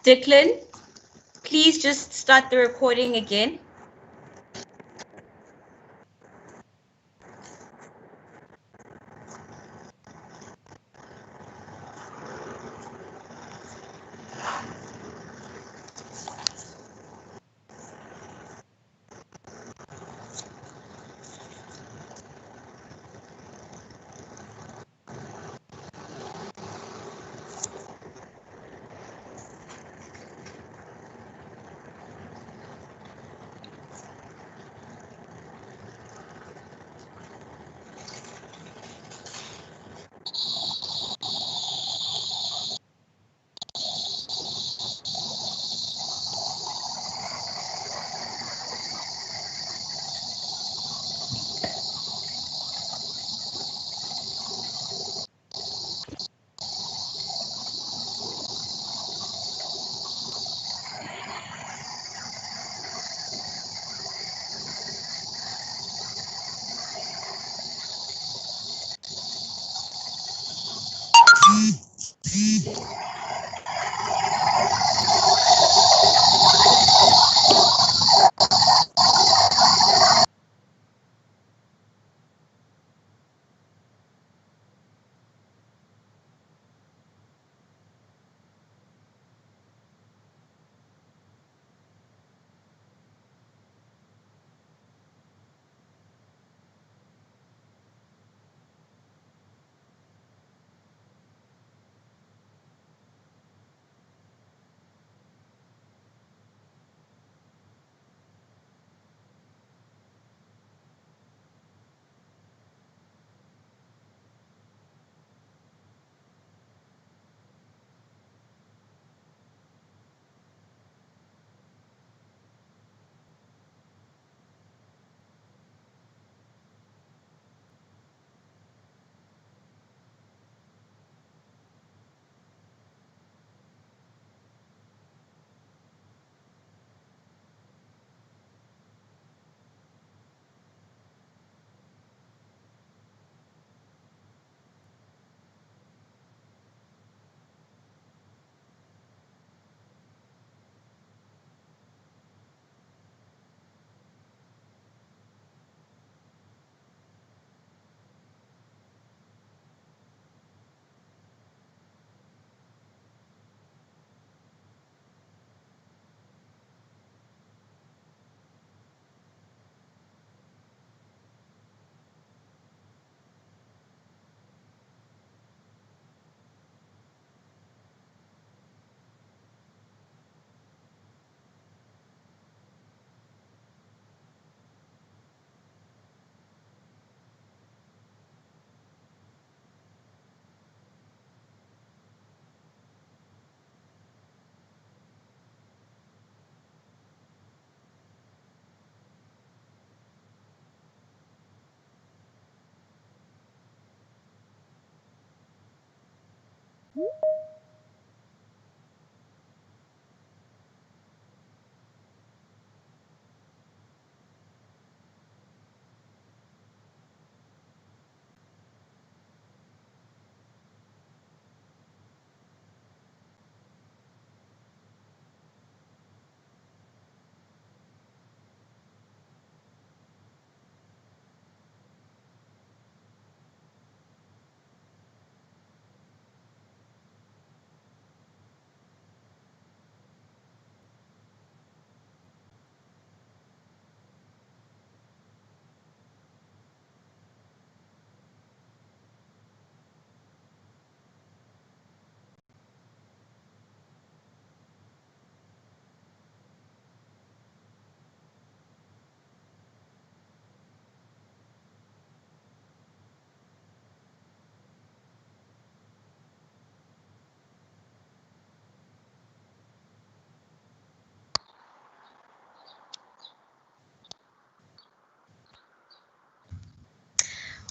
Declan, please just start the recording again.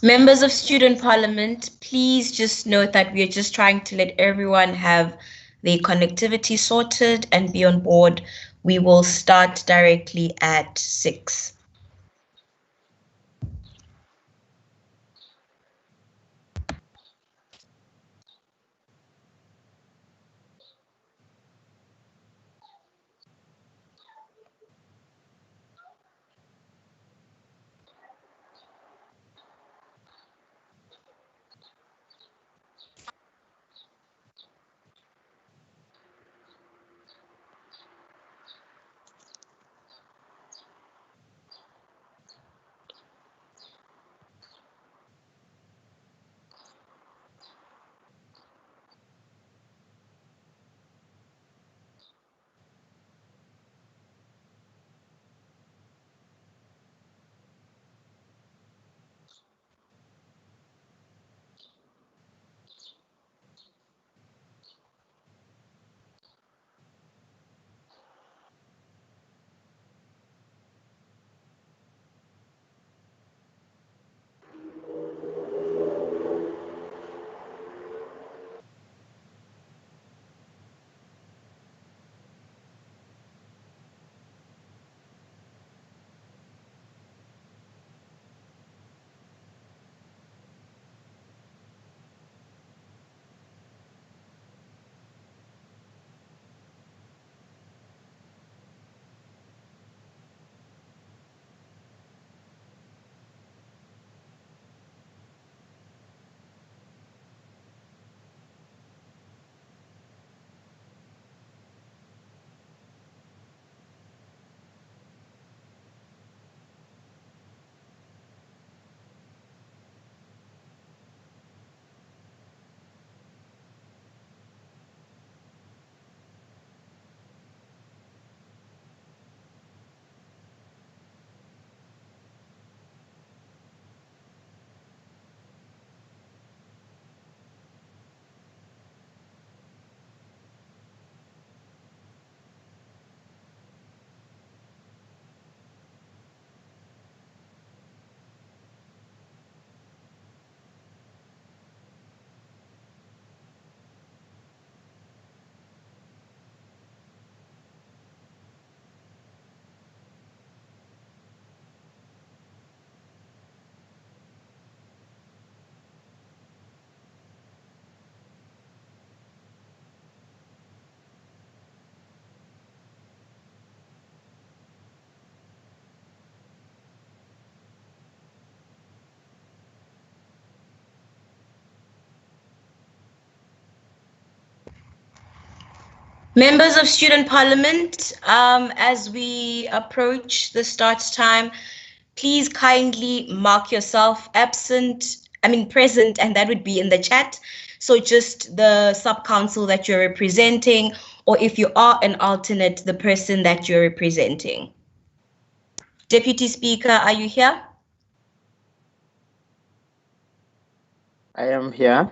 Members of Student Parliament, please just note that we are just trying to let everyone have their connectivity sorted and be on board. We will start directly at 6. Members of Student Parliament, as we approach the start time, please kindly mark yourself present, and that would be in the chat. So just the sub-council that you're representing, or if you are an alternate, the person that you're representing. Deputy Speaker, are you here? I am here.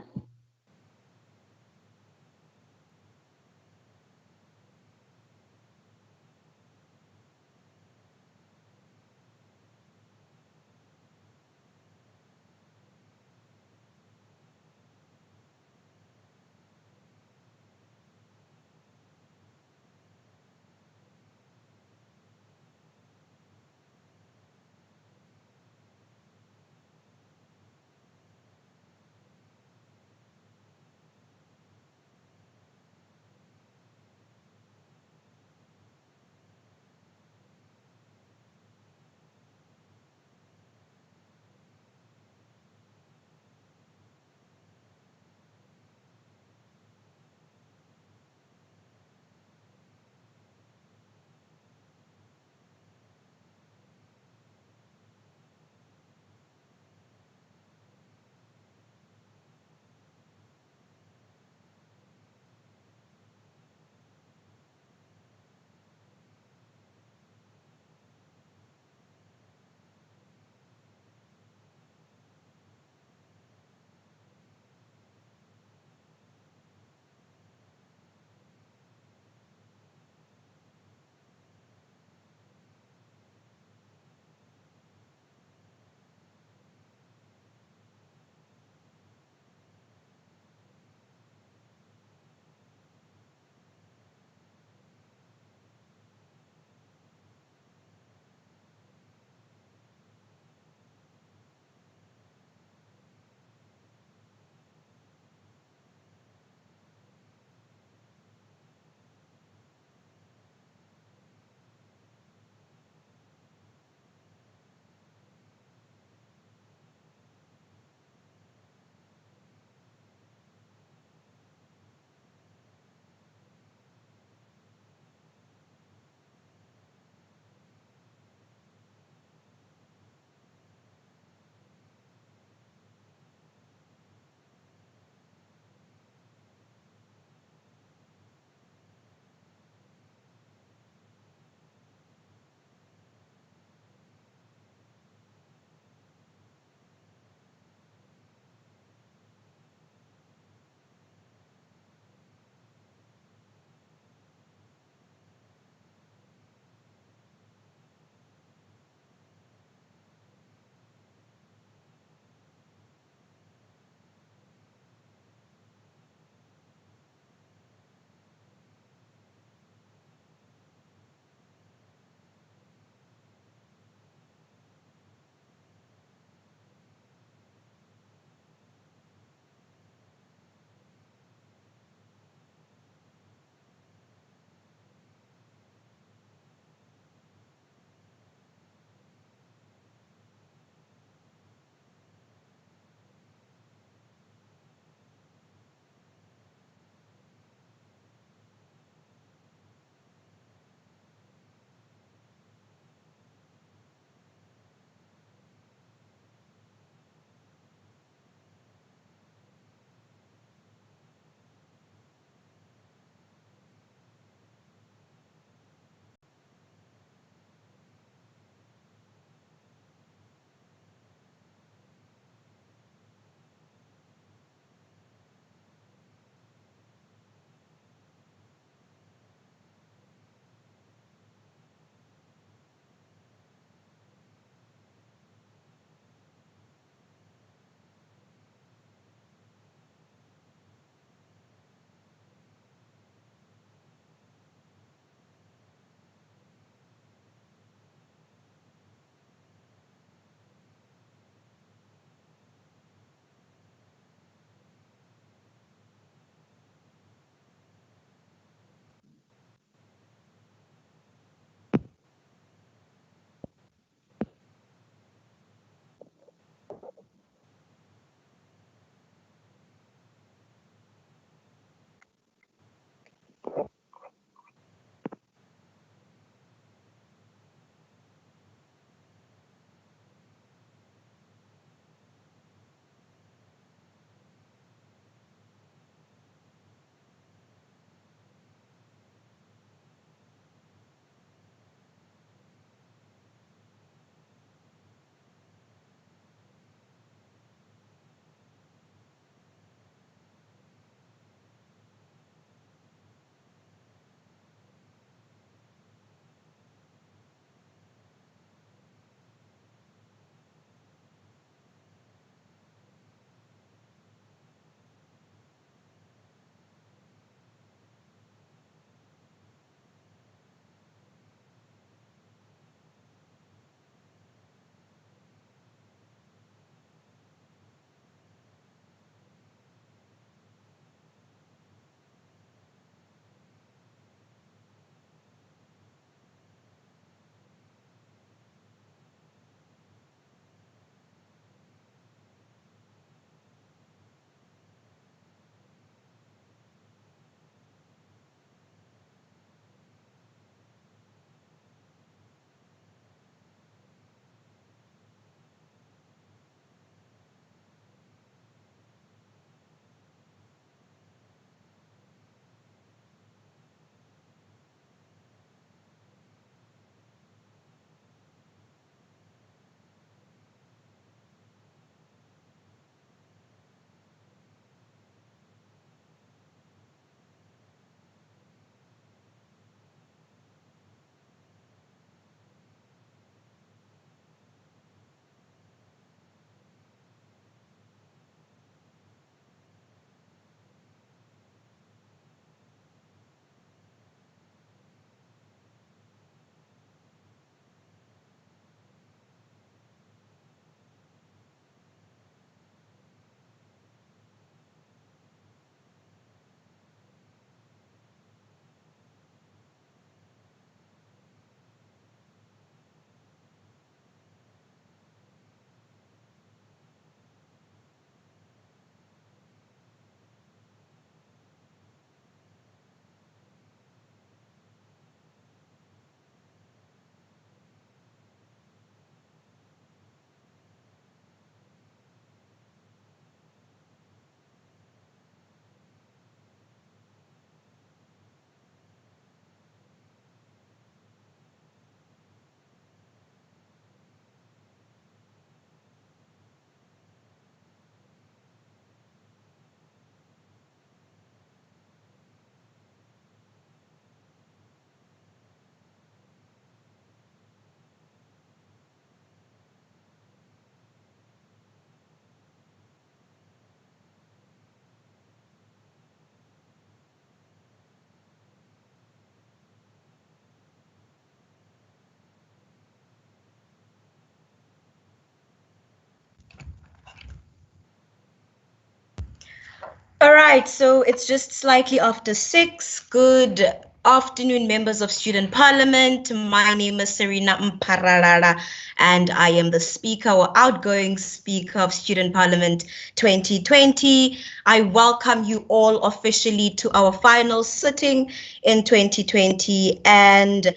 All right, so it's just slightly after 6. Good afternoon, members of Student Parliament. My name is Serena Mpararara, and I am the Speaker or outgoing Speaker of Student Parliament 2020. I welcome you all officially to our final sitting in 2020, and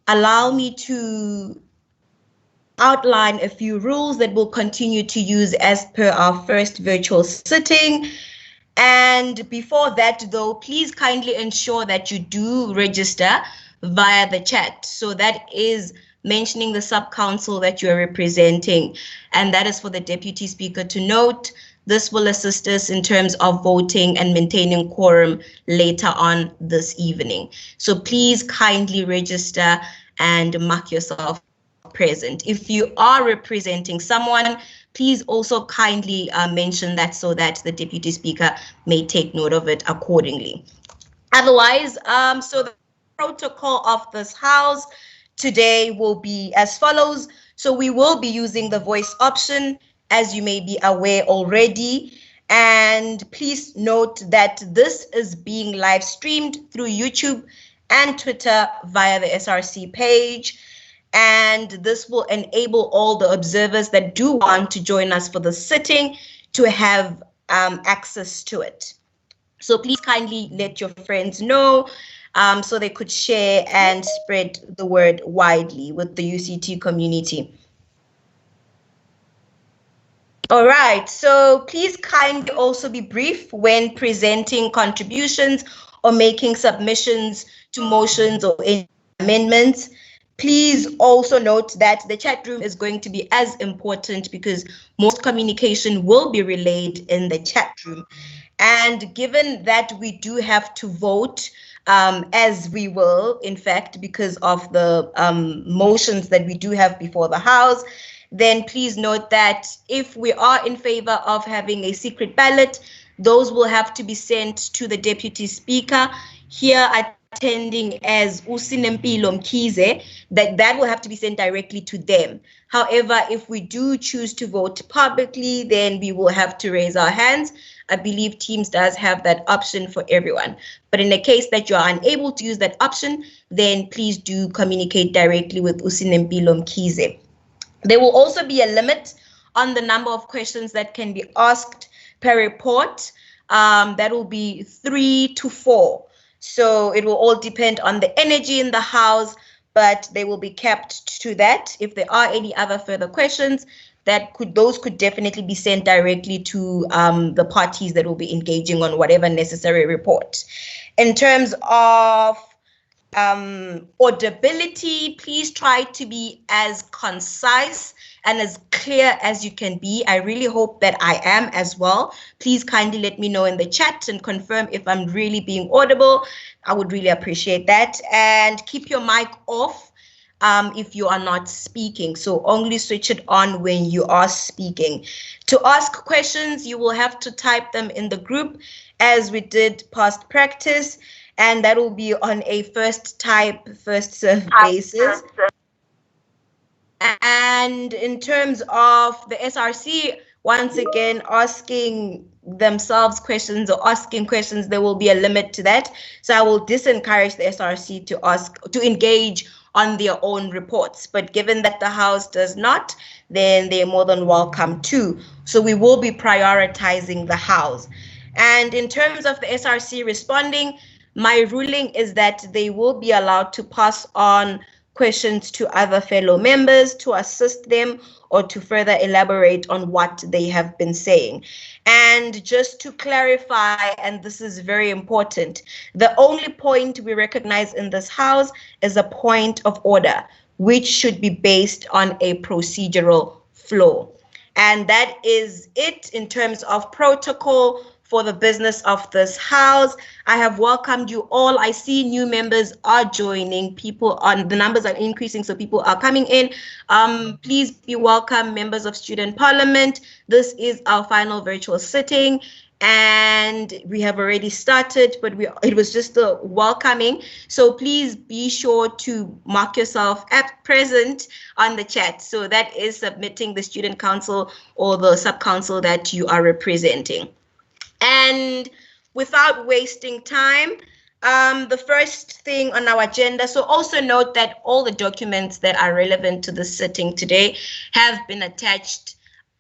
allow me to outline a few rules that we'll continue to use as per our first virtual sitting. And before that, though, please kindly ensure that you do register via the chat. So that is mentioning the sub-council that you are representing. And that is for the Deputy Speaker to note. This will assist us in terms of voting and maintaining quorum later on this evening. So please kindly register and mark yourself present. If you are representing someone, please also kindly mention that so that the Deputy Speaker may take note of it accordingly. Otherwise, so the protocol of this house today will be as follows. So we will be using the voice option, as you may be aware already. And please note that this is being live streamed through YouTube and Twitter via the SRC page. And this will enable all the observers that do want to join us for the sitting to have access to it. So please kindly let your friends know so they could share and spread the word widely with the UCT community. All right, so please kindly also be brief when presenting contributions or making submissions to motions or any amendments. Please also note that the chat room is going to be as important because most communication will be relayed in the chat room. And given that we do have to vote, as we will, in fact, because of the motions that we do have before the House, then please note that if we are in favor of having a secret ballot, those will have to be sent to the Deputy Speaker here attending as Usinempilo Mkhize, that will have to be sent directly to them. However, if we do choose to vote publicly, then we will have to raise our hands. I believe Teams does have that option for everyone. But in the case that you are unable to use that option, then please do communicate directly with Usinempilo Mkhize. There will also be a limit on the number of questions that can be asked per report. That will be 3 to 4. So it will all depend on the energy in the House, but they will be kept to that. If there are any other further questions, those could definitely be sent directly to the parties that will be engaging on whatever necessary report. In terms of audibility, please try to be as concise and as clear as you can be. I really hope that I am as well. Please kindly let me know in the chat and confirm if I'm really being audible. I would really appreciate that. And keep your mic off if you are not speaking. So only switch it on when you are speaking. To ask questions, you will have to type them in the group as we did past practice. And that will be on a first type, first serve basis. And in terms of the SRC, once again, asking themselves questions or asking questions, there will be a limit to that. So I will disencourage the SRC to engage on their own reports. But given that the House does not, then they're more than welcome to. So we will be prioritizing the House. And in terms of the SRC responding, my ruling is that they will be allowed to pass on questions to other fellow members to assist them or to further elaborate on what they have been saying. And just to clarify, and this is very important, the only point we recognize in this House is a point of order, which should be based on a procedural flow. And that is it in terms of protocol for the business of this House. I have welcomed you all. I see new members are joining. The numbers are increasing, so people are coming in. Please be welcome, members of Student Parliament. This is our final virtual sitting, and we have already started, but it was just a welcoming. So please be sure to mark yourself at present on the chat. So that is submitting the student council or the sub-council that you are representing. And without wasting time, the first thing on our agenda, so also note that all the documents that are relevant to the sitting today have been attached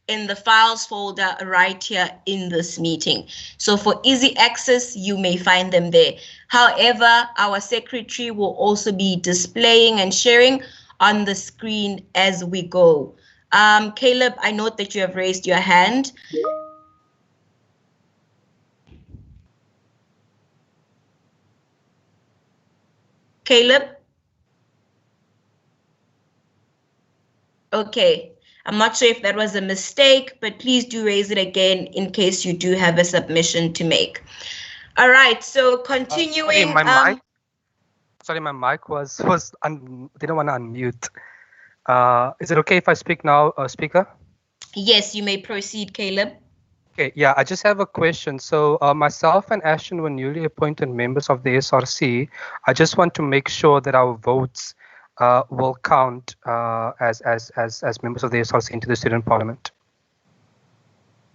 in the files folder right here in this meeting. So for easy access, you may find them there. However, our secretary will also be displaying and sharing on the screen as we go. Caleb, I note that you have raised your hand. Caleb? Okay, I'm not sure if that was a mistake, but please do raise it again in case you do have a submission to make. All right, so continuing. Sorry, my mic was didn't want to unmute. Is it okay if I speak now, speaker? Yes, you may proceed, Caleb. Okay, yeah, I just have a question. So myself and Ashton were newly appointed members of the SRC. I just want to make sure that our votes will count as members of the SRC into the student parliament.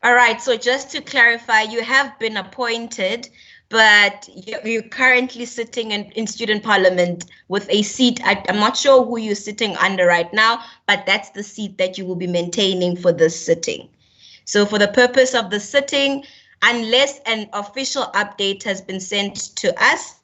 All right, so just to clarify, you have been appointed, but you're currently sitting in student parliament with a seat. I'm not sure who you're sitting under right now, but that's the seat that you will be maintaining for this sitting. So for the purpose of the sitting, unless an official update has been sent to us,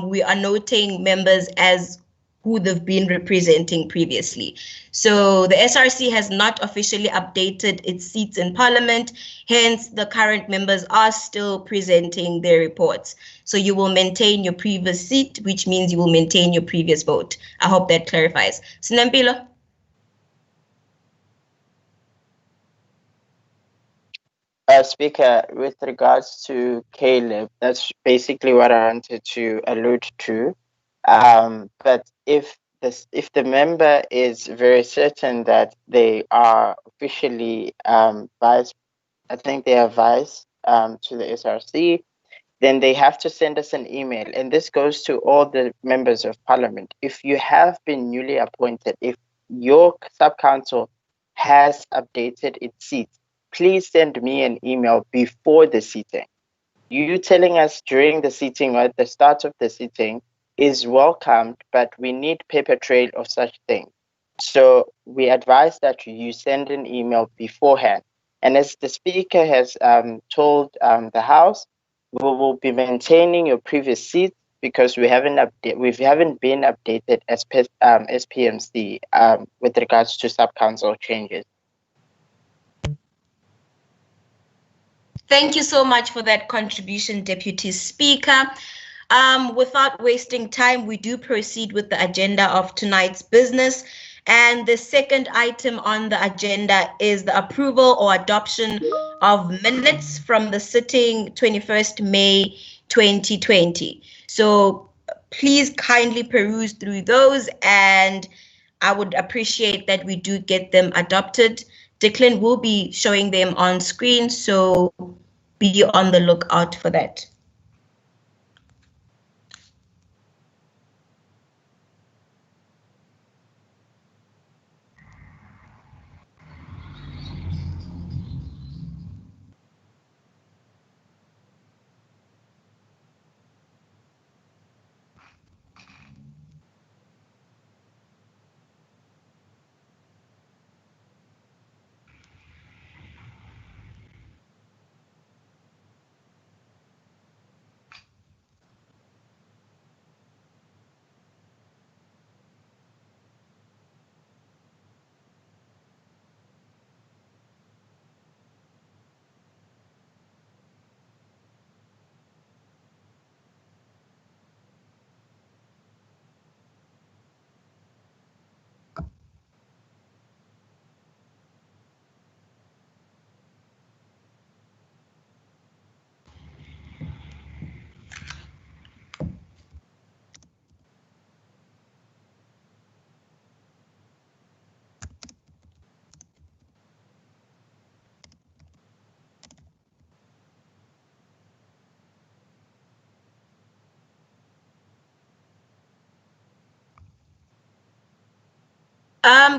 we are noting members as who they've been representing previously. So the SRC has not officially updated its seats in Parliament, hence the current members are still presenting their reports. So you will maintain your previous seat, which means you will maintain your previous vote. I hope that clarifies. Sinampilo? Speaker, with regards to Caleb, that's basically what I wanted to allude to. But if the member is very certain that they are officially vice, I think they are vice to the SRC, then they have to send us an email. And this goes to all the members of parliament. If you have been newly appointed, if your sub-council has updated its seats, please send me an email before the sitting. You telling us during the sitting or at the start of the sitting is welcomed, but we need paper trail of such things. So we advise that you send an email beforehand. And as the speaker has told the House, we will be maintaining your previous seat because we haven't been updated as PMC with regards to sub-council changes. Thank you so much for that contribution, Deputy Speaker. Without wasting time, we do proceed with the agenda of tonight's business. And the second item on the agenda is the approval or adoption of minutes from the sitting 21st May 2020. So please kindly peruse through those, and I would appreciate that we do get them adopted. Declan will be showing them on screen, so be on the lookout for that.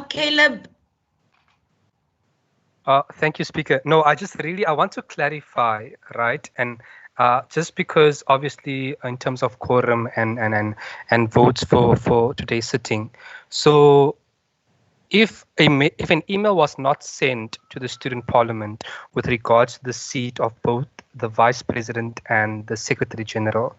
Caleb. Thank you, Speaker. No, I want to clarify, right? And just because obviously in terms of quorum and votes for today's sitting. So if an email was not sent to the student parliament with regards to the seat of both the vice president and the secretary general,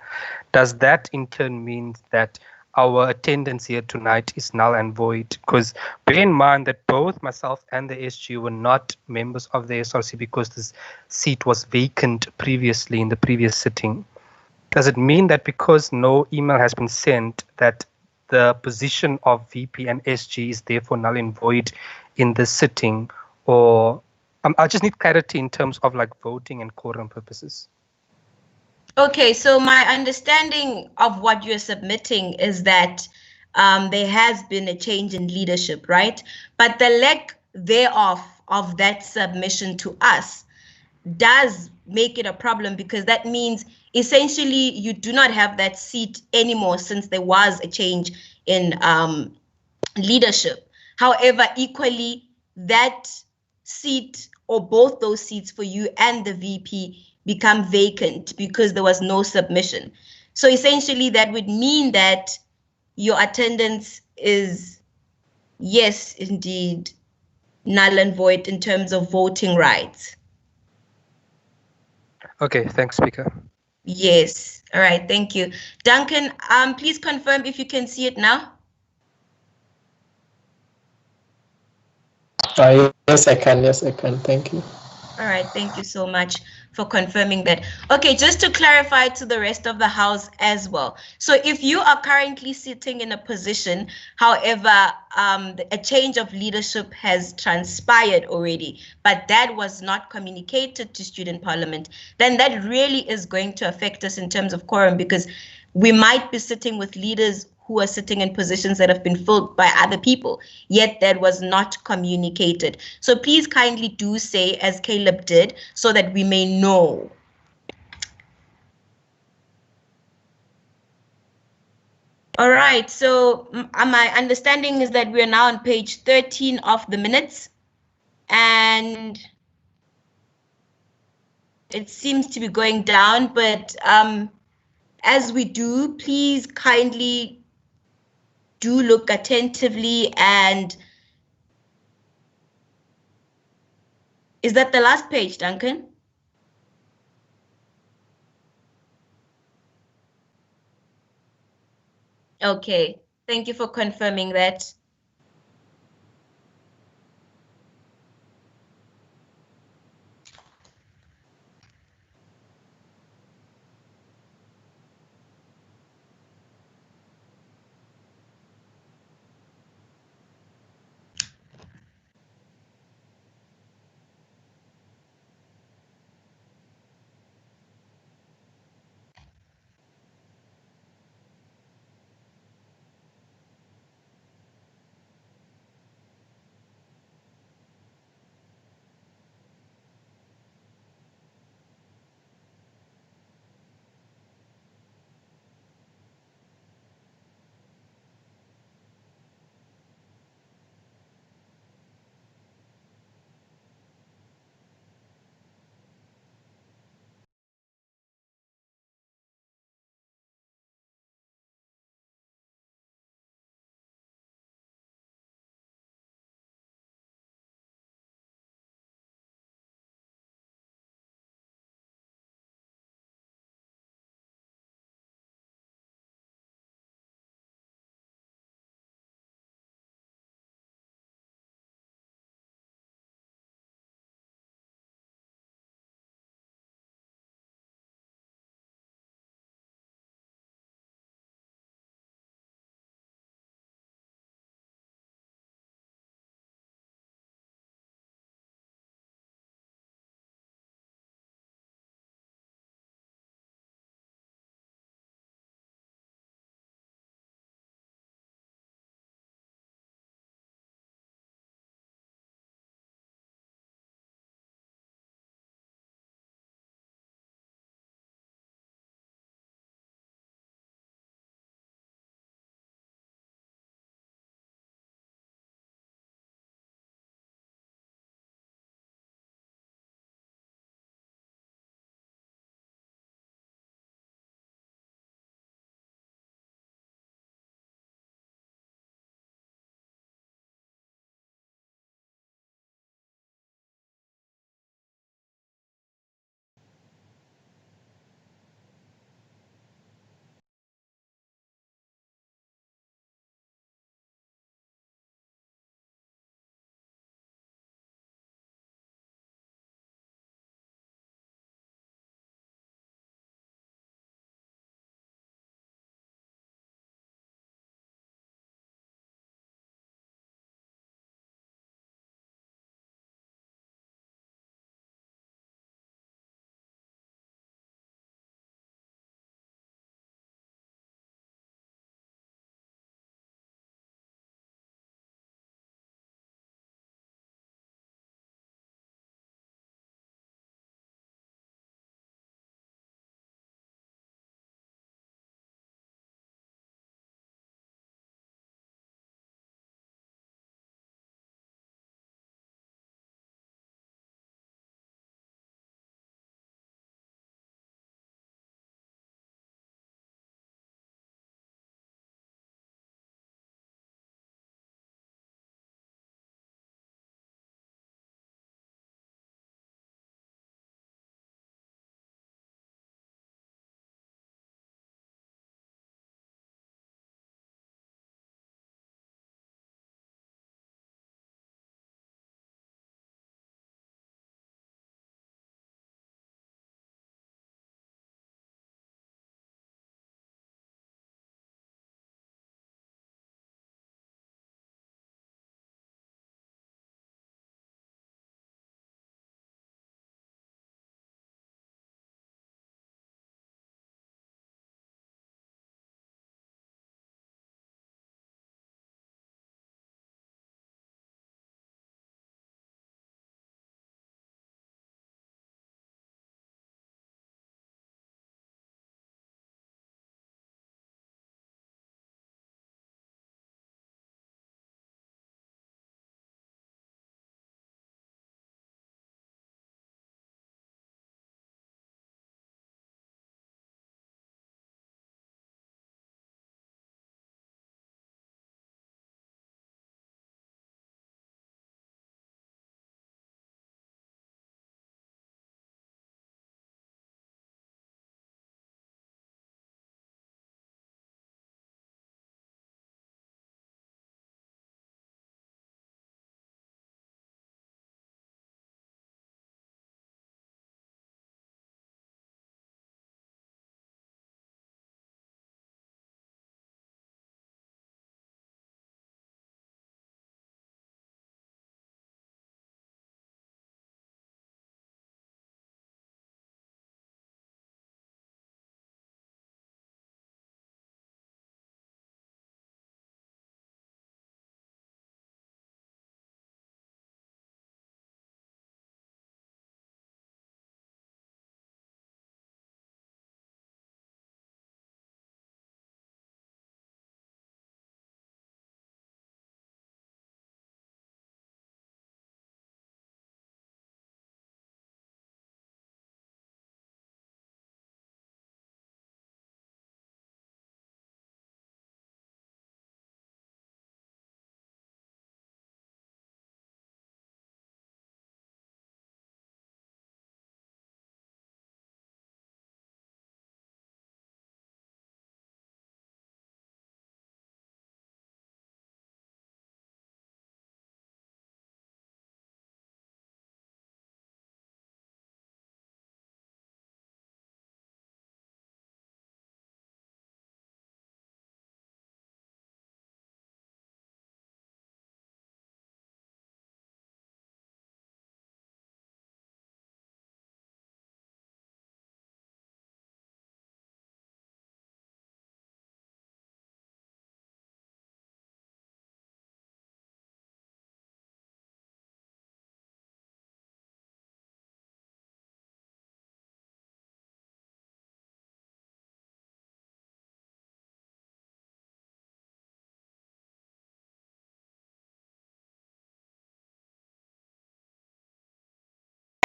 does that in turn mean that our attendance here tonight is null and void? Because bear in mind that both myself and the SG were not members of the SRC because this seat was vacant previously in the previous sitting. Does it mean that because no email has been sent that the position of VP and SG is therefore null and void in this sitting? Or I just need clarity in terms of like voting and quorum purposes. Okay, so my understanding of what you're submitting is that there has been a change in leadership, right? But the lack thereof of that submission to us does make it a problem, because that means essentially you do not have that seat anymore since there was a change in leadership. However, equally, that seat or both those seats for you and the VP become vacant because there was no submission. So essentially, that would mean that your attendance is, yes, indeed, null and void in terms of voting rights. Okay, thanks, Speaker. Yes. All right. Thank you. Duncan, please confirm if you can see it now. Yes, I can. Yes, I can. Thank you. All right, thank you so much for confirming that. Okay, just to clarify to the rest of the House as well. So if you are currently sitting in a position, however, a change of leadership has transpired already, but that was not communicated to Student Parliament, then that really is going to affect us in terms of quorum, because we might be sitting with leaders who are sitting in positions that have been filled by other people, yet that was not communicated. So please kindly do say as Caleb did, so that we may know. All right, so my understanding is that we are now on page 13 of the minutes, and it seems to be going down, but as we do, please kindly do look attentively. And is that the last page, Duncan? Okay, thank you for confirming that.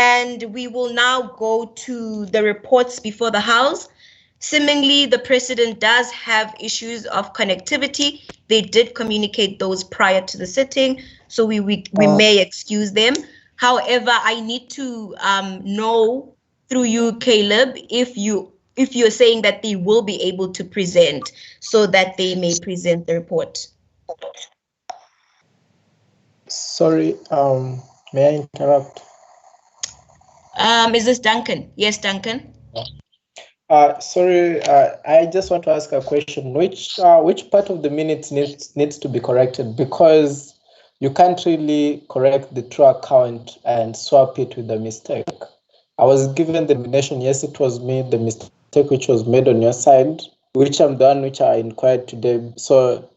And we will now go to the reports before the House. Seemingly, the president does have issues of connectivity. They did communicate those prior to the sitting, so we may excuse them. However, I need to know through you, Caleb, if you're saying that they will be able to present, so that they may present the report. Sorry, may I interrupt? Is this Duncan? Yes, Duncan. Sorry, I just want to ask a question. Which part of the minutes needs to be corrected? Because you can't really correct the true account and swap it with the mistake. I was given the nomination. Yes, it was me, the mistake which was made on your side, which I inquired today. So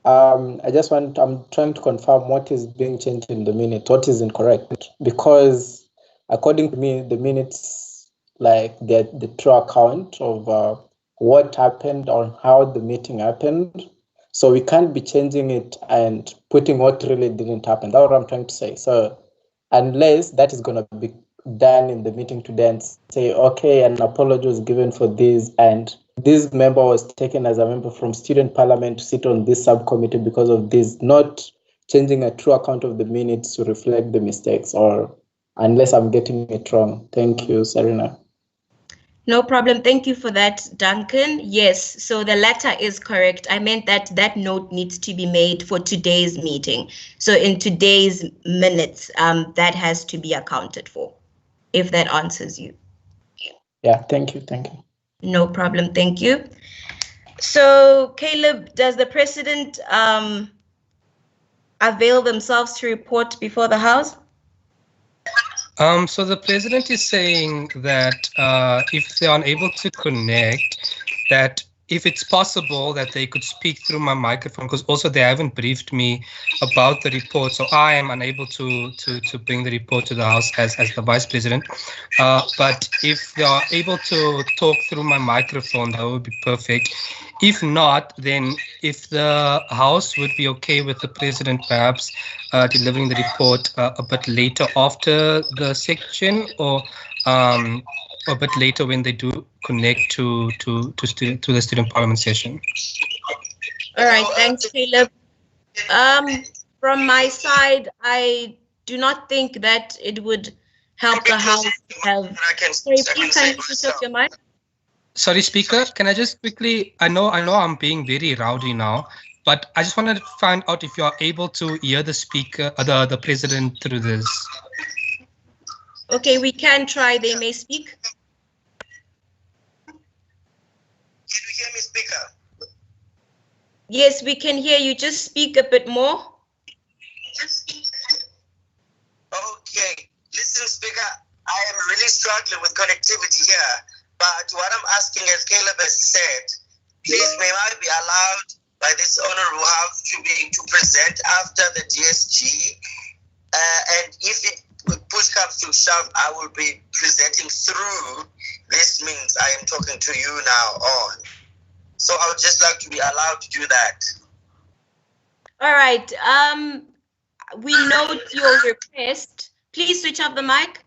I'm trying to confirm what is being changed in the minute, what is incorrect. Because according to me, the minutes, like the true account of what happened or how the meeting happened. So we can't be changing it and putting what really didn't happen. That's what I'm trying to say. So unless that is going to be done in the meeting today and say, okay, an apology was given for this, and this member was taken as a member from student parliament to sit on this subcommittee because of this, not changing a true account of the minutes to reflect the mistakes, or unless I'm getting it wrong. Thank you, Serena. No problem. Thank you for that, Duncan. Yes, so the latter is correct. I meant that note needs to be made for today's meeting. So in today's minutes, that has to be accounted for, if that answers you. Yeah, thank you. Thank you. No problem. Thank you. So, Caleb, does the president avail themselves to report before the House? So the president is saying that if they're unable to connect, that if it's possible that they could speak through my microphone, because also they haven't briefed me about the report, so I am unable to bring the report to the House as the vice president. But if they are able to talk through my microphone, that would be perfect. If not, then if the House would be okay with the president perhaps delivering the report a bit later after the section, or a bit later when they do connect to the student parliament session. All right, thanks, Caleb. From my side, I do not think that it would help the House to have. Sorry, please can you switch off your mic? Sorry, Speaker, can I just quickly, I know I'm being very rowdy now, but I just wanted to find out if you are able to hear the speaker, the president through this. Okay, we can try. They may speak. Can you hear me, Speaker? Yes, we can hear you. Just speak a bit more. Okay. Listen, Speaker, I am really struggling with connectivity here. But what I'm asking, as Caleb has said, please may I be allowed by this honorable house to present after the DSG, and if it push comes to shove, I will be presenting through. This means I am talking to you now on. So I would just like to be allowed to do that. All right. We note your request. Please switch off the mic.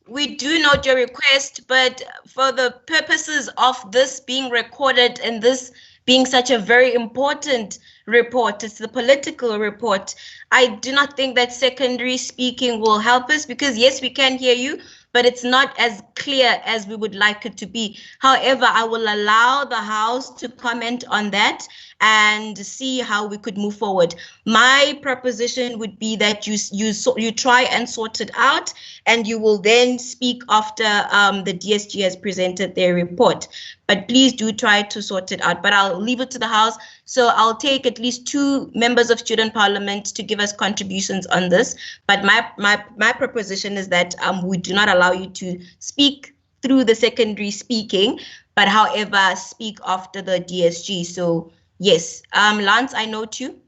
We do note your request, but for the purposes of this being recorded and this being such a very important report, it's the political report, I do not think that secondary speaking will help us, because yes, we can hear you, but it's not as clear as we would like it to be. However, I will allow the House to comment on that and see how we could move forward. My proposition would be that you try and sort it out, and you will then speak after the DSG has presented their report. But please do try to sort it out. But I'll leave it to the House. So I'll take at least 2 members of student parliament to give us contributions on this. But my proposition is that we do not allow you to speak through the secondary speaking, but however, speak after the DSG. So yes, Lance, I note you.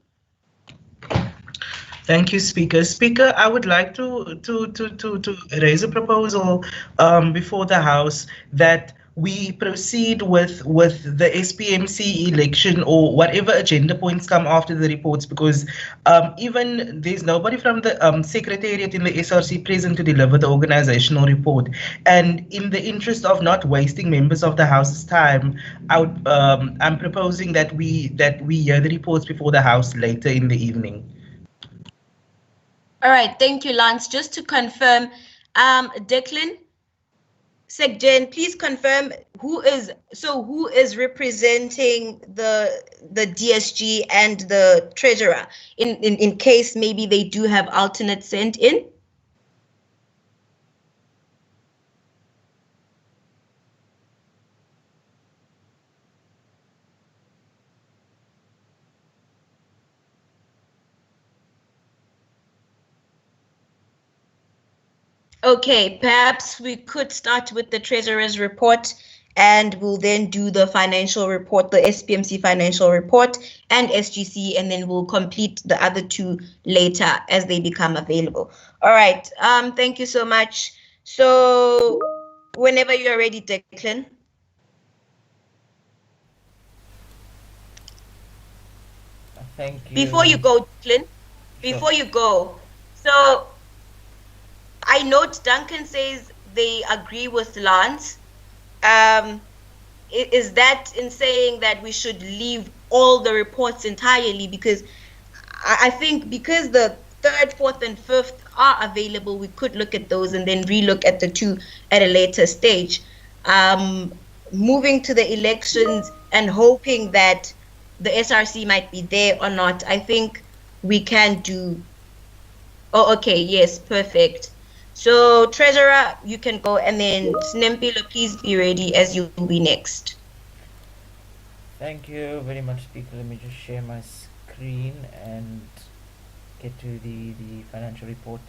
Thank you, Speaker. Speaker, I would like to raise a proposal before the House that we proceed with the SPMC election or whatever agenda points come after the reports, because even there's nobody from the secretariat in the SRC present to deliver the organizational report. And in the interest of not wasting members of the House's time, I'm proposing that we hear the reports before the House later in the evening. All right, thank you, Lance. Just to confirm, Declan, SecGen, please confirm who is representing the DSG and the treasurer in case maybe they do have alternates sent in. Okay, perhaps we could start with the treasurer's report, and we'll then do the financial report, the SPMC financial report and SGC, and then we'll complete the other two later as they become available. All right, thank you so much. So whenever you're ready, Declan. Thank you. Before you go, Declan, before you go, so I note Duncan says they agree with Lance. Is that in saying that we should leave all the reports entirely? Because I think because the third, fourth, and fifth are available, we could look at those and then relook at the two at a later stage. Moving to the elections and hoping that the SRC might be there or not, I think we can do. Oh, okay, yes, perfect. So, Treasurer, you can go, and then Snempilo, please be ready as you will be next. Thank you very much, Speaker. Let me just share my screen and get to the financial report.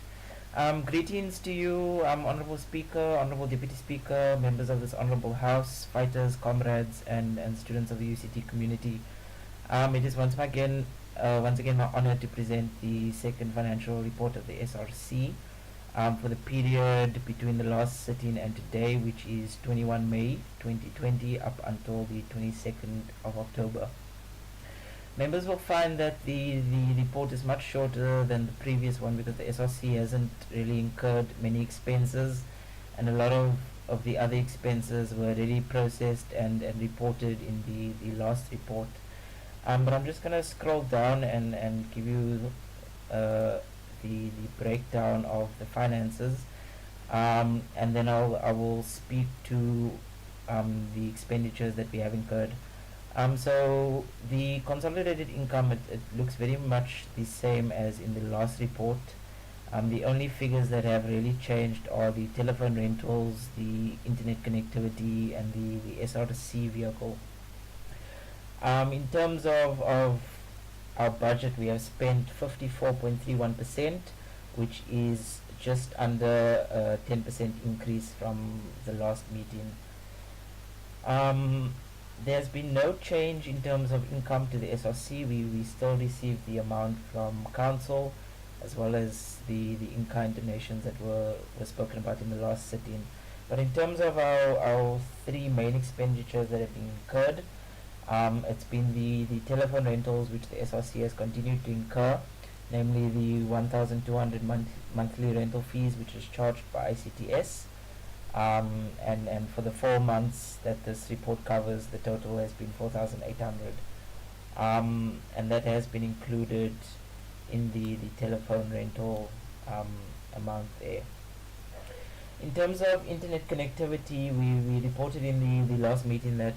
Greetings to you, Honorable Speaker, Honorable Deputy Speaker, members of this Honorable House, fighters, comrades, and students of the UCT community. It is once again my honor to present the second financial report of the SRC for the period between the last sitting and today, which is 21 May 2020 up until the 22nd of October. Members will find that the report is much shorter than the previous one because the SRC hasn't really incurred many expenses, and a lot of the other expenses were already processed and reported in the last report. But I'm just gonna scroll down and give you the breakdown of the finances, and then I will speak to the expenditures that we have incurred. So the consolidated income, it looks very much the same as in the last report. The only figures that have really changed are the telephone rentals, the internet connectivity, and the SRC vehicle. In terms of our budget, we have spent 54.31%, which is just under a 10% increase from the last meeting. There's been no change in terms of income to the SRC. We still receive the amount from council, as well as the in-kind donations that were spoken about in the last sitting. But in terms of our three main expenditures that have been incurred, it's been the telephone rentals, which the SRC has continued to incur, namely the 1,200 monthly rental fees, which is charged by ICTS. And for the 4 months that this report covers, the total has been 4,800, and that has been included in the telephone rental amount there. In terms of internet connectivity, we reported in the last meeting that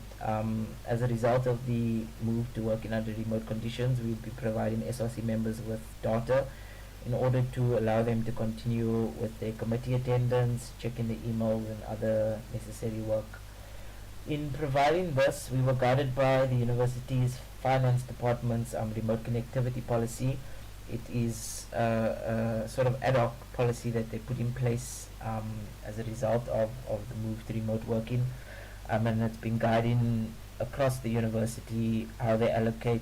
as a result of the move to work in under remote conditions, we'll be providing SRC members with data in order to allow them to continue with their committee attendance, checking the emails and other necessary work. In providing this, we were guided by the university's finance department's remote connectivity policy. It is a sort of ad hoc policy that they put in place as a result of the move to remote working, and it's been guiding across the university how they allocate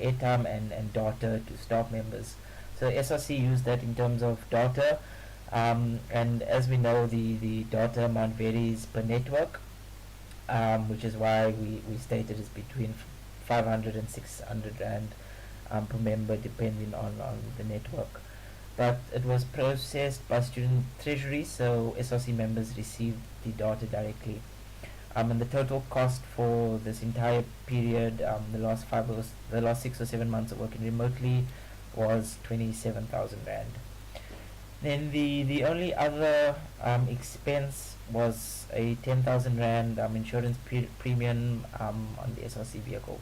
airtime and data to staff members. So SRC used that in terms of data, and as we know, the data amount varies per network. which is why we stated it's between 500 and 600 rand per member, depending on the network. But it was processed by student treasury, so SRC members received the data directly. And the total cost for this entire period, the last 6 or 7 months of working remotely, was 27,000 rand. Then the only other expense was a 10,000 rand insurance premium on the SRC vehicle.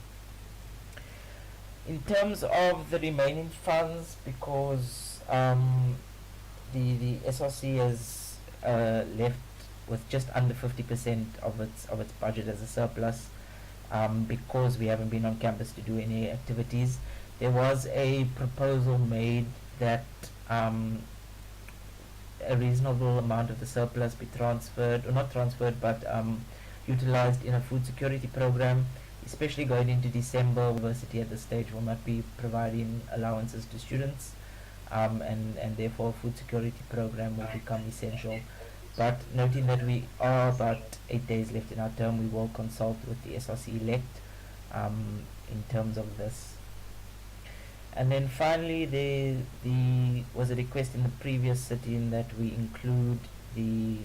In terms of the remaining funds, because the SRC is left with just under 50% of its budget as a surplus, because we haven't been on campus to do any activities. There was a proposal made that a reasonable amount of the surplus be transferred, or not transferred, but utilized in a food security program, especially going into December. University at this stage will not be providing allowances to students, and therefore food security program will become essential. But noting that we are about 8 days left in our term, we will consult with the SRC elect in terms of this. And then finally, there was a request in the previous sitting that we include the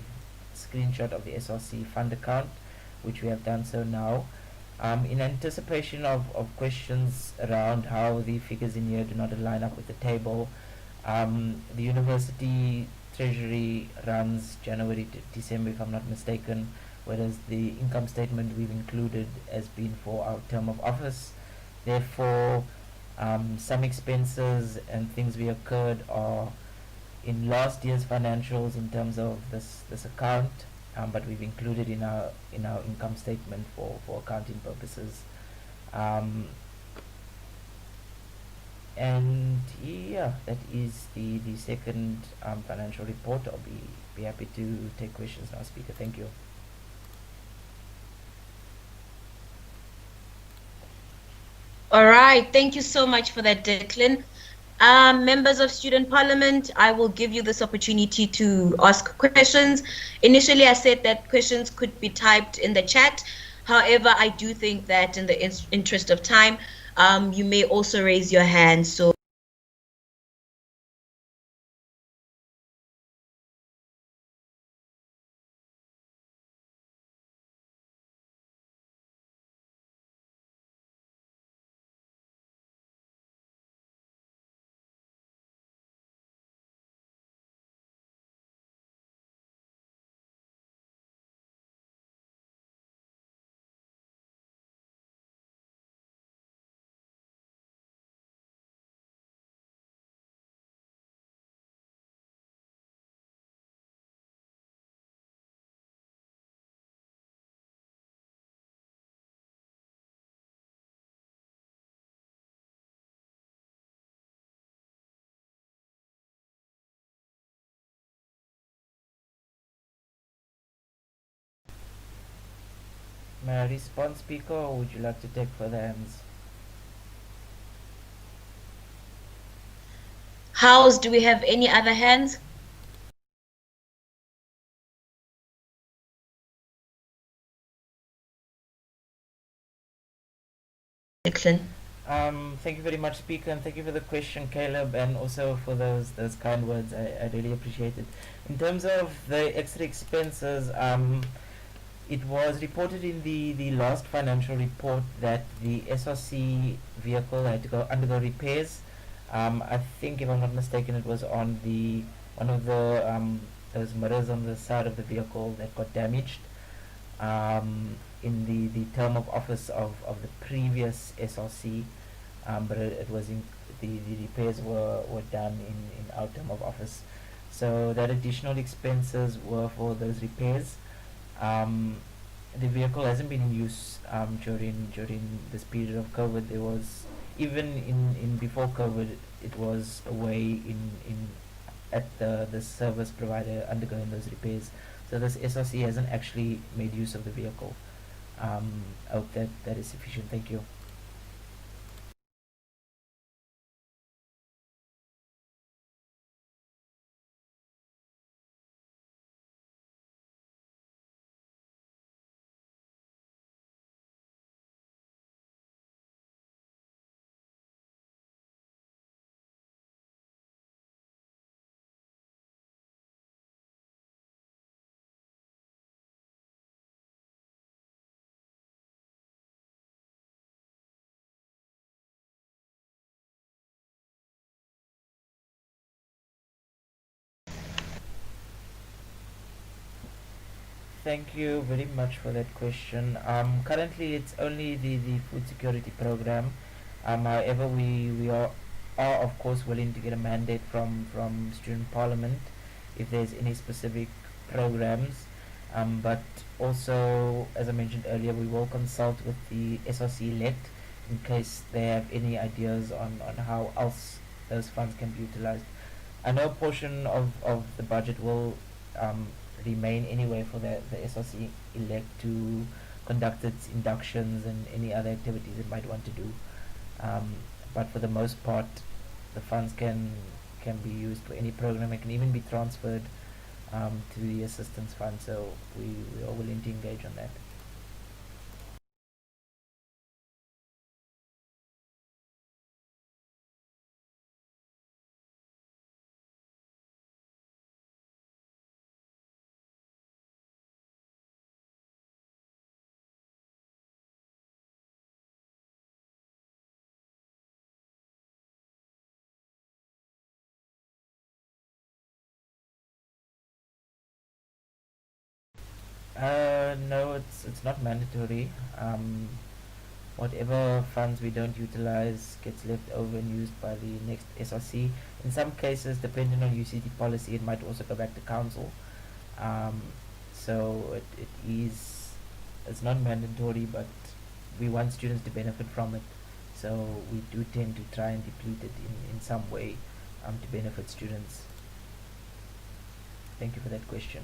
screenshot of the SRC fund account, which we have done so now. In anticipation of questions around how the figures in here do not line up with the table, the university treasury runs January to December, if I'm not mistaken, whereas the income statement we've included as being for our term of office. Therefore, some expenses and things we occurred are in last year's financials in terms of this account, but we've included in our income statement for accounting purposes. And yeah, that is the second financial report. I'll be happy to take questions now, Speaker. Thank you. All right, thank you so much for that, Declan. Members of Student Parliament, I will give you this opportunity to ask questions. Initially, I said that questions could be typed in the chat. However, I do think that in the interest of time, you may also raise your hand. So May I respond, Speaker, or would you like to take further hands? House, do we have any other hands? Declan. Thank you very much, Speaker, and thank you for the question, Caleb, and also for those kind words. I really appreciate it. In terms of the extra expenses, it was reported in the last financial report that the SRC vehicle had to undergo repairs. I think, if I'm not mistaken, it was on one of the those mirrors on the side of the vehicle that got damaged. In the term of office of the previous SRC, but it was the repairs were done in our term of office. So that additional expenses were for those repairs. The vehicle hasn't been in use during this period of COVID. There was, even in before COVID, it was away in at the service provider undergoing those repairs. So this SRC hasn't actually made use of the vehicle. I hope that is sufficient. Thank you. Thank you very much for that question. Currently, it's only the food security program. However, are of course willing to get a mandate from student parliament if there's any specific programs. But also, as I mentioned earlier, we will consult with the SRC elect in case they have any ideas on how else those funds can be utilized. I know a portion of the budget will um, remain anyway for the SRC elect to conduct its inductions and any other activities it might want to do. But for the most part, the funds can be used for any program. It can even be transferred to the assistance fund. So we are willing to engage on that. No, it's not mandatory. Whatever funds we don't utilize gets left over and used by the next SRC. In some cases, depending on UCT policy, it might also go back to council. Um, so it's not mandatory, but we want students to benefit from it. So we do tend to try and deplete it in some way to benefit students. Thank you for that question.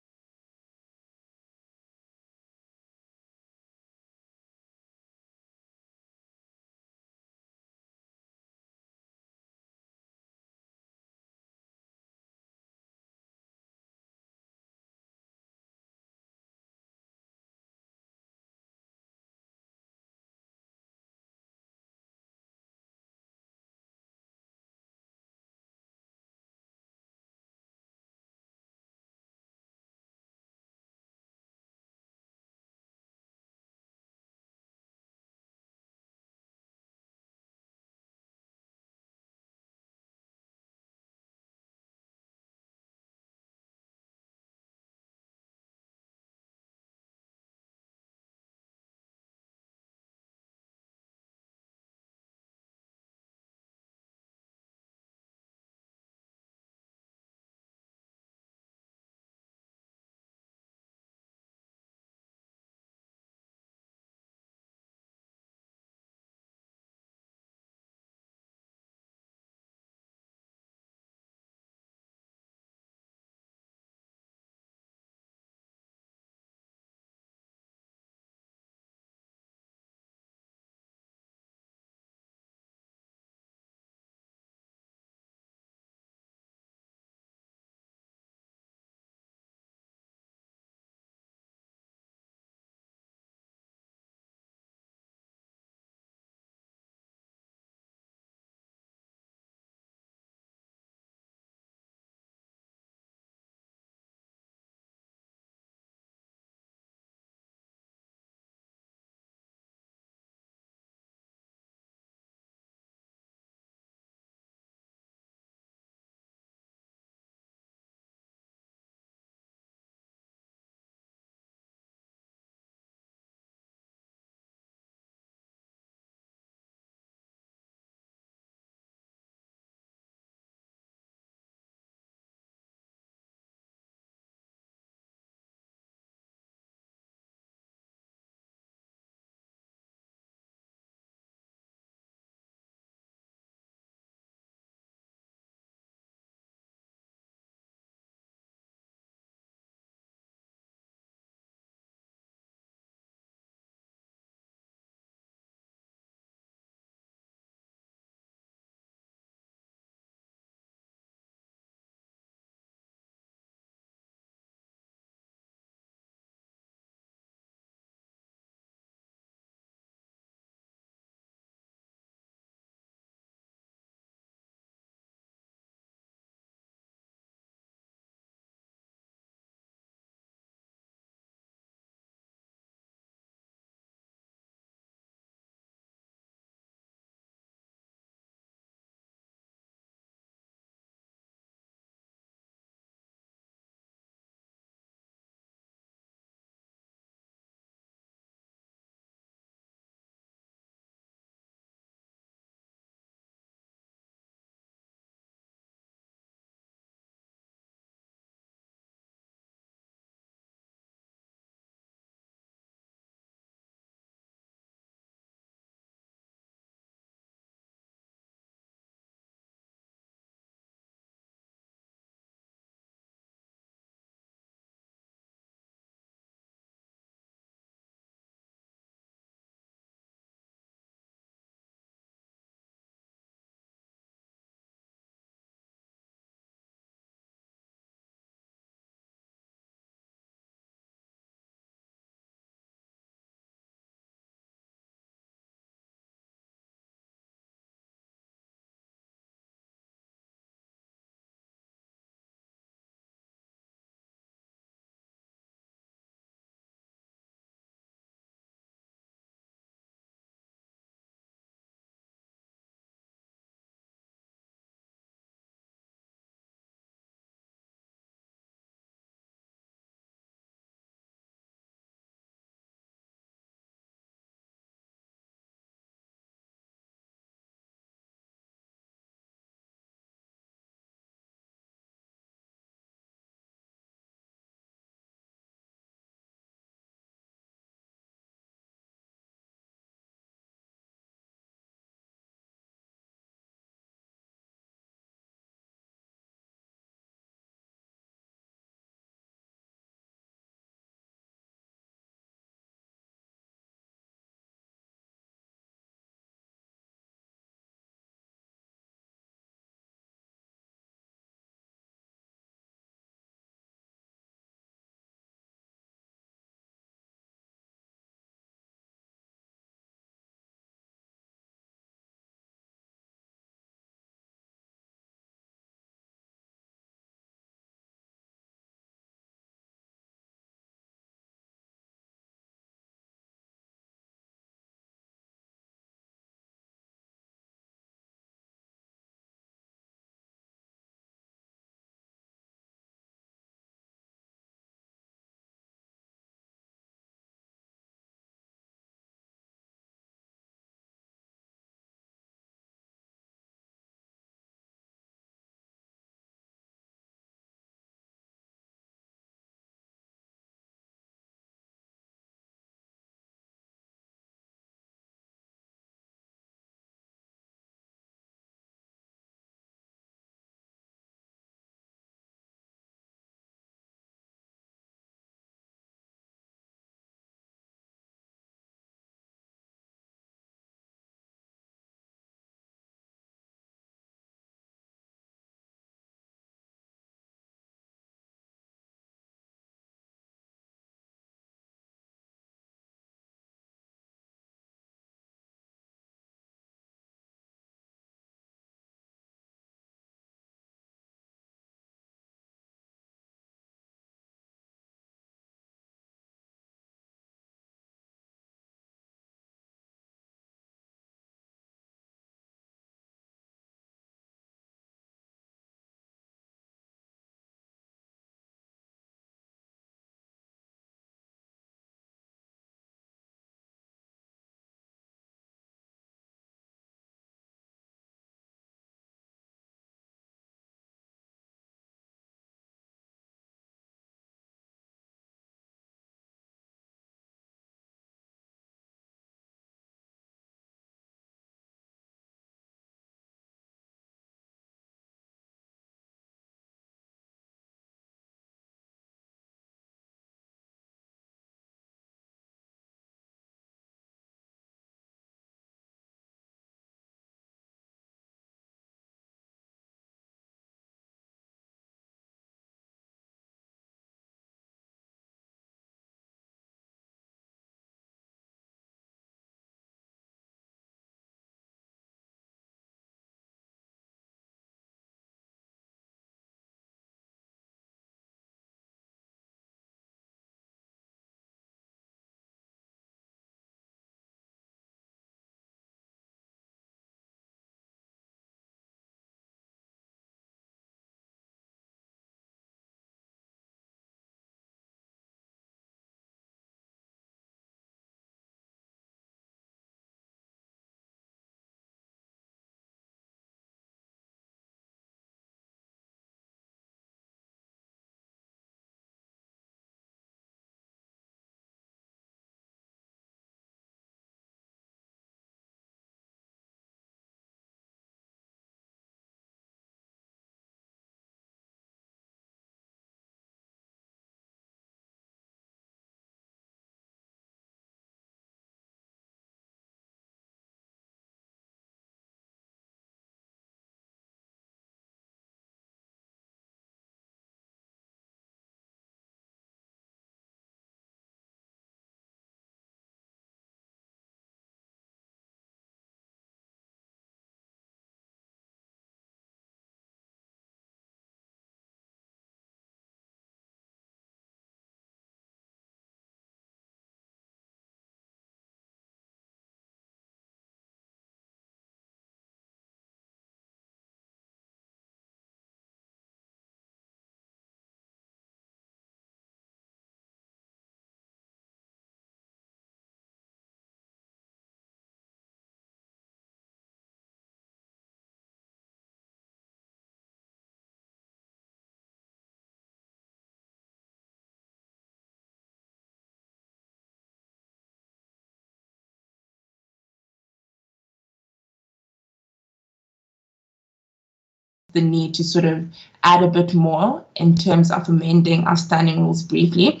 the need to sort of add a bit more in terms of amending our standing rules briefly.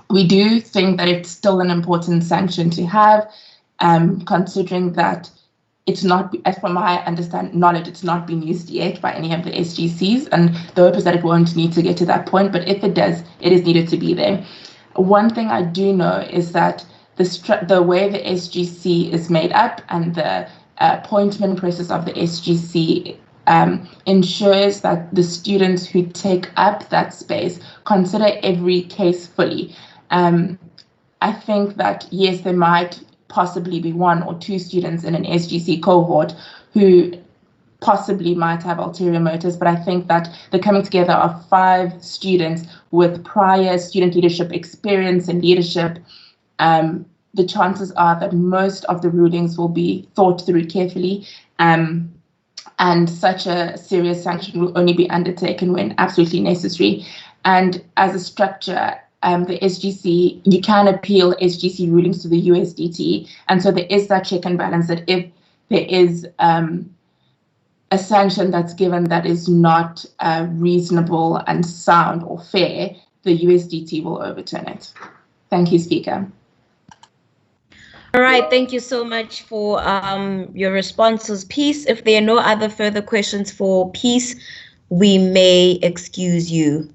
We do think that it's still an important sanction to have, considering that it's not, as from my knowledge, it's not been used yet by any of the SGCs, and the hope is that it won't need to get to that point, but if it does, it is needed to be there. One thing I do know is that the way the SGC is made up and the appointment process of the SGC ensures that the students who take up that space consider every case fully. I think that, yes, there might possibly be 1 or 2 students in an SGC cohort who possibly might have ulterior motives, but I think that the coming together of 5 students with prior student leadership experience and leadership, the chances are that most of the rulings will be thought through carefully, and such a serious sanction will only be undertaken when absolutely necessary. And as a structure, the SGC, you can appeal SGC rulings to the USDT, and so there is that check and balance that if there is a sanction that's given that is not reasonable and sound or fair, the USDT will overturn it. Thank you, Speaker. All right, thank you so much for your responses, Peace. If there are no other further questions for Peace, we may excuse you.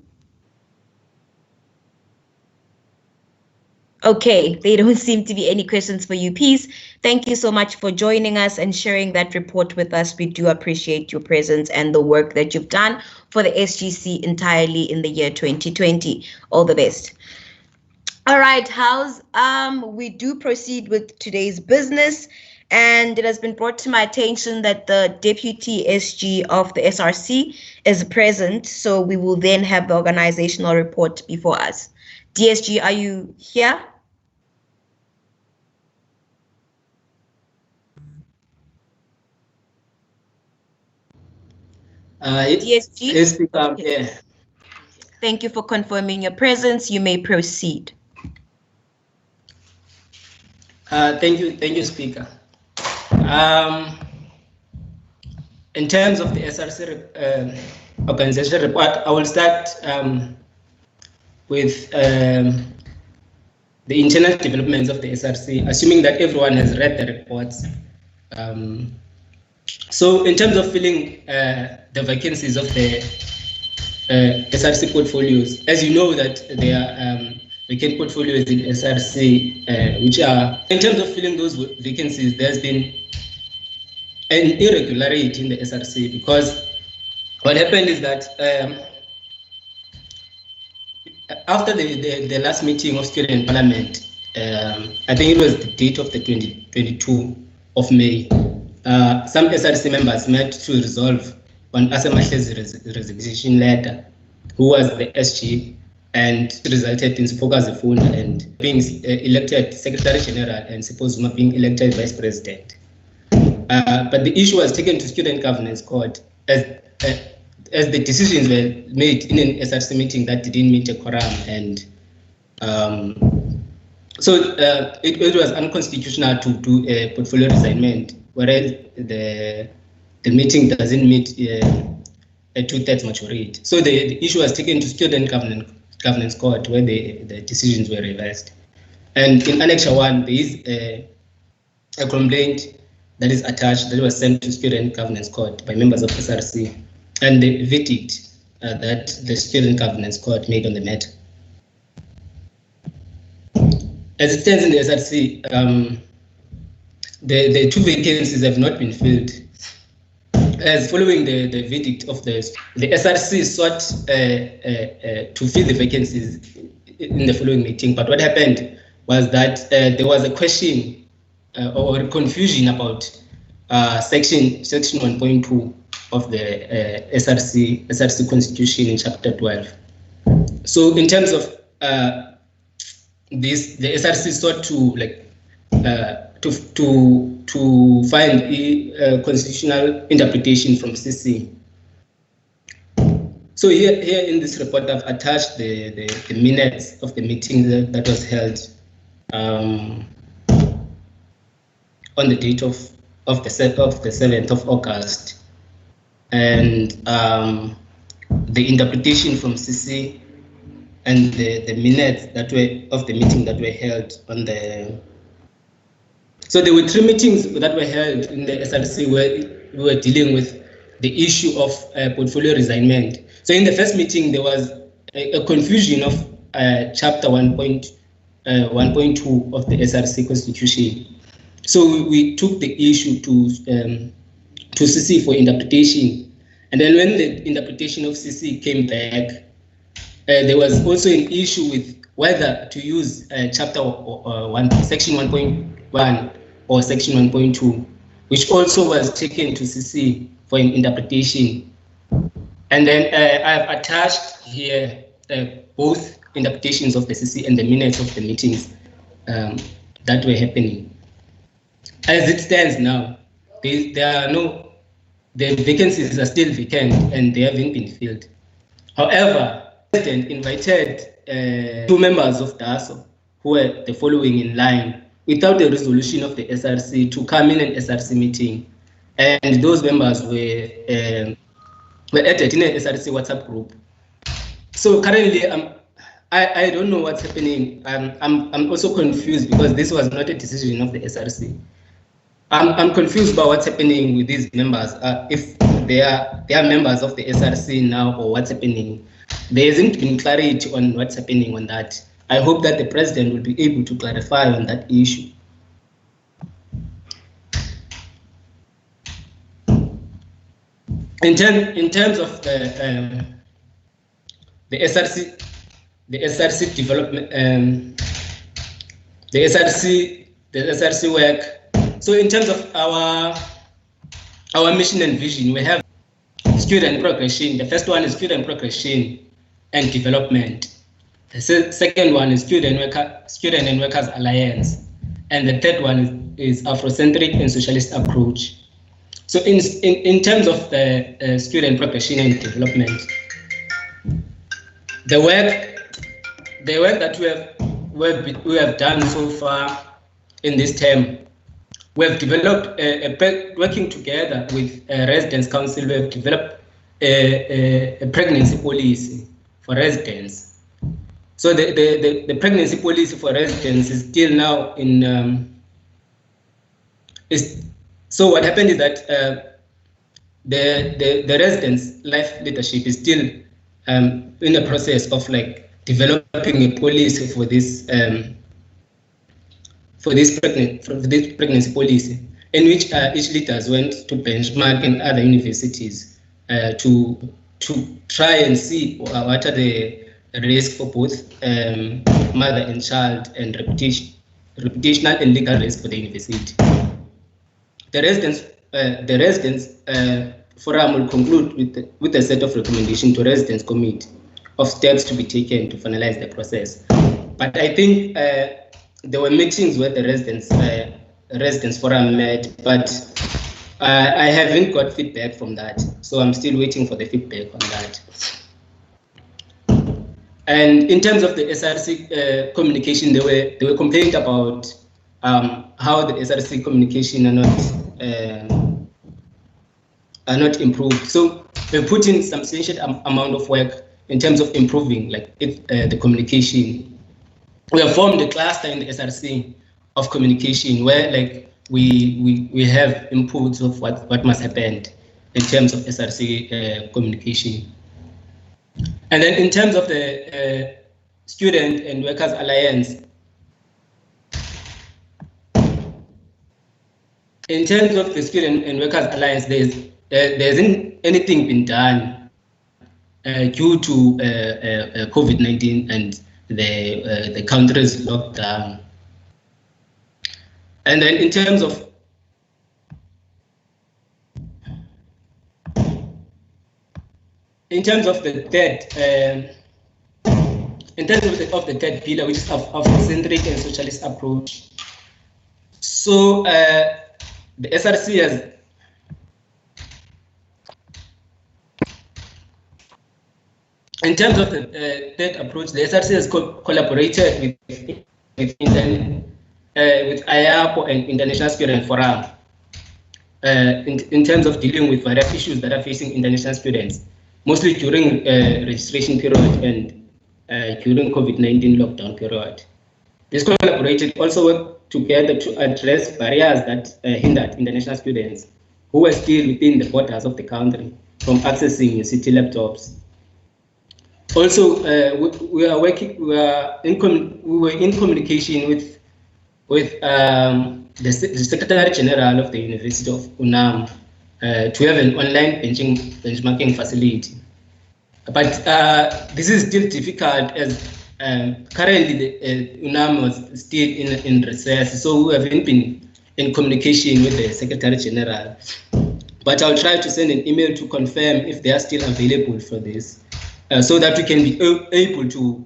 Okay, there don't seem to be any questions for you, Peace. Thank you so much for joining us and sharing that report with us. We do appreciate your presence and the work that you've done for the SGC entirely in the year 2020. All the best. All right, House, we do proceed with today's business, and it has been brought to my attention that the Deputy SG of the SRC is present, so we will then have the organizational report before us. DSG, are you here? DSG? Yes, yeah. Thank you for confirming your presence. You may proceed. Thank you, Speaker. In terms of the SRC organization report, I will start with the internal developments of the SRC, assuming that everyone has read the reports. So in terms of filling the vacancies of the SRC portfolios, as you know that there are vacant portfolios in SRC, which are, in terms of filling those vacancies, there's been an irregularity in the SRC, because what happened is that after the last meeting of student parliament, I think it was the date of the 22 of May, some SRC members met to resolve on Asemahle's resignation letter, who was the SG, and resulted in Sipoka Zifuna and being elected Secretary General and Sipho Zuma being elected Vice President. But the issue was taken to Student Governance Court as the decisions were made in an SRC meeting that didn't meet a quorum, and so it was unconstitutional to do a portfolio resignment, whereas the meeting doesn't meet a 2/3 majority. So the issue was taken to Student Governance Court, where the decisions were reversed. And in Annex 1, there is a complaint that is attached that was sent to Student Governance Court by members of SRC, and the verdict that the Student Governance Court made on the matter. As it stands in the SRC, the 2 vacancies have not been filled. As following the verdict of the SRC sought to fill the vacancies in the following meeting, but what happened was that there was a question or confusion about section 1.2 of the SRC Constitution in Chapter 12. So in terms of this, the SRC sought to find a constitutional interpretation from CC. So here in this report, I've attached the minutes of the meeting that was held on the date of the 7th of August. and the interpretation from CC and the minutes that were of the meeting that were held on the. So there were 3 meetings that were held in the SRC where we were dealing with the issue of portfolio resignment. So in the first meeting, there was a confusion of chapter 1.2 of the SRC constitution. So we took the issue to CC for interpretation. And then when the interpretation of CC came back, there was also an issue with whether to use chapter 1, section 1.1 or section 1.2, which also was taken to CC for an interpretation. And then I've attached here both interpretations of the CC and the minutes of the meetings that were happening. As it stands now, the vacancies are still vacant and they haven't been filled. However, the President invited 2 members of DASO who were the following in line without a resolution of the SRC to come in an SRC meeting. And those members were added in an SRC WhatsApp group. So currently, I don't know what's happening. I'm also confused because this was not a decision of the SRC. I'm confused about what's happening with these members. If they are members of the SRC now or what's happening. There hasn't been clarity on what's happening on that. I hope that the President will be able to clarify on that issue. In terms of the SRC development, the SRC work. So in terms of our mission and vision, we have student progression. The first one is student progression and development. The second one is student and workers alliance, and the third one is Afrocentric and socialist approach. So in terms of the student progression and development, the work that we have done so far in this term, we have developed working together with Residence Council. We have developed a pregnancy policy for residents. So the pregnancy policy for residents is still now in. So what happened is that the residents' life leadership is still in the process of like developing a policy for this pregnancy policy, in which each leaders went to benchmark in other universities to try and see what are the risks for both mother and child and reputational and legal risk for the university. The residents forum will conclude with a set of recommendations to residents committee of steps to be taken to finalize the process. But I think there were meetings where the residents forum met, but I haven't got feedback from that, so I'm still waiting for the feedback on that. And in terms of the SRC communication, there were complaints about how the SRC communication are not improved. So we're putting substantial amount of work in terms of improving the communication. We have formed a cluster in the SRC of communication where we have inputs of what must happen in terms of SRC communication. And then in terms of the Student and Workers Alliance, in terms of the Student and Workers Alliance, there isn't anything been done due to COVID-19 and the country's lockdown. And then in terms of the third, third pillar, which is Afrocentric and socialist approach. So the SRC has in terms of the third approach, the SRC has collaborated with IAPO and International Student Forum in terms of dealing with various issues that are facing international students, mostly during registration period and during COVID-19 lockdown period. This collaborated also worked together to address barriers that hindered international students who were still within the borders of the country from accessing UCT laptops. Also, we were in communication with the Secretary General of the University of UNAM to have an online benchmarking facility. But this is still difficult as currently the UNAM was still in recess, so we haven't been in communication with the Secretary General. But I'll try to send an email to confirm if they are still available for this, so that we can be able to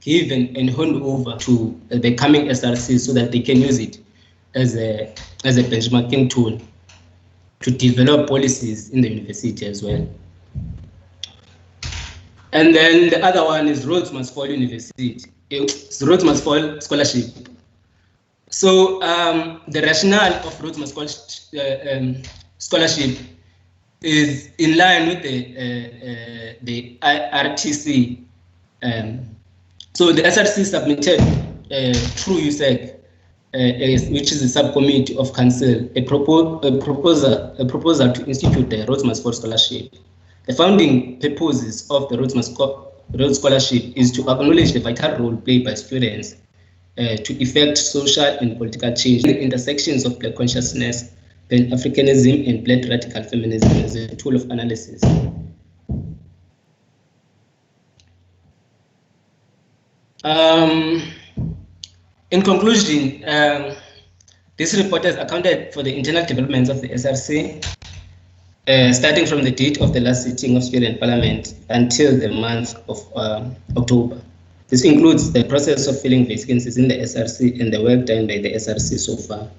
give and hand over to the coming SRC so that they can use it as a benchmarking tool to develop policies in the university as well. And then the other one is Rhodes Must Fall University. It's Rhodes Must Fall Scholarship. So the rationale of Rhodes Must Fall Scholarship is in line with the RTC. So the SRC submitted through USEC, which is a subcommittee of council, a proposal to institute the Rhodes Must Fall Scholarship. The founding purposes of the Rhodes Scholarship is to acknowledge the vital role played by students to effect social and political change in the intersections of Black consciousness, Pan-Africanism, and Black radical feminism as a tool of analysis. In conclusion, this report has accounted for the internal developments of the SRC, starting from the date of the last sitting of Student Parliament until the month of October. This includes the process of filling vacancies in the SRC and the work done by the SRC so far.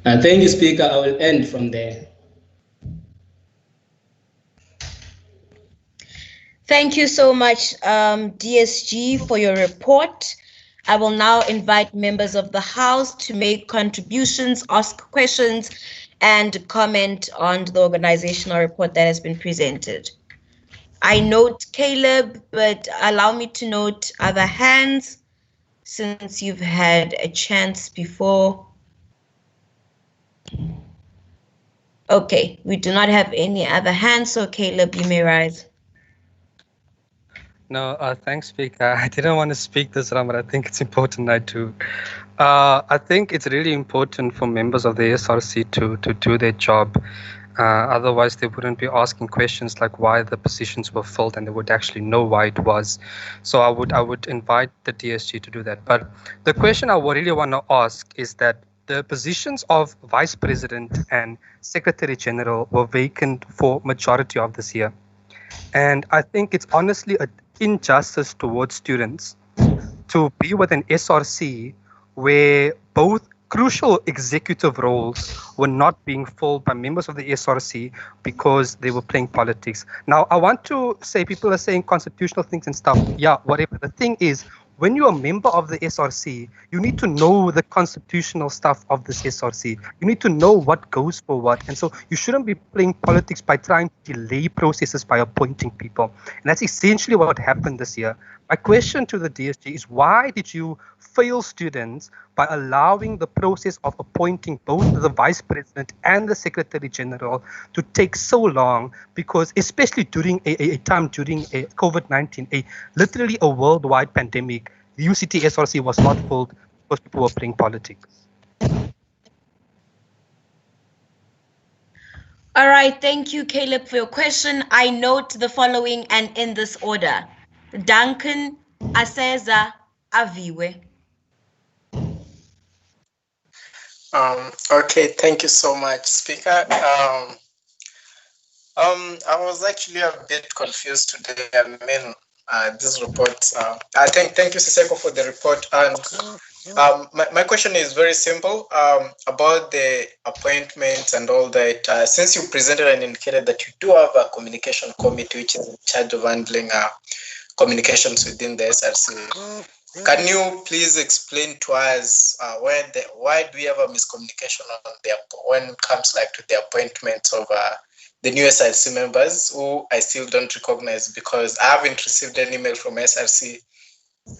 Thank you, Speaker. I will end from there. Thank you so much, DSG, for your report. I will now invite members of the House to make contributions, ask questions, and comment on the organizational report that has been presented. I note Caleb, but allow me to note other hands since you've had a chance before. Okay, we do not have any other hands, so Caleb, you may rise. No, thanks, Speaker. I didn't want to speak this round, but I think it's important I do. I think it's really important for members of the SRC to do their job. Otherwise, they wouldn't be asking questions like why the positions were filled, and they would actually know why it was. So I would invite the DSG to do that. But the question I really want to ask is that the positions of Vice President and Secretary General were vacant for majority of this year. And I think it's honestly an injustice towards students to be with an SRC where both crucial executive roles were not being filled by members of the SRC because they were playing politics. Now, I want to say people are saying constitutional things and stuff. Yeah, whatever. The thing is, when you're a member of the SRC, you need to know the constitutional stuff of this SRC. You need to know what goes for what. And so you shouldn't be playing politics by trying to delay processes by appointing people. And that's essentially what happened this year. My question to the DSG is, why did you fail students by allowing the process of appointing both the Vice President and the Secretary General to take so long? Because especially during a time during a COVID-19, literally a worldwide pandemic, the UCT SRC was not filled because people were playing politics. All right, thank you, Caleb, for your question. I note the following and in this order. Duncan Aseza Aviwe. Okay, thank you so much, Speaker. I was actually a bit confused today. I mean, this report. Thank you, Siseko, for the report. And my question is very simple about the appointments and all that. Since you presented and indicated that you do have a communication committee which is in charge of handling communications within the SRC, Can you please explain to us why do we have a miscommunication on when it comes like to the appointment of the new SRC members who I still don't recognize, because I haven't received an email from SRC.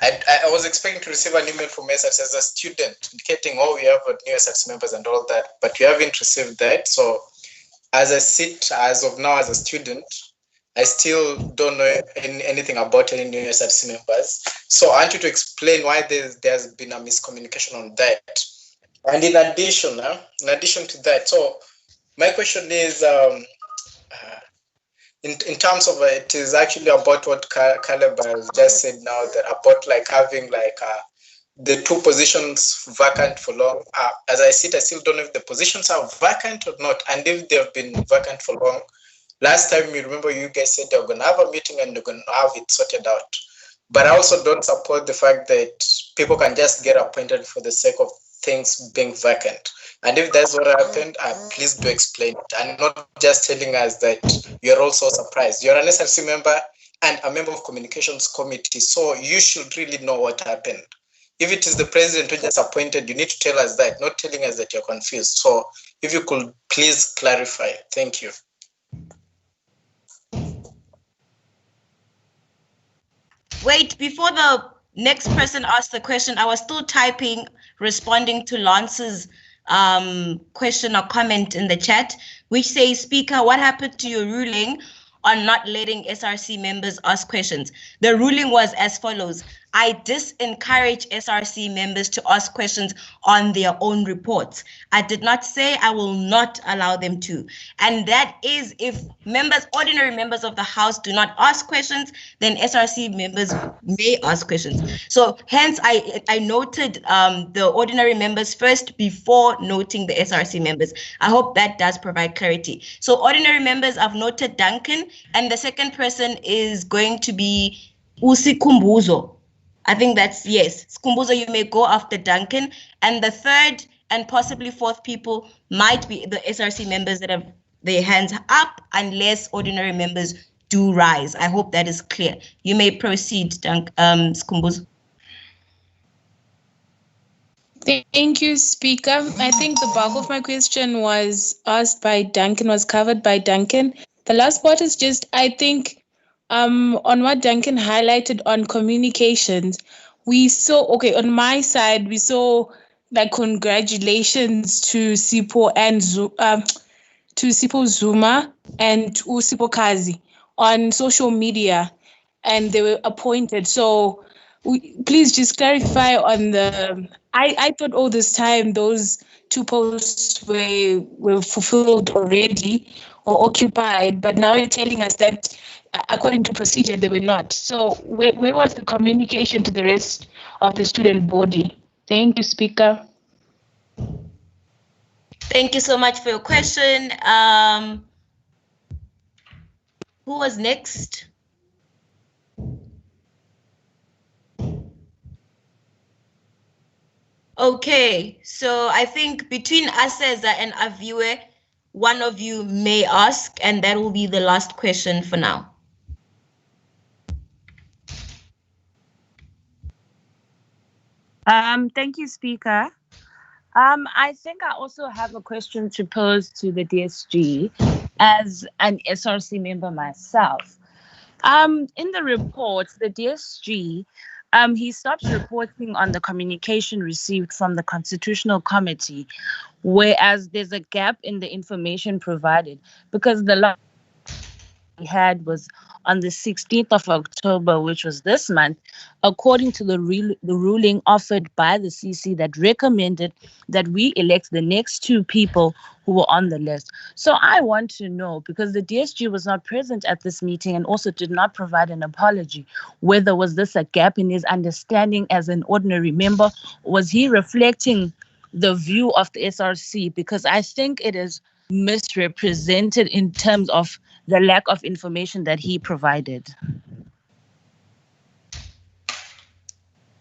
I was expecting to receive an email from SRC as a student indicating, oh, we have new SRC members and all that, but you haven't received that. So as I sit as of now as a student, I still don't know anything about any new SRC members. So I want you to explain why there's been a miscommunication on that. And in addition to that, so my question is, in terms of it is actually about what Caleb has just said now, that about like having like the two positions vacant for long. As I sit, I still don't know if the positions are vacant or not, and if they've been vacant for long. Last time, you remember, you guys said they're going to have a meeting and they're going to have it sorted out. But I also don't support the fact that people can just get appointed for the sake of things being vacant. And if that's what happened, please do explain it. And not just telling us that you're also surprised. You're an SRC member and a member of communications committee, so you should really know what happened. If it is the president who just appointed, you need to tell us that, not telling us that you're confused. So if you could please clarify. Thank you. Wait, before the next person asks the question, I was still typing, responding to Lance's question or comment in the chat, which says, Speaker, what happened to your ruling on not letting SRC members ask questions? The ruling was as follows. I disencourage SRC members to ask questions on their own reports. I did not say I will not allow them to. And that is if ordinary members of the House do not ask questions, then SRC members may ask questions. So hence I noted the ordinary members first before noting the SRC members. I hope that does provide clarity. So ordinary members, I've noted Duncan, and the second person is going to be Usikumbuzo. I think that's yes. Skumbuzo, you may go after Duncan. And the third and possibly fourth people might be the SRC members that have their hands up, unless ordinary members do rise. I hope that is clear. You may proceed, Skumbuzo. Thank you, Speaker. I think the bulk of my question was asked by Duncan, was covered by Duncan. The last part is just, I think, on what Duncan highlighted on communications, we saw, okay, on my side, we saw like congratulations to Sipho and to Sipho Zuma and Usipho Kazi on social media, and they were appointed. So please just clarify on the, I thought all this time those two posts were fulfilled already or occupied, but now you're telling us that according to procedure, they were not. So where was the communication to the rest of the student body? Thank you, Speaker. Thank you so much for your question. Who was next? Okay, so I think between Aseza and Aviwe, one of you may ask, and that will be the last question for now. Thank you, Speaker. I think I also have a question to pose to the DSG as an SRC member myself. In the report, the DSG, he stops reporting on the communication received from the Constitutional Committee, whereas there's a gap in the information provided, because the last we had was on the 16th of October, which was this month, according to the ruling offered by the CC that recommended that we elect the next two people who were on the list. So I want to know, because the DSG was not present at this meeting and also did not provide an apology, whether was this a gap in his understanding as an ordinary member? Was he reflecting the view of the SRC? Because I think it is misrepresented in terms of the lack of information that he provided.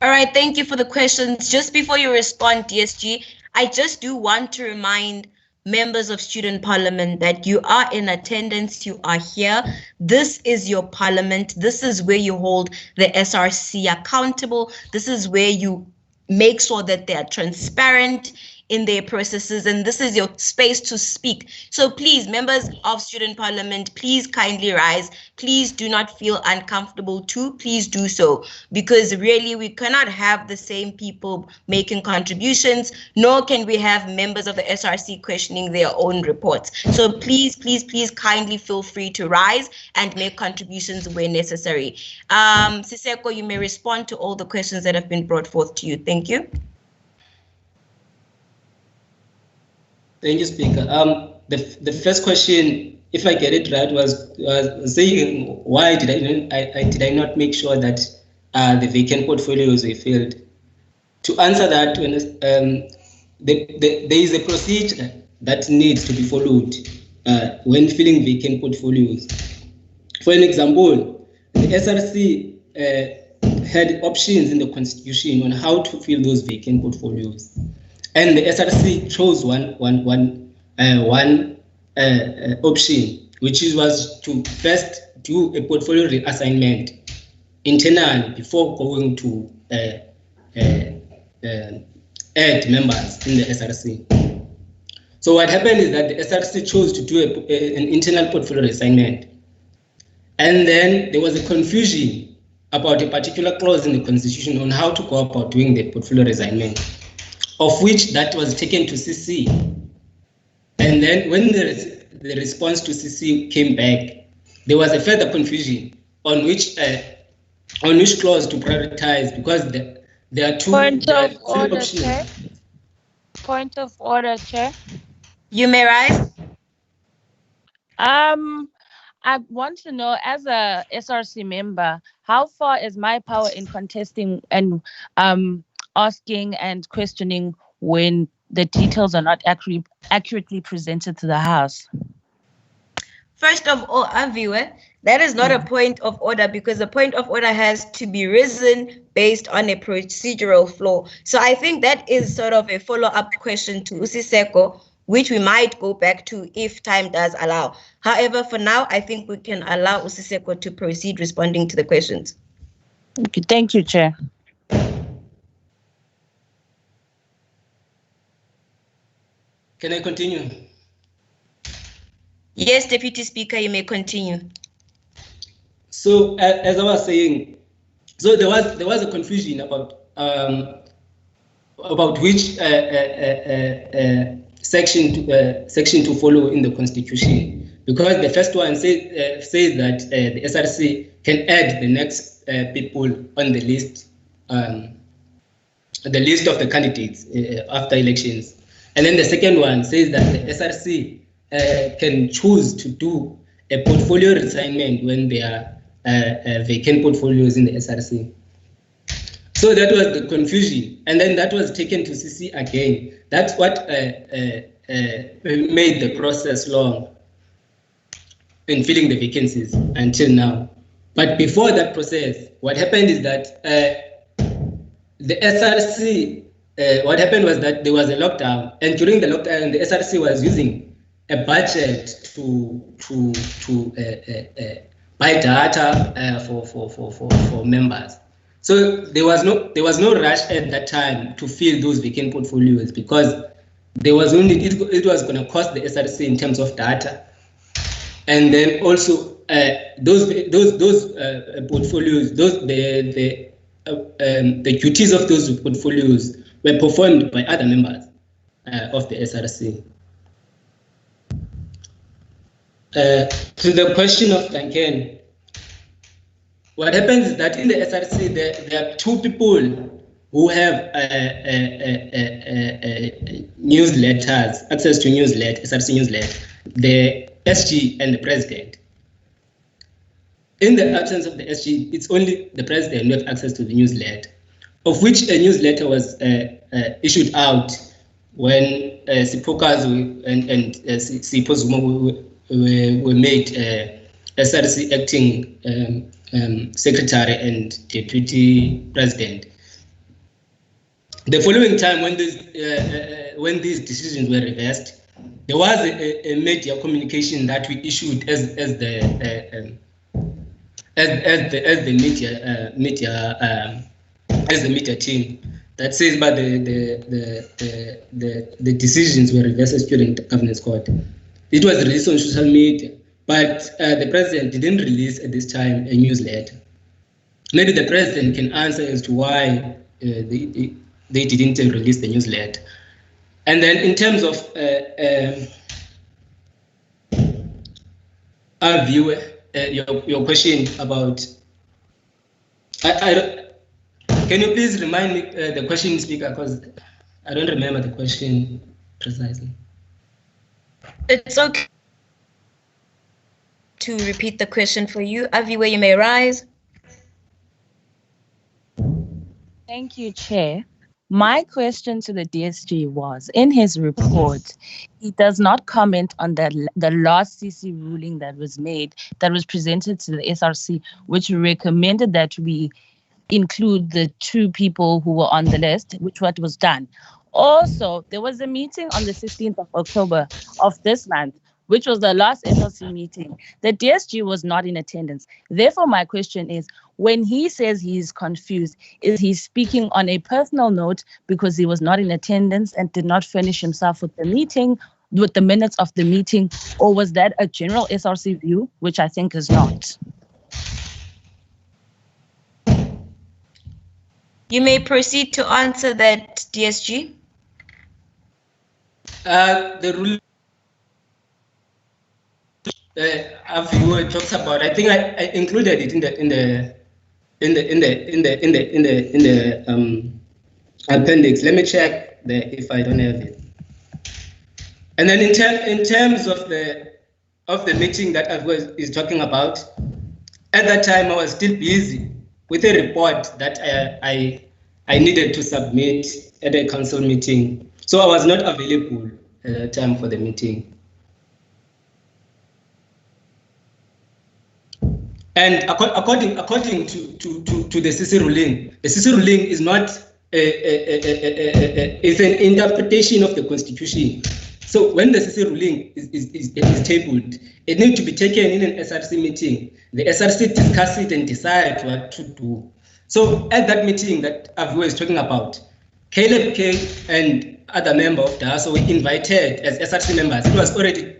All right, thank you for the questions. Just before you respond, DSG, I just do want to remind members of Student Parliament, that you are in attendance, you are here. This is your parliament. This is where you hold the SRC accountable. This is where you make sure that they are transparent in their processes, and this is your space to speak. So please, members of Student Parliament, please kindly rise. Please do not feel uncomfortable too. Please do so, because really we cannot have the same people making contributions, nor can we have members of the SRC questioning their own reports. So please, please, please kindly feel free to rise and make contributions where necessary. Siseko, you may respond to all the questions that have been brought forth to you. Thank you. Thank you, Speaker. The first question, if I get it right, was saying why did I not make sure that the vacant portfolios were filled? To answer that, there is a procedure that needs to be followed when filling vacant portfolios. For an example, the SRC had options in the Constitution on how to fill those vacant portfolios. And the SRC chose one option, which was to first do a portfolio reassignment internally before going to add members in the SRC. So what happened is that the SRC chose to do an internal portfolio reassignment. And then there was a confusion about a particular clause in the Constitution on how to go about doing the portfolio reassignment, of which that was taken to CC. And then when the response to CC came back, there was a further confusion on which clause to prioritize, because there are two options. Chair. Point of order, Chair. You may rise. I want to know, as a SRC member, how far is my power in contesting and asking and questioning when the details are not accurately presented to the House? First of all, Aviwe, that is not a point of order, because the point of order has to be risen based on a procedural flaw. So I think that is sort of a follow-up question to Usiseko, which we might go back to if time does allow. However, for now, I think we can allow Usiseko to proceed responding to the questions. Okay, thank you, Chair. Can I continue? Yes, Deputy Speaker, you may continue. So as I was saying, so there was a confusion about which section to follow in the Constitution, because the first one says that the SRC can add the next people on the list of the candidates after elections. And then the second one says that the SRC can choose to do a portfolio reassignment when there are vacant portfolios in the SRC. So that was the confusion. And then that was taken to CC again. That's what made the process long in filling the vacancies until now. But before that process, what happened is that the SRC, what happened was that there was a lockdown, and during the lockdown, the SRC was using a budget to buy data for members. So there was no rush at that time to fill those vacant portfolios, because there was only it was going to cost the SRC in terms of data, and then also those portfolios, the duties of those portfolios were performed by other members of the SRC. To the question of Duncan, what happens is that in the SRC there are two people who have newsletters, access to newsletter, SRC newsletter, the SG and the president. In the absence of the SG, it's only the president who has access to the newsletter, of which a newsletter was issued out when Sipokas and Sipho Zuma were made SRC acting secretary and deputy president. The following time, when these decisions were reversed, there was a media communication that we issued as the media team that says but the decisions were reversed student governance court. It was released on social media, but the president didn't release at this time a newsletter. Maybe the president can answer as to why they didn't release the newsletter. And then in terms of our viewer, your question about, can you please remind me the question, speaker, because I don't remember the question precisely. It's okay to repeat the question for you. Aviwe, you may rise. Thank you, Chair. My question to the DSG was, in his report, he does not comment on the last CC ruling that was made, that was presented to the SRC, which recommended that we include the 2 people who were on the list, which what was done. Also, there was a meeting on the 16th of October of this month, which was the last SLC meeting. The DSG was not in attendance. Therefore, my question is, when he says he's confused, is he speaking on a personal note because he was not in attendance and did not furnish himself with the meeting, with the minutes of the meeting, or was that a general SRC view, which I think is not? You may proceed to answer that, DSG. The rule Aviwe talks about, I think I included it in the appendix. Let me check if I don't have it. And then in terms of the meeting that Aviwe is talking about, at that time I was still busy with a report that I needed to submit at a council meeting, so I was not available at that time for the meeting. And according to the CC ruling, the CC ruling is not it's an interpretation of the Constitution. So when the CC ruling is tabled, it needs to be taken in an SRC meeting. The SRC discuss it and decide what to do. So at that meeting that Aviwe is talking about, Caleb K and other members of DASO were invited as SRC members. It was already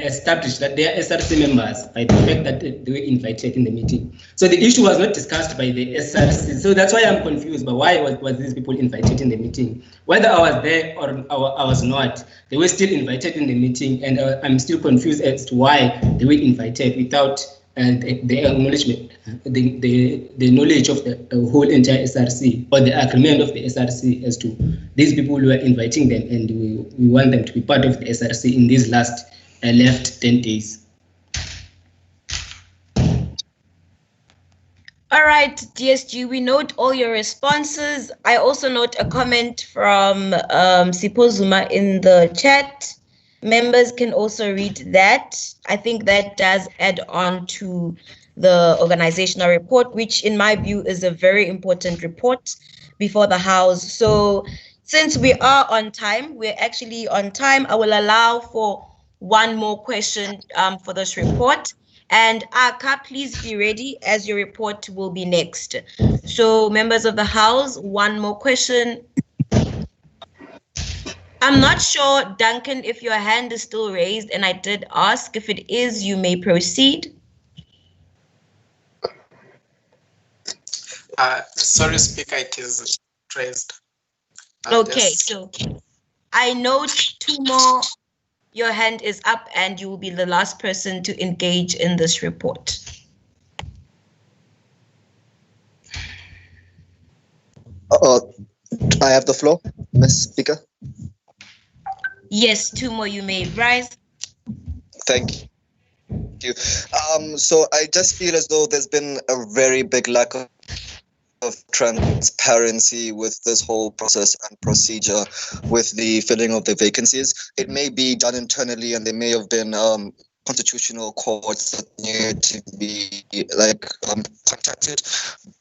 established that they are SRC members by the fact that they were invited in the meeting. So the issue was not discussed by the SRC. So that's why I'm confused by why was these people invited in the meeting. Whether I was there or I was not, they were still invited in the meeting, and I'm still confused as to why they were invited without the acknowledgement, the knowledge of the whole entire SRC, or the agreement of the SRC as to these people who are inviting them, and we want them to be part of the SRC in these last left 10 days. All right, DSG, we note all your responses. I also note a comment from Sipho Zuma in the chat. Members can also read that. I think that does add on to the organizational report, which in my view is a very important report before the House. So since we are on time, we're actually on time, I will allow for one more question for this report. And Aka, please be ready as your report will be next. So members of the House, one more question. I'm not sure, Duncan, if your hand is still raised, and I did ask. If it is, you may proceed. Sorry, Speaker, it is raised. Okay, so I note 2 more. Your hand is up, and you will be the last person to engage in this report. I have the floor, Ms. Speaker. Yes, 2 more, you may rise. Thank you. So I just feel as though there's been a very big lack of transparency with this whole process and procedure with the filling of the vacancies. It may be done internally, and there may have been constitutional courts that need to be like contacted.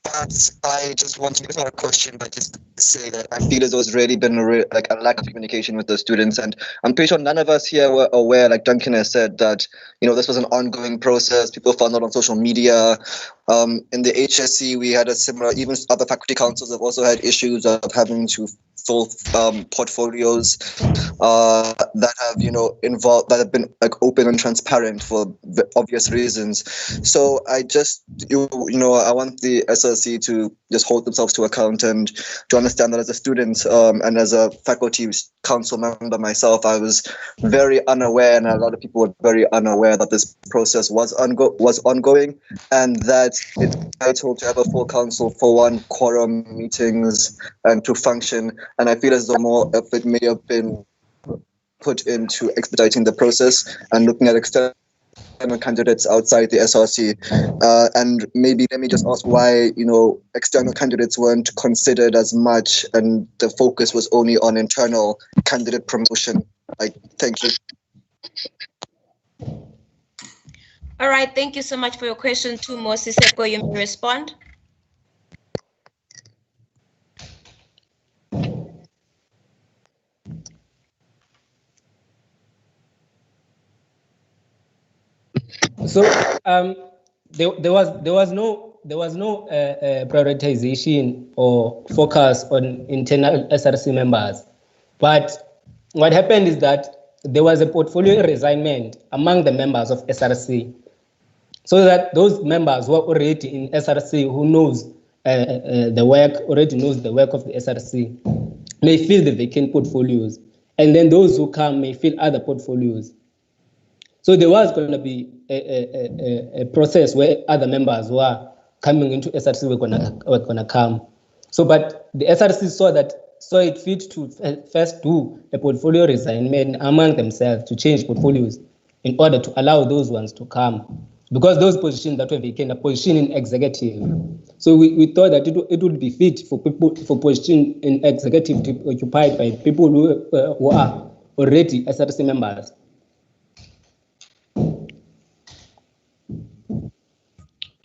But I just want to, it's not a question, but just say that I feel as though it's really been like a lack of communication with the students, and I'm pretty sure none of us here were aware, like Duncan has said, that this was an ongoing process. People found out on social media. In the HSC, we had a similar, even other faculty councils have also had issues of having to fill portfolios that have involved, that have been like open and transparent for obvious reasons. So I just I want the SLC to just hold themselves to account and to understand that as a student and as a faculty council member myself, I was very unaware, and a lot of people were very unaware that this process was ongoing, and that it's vital to have a full council for one, quorum meetings and to function. And I feel as though more effort may have been put into expediting the process and looking at external candidates outside the SRC. And maybe let me just ask why, external candidates weren't considered as much and the focus was only on internal candidate promotion. Thank you. All right, thank you so much for your question. Two more, Siseko, you may respond. So there was no prioritization or focus on internal SRC members, but what happened is that there was a portfolio resignment among the members of SRC, so that those members who are already in SRC, who knows the work, already knows the work of the SRC, may fill the vacant portfolios, and then those who come may fill other portfolios. So there was going to be a process where other members who are coming into SRC were gonna come. So, but the SRC saw it fit to first do a portfolio resignment among themselves to change portfolios in order to allow those ones to come, because those positions that were vacant are position in executive. So we thought that it would be fit for people, for position in executive to be occupied by people who are already SRC members.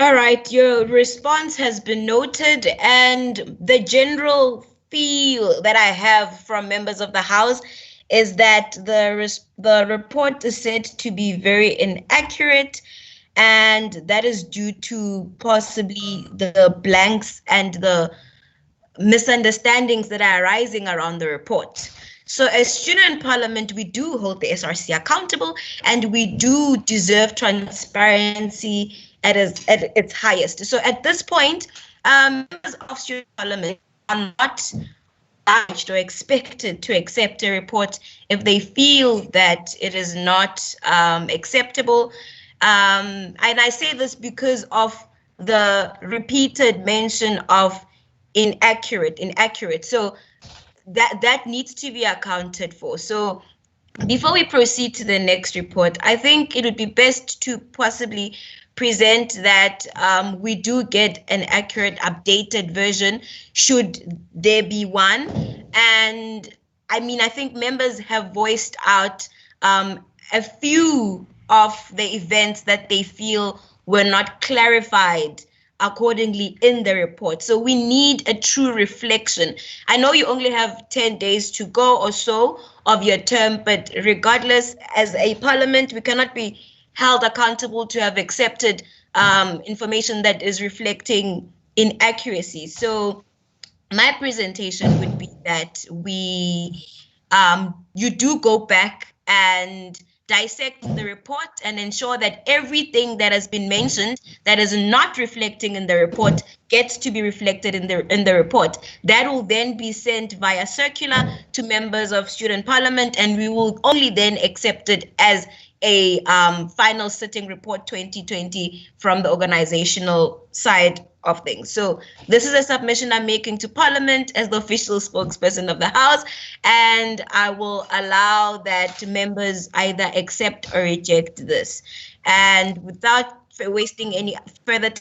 All right, your response has been noted, and the general feel that I have from members of the House is that the report is said to be very inaccurate, and that is due to possibly the blanks and the misunderstandings that are arising around the report. So as student parliament, we do hold the SRC accountable, and we do deserve transparency at its highest. So at this point, members of student parliament are not obliged or expected to accept a report if they feel that it is not acceptable. And I say this because of the repeated mention of inaccurate. So that needs to be accounted for. So before we proceed to the next report, I think it would be best to possibly present that we do get an accurate, updated version, should there be one. And I mean, I think members have voiced out a few of the events that they feel were not clarified accordingly in the report. So we need a true reflection. I know you only have 10 days to go or so of your term, but regardless, as a parliament, we cannot be held accountable to have accepted information that is reflecting inaccuracy. So my presentation would be that you do go back and dissect the report and ensure that everything that has been mentioned that is not reflecting in the report gets to be reflected in the report. That will then be sent via circular to members of student parliament, and we will only then accept it as a final sitting report 2020 from the organizational side of things. So this is a submission I'm making to Parliament as the official spokesperson of the House, and I will allow that members either accept or reject this. And without wasting any further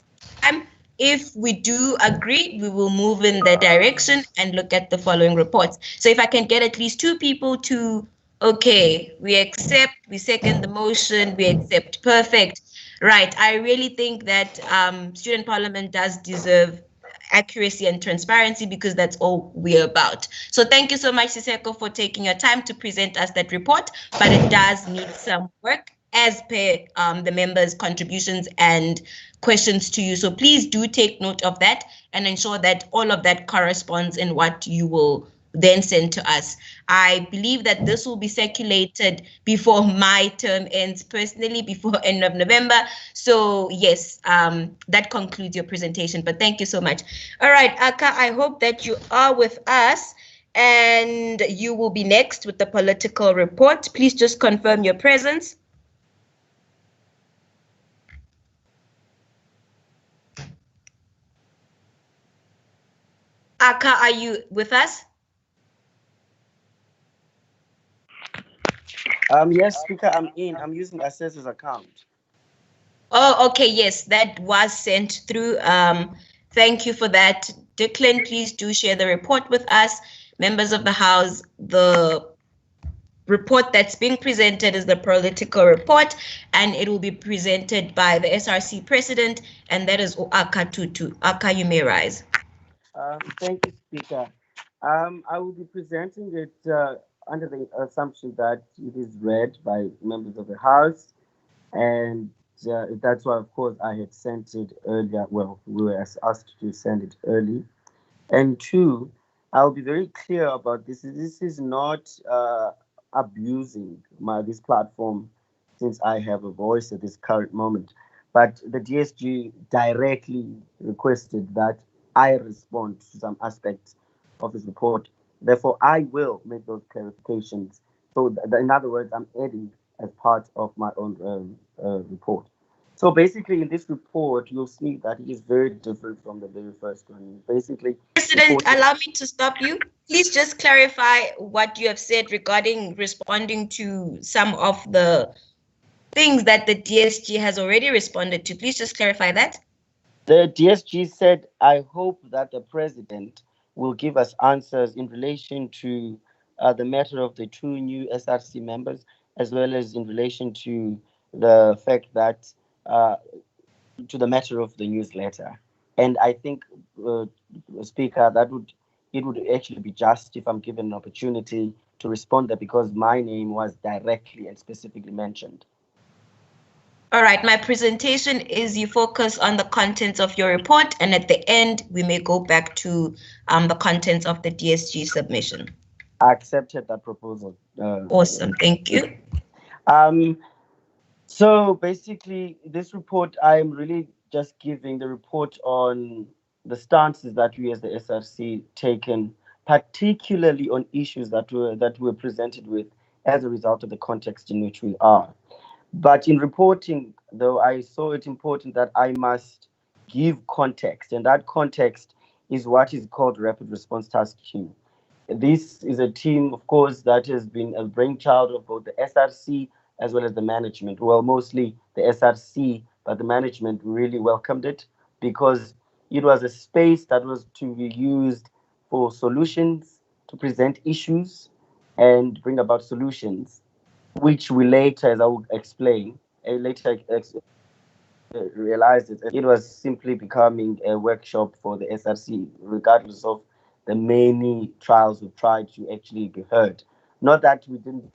time, if we do agree, we will move in that direction and look at the following reports. So if I can get at least two people to Okay, we accept, we second the motion, we accept. Perfect. Right. I really think that student parliament does deserve accuracy and transparency because that's all we're about. So thank you so much, Siseko, for taking your time to present us that report, but it does need some work as per the members' contributions and questions to you. So please do take note of that and ensure that all of that corresponds in what you will then send to us. I believe that this will be circulated before my term ends, personally, before end of November. So yes, that concludes your presentation, but thank you so much. All right, Aka, I hope that you are with us and you will be next with the political report. Please just confirm your presence. Aka, are you with us? Yes, Speaker, I'm in. I'm using Assessor's account. Oh, okay, yes, that was sent through. Thank you for that. Declan, please do share the report with us. Members of the House, the report that's being presented is the political report, and it will be presented by the SRC president, and that is Aka Tutu. Aka, you may rise. Thank you, Speaker. I will be presenting it under the assumption that it is read by members of the House, and that's why, of course, I had sent it earlier. Well, we were asked to send it early. And two, I'll be very clear about this. This is not abusing this platform since I have a voice at this current moment. But the DSG directly requested that I respond to some aspects of this report. Therefore, I will make those clarifications. So, in other words, I'm adding as part of my own report. So basically, in this report, you'll see that it is very different from the very first one. Basically, President, allow me to stop you. Please just clarify what you have said regarding responding to some of the things that the DSG has already responded to. Please just clarify that. the DSG said, I hope that the president will give us answers in relation to the matter of the two new SRC members, as well as in relation to the fact that to the matter of the newsletter. And I think, Speaker, it would actually be just if I'm given an opportunity to respond there because my name was directly and specifically mentioned. All right, my presentation is you focus on the contents of your report, and at the end, we may go back to the contents of the DSG submission. I accepted that proposal. Awesome, thank you. So basically, this report, I'm really just giving the report on the stances that we as the SRC taken, particularly on issues that were presented with as a result of the context in which we are. But in reporting, though, I saw it important that I must give context, and that context is what is called Rapid Response Task Team. This is a team, of course, that has been a brainchild of both the SRC as well as the management. Well, mostly the SRC, but the management really welcomed it because it was a space that was to be used for solutions, to present issues, and bring about solutions, which we later, as I will explain, realized it was simply becoming a workshop for the SRC, regardless of the many trials we tried to actually be heard. Not that we didn't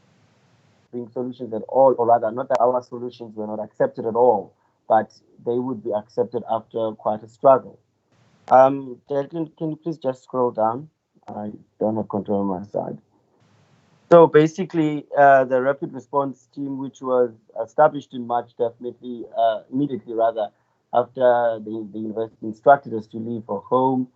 bring solutions at all, or rather, not that our solutions were not accepted at all, but they would be accepted after quite a struggle. Declan, can you please just scroll down? I don't have control on my side. So basically, the rapid response team, which was established in March, definitely immediately rather after the university instructed us to leave for home,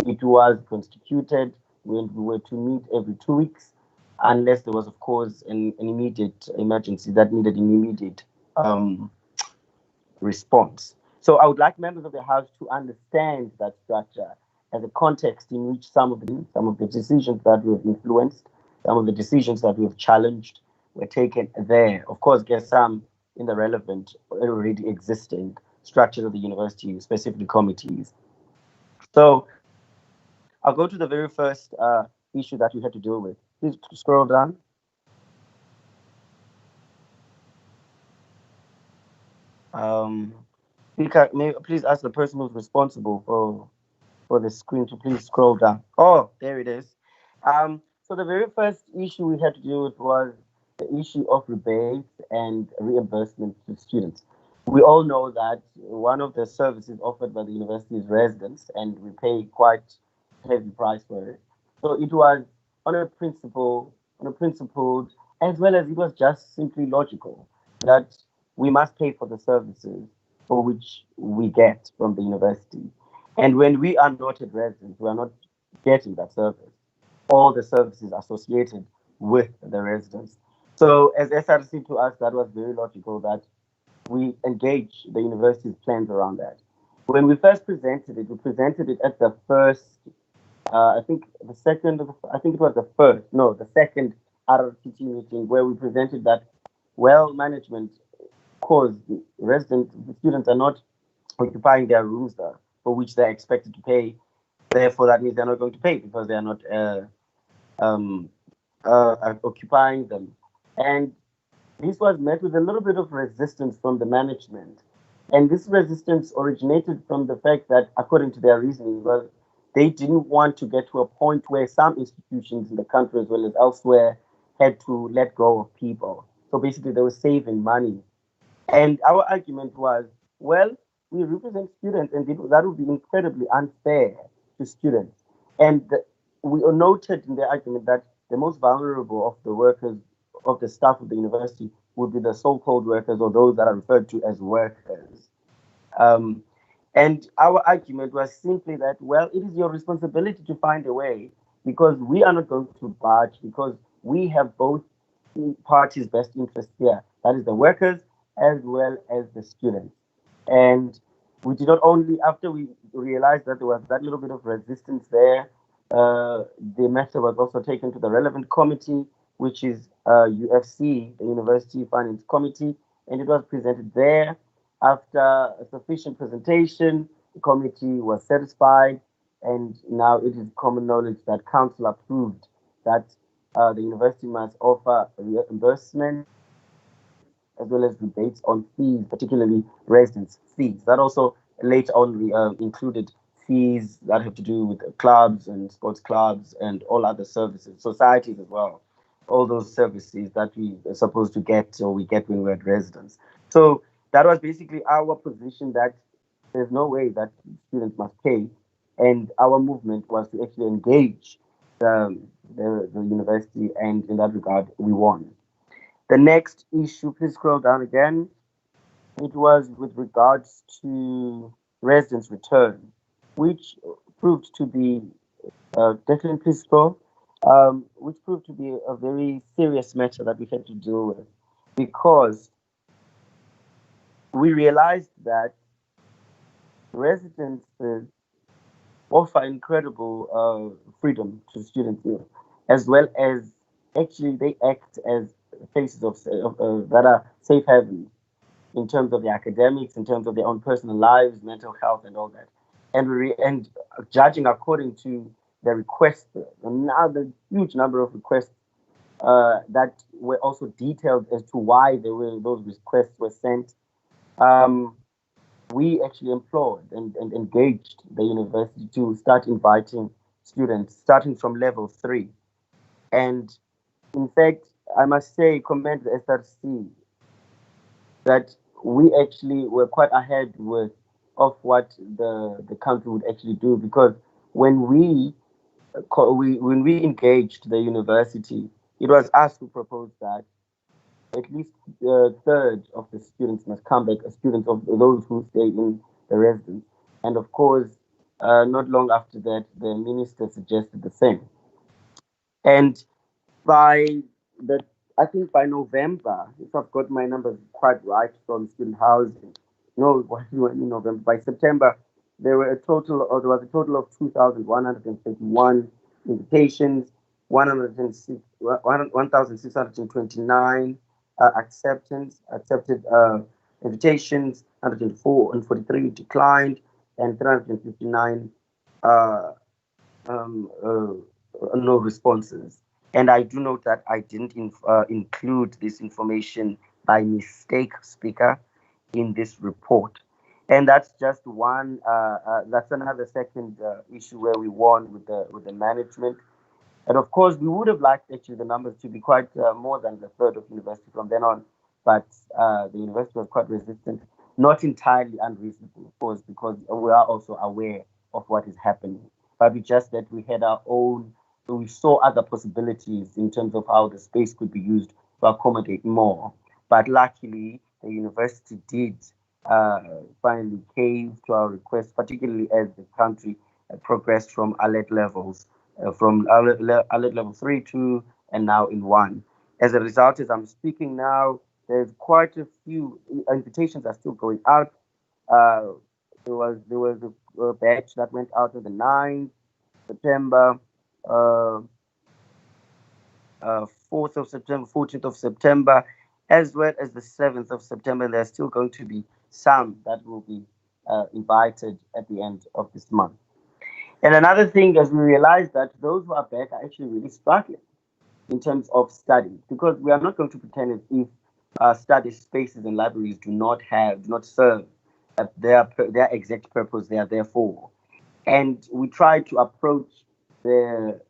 it was constituted when we were to meet every 2 weeks, unless there was, of course, an immediate emergency that needed an immediate response. So I would like members of the House to understand that structure as a context in which some of the decisions that we have influenced, some of the decisions that we have challenged were taken there. Of course, there's some in the relevant, already existing structures of the university, specifically committees. So I'll go to the very first issue that we had to deal with. Please scroll down. Speaker, may please ask the person who's responsible for the screen to please scroll down. Oh, there it is. So the very first issue we had to deal with was the issue of rebates and reimbursement to students. We all know that one of the services offered by the university is residence, and we pay quite heavy price for it. So it was on a principled, as well as it was just simply logical that we must pay for the services for which we get from the university. And when we are not at residence, we are not getting that service, all the services associated with the residence. So as SRC to us, that was very logical that we engage the university's plans around that. When we first presented it, we presented it at the first, I think the second, I think it was the first, no, the second RRTT meeting where we presented that, well, management, cause the students are not occupying their rooms there, for which they're expected to pay. Therefore, that means they're not going to pay because they are not occupying them. And this was met with a little bit of resistance from the management. And this resistance originated from the fact that, according to their reasoning, was they didn't want to get to a point where some institutions in the country as well as elsewhere had to let go of people. So basically, they were saving money. And our argument was, well, we represent students, and that would be incredibly unfair to students. And we noted in the argument that the most vulnerable of the workers, of the staff of the university, would be the so-called workers or those that are referred to as workers. And our argument was simply that, well, it is your responsibility to find a way because we are not going to budge because we have both parties' best interests here. That is the workers as well as the students. And we did not only, after we realized that there was that little bit of resistance there, the matter was also taken to the relevant committee, which is UFC, the University Finance Committee, and it was presented there. After a sufficient presentation, the committee was satisfied, and now it is common knowledge that council approved that the university must offer reimbursement as well as rebates on fees, particularly residence fees. That also later on included fees that have to do with clubs and sports clubs and all other services, societies as well. All those services that we are supposed to get or we get when we're at residence. So that was basically our position that there's no way that students must pay. And our movement was to actually engage the university, and in that regard, we won. The next issue, please scroll down again. It was with regards to residence return, which proved to be, definitely please scroll, which proved to be a very serious matter that we had to deal with because we realized that residences offer incredible freedom to students here, as well as actually they act as places of that are safe havens in terms of the academics, in terms of their own personal lives, mental health, and all that. And judging according to the requests, now the huge number of requests that were also detailed as to why those requests were sent. We actually employed and engaged the university to start inviting students, starting from level 3. And in fact, I must say, commend the SRC that we actually were quite ahead of what the country would actually do, because when we engaged the university, it was us who proposed that at least a third of the students must come back as students of those who stay in the residence. And of course, not long after that, the minister suggested the same. And by I think by November, if I've got my numbers quite right from student housing, no, in November, by September, there was a total of 2,131 invitations, 1,629 accepted invitations, 143 declined, and 359 no responses. And I do note that I didn't include this information by mistake, Speaker. in this report. And that's just one. That's another second issue where we won with the management. And of course, we would have liked actually the numbers to be quite more than the third of university from then on, but the university was quite resistant. Not entirely unreasonable, of course, because we are also aware of what is happening. But we just that we had our own, we saw other possibilities in terms of how the space could be used to accommodate more. But luckily, the university did finally cave to our request, particularly as the country progressed from alert levels, from alert level 3, 2, and now in 1. As a result, as I'm speaking now, there's quite a few invitations are still going out. There was a batch that went out on the 9th September, 4th of September, 14th of September, as well as the 7th of September. And there's still going to be some that will be invited at the end of this month. And another thing, as we realize that those who are back are actually really struggling in terms of study, because we are not going to pretend as if study spaces and libraries do not serve their exact purpose they are there for. And we try to approach the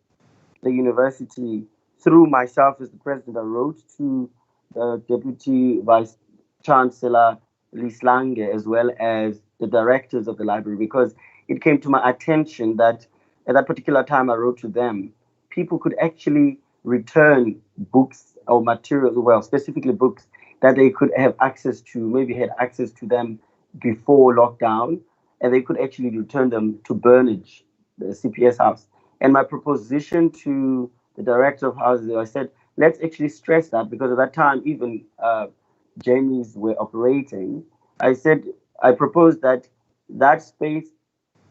university through myself as the president. I wrote to the Deputy Vice Chancellor Lislange, as well as the directors of the library, because it came to my attention that at that particular time I wrote to them, people could actually return books or materials, well, specifically books that they could have access to, maybe had access to them before lockdown, and they could actually return them to Burnage, the CPS house. And my proposition to the director of housing, I said, let's actually stress that, because at that time, even Jamies were operating. I proposed that space,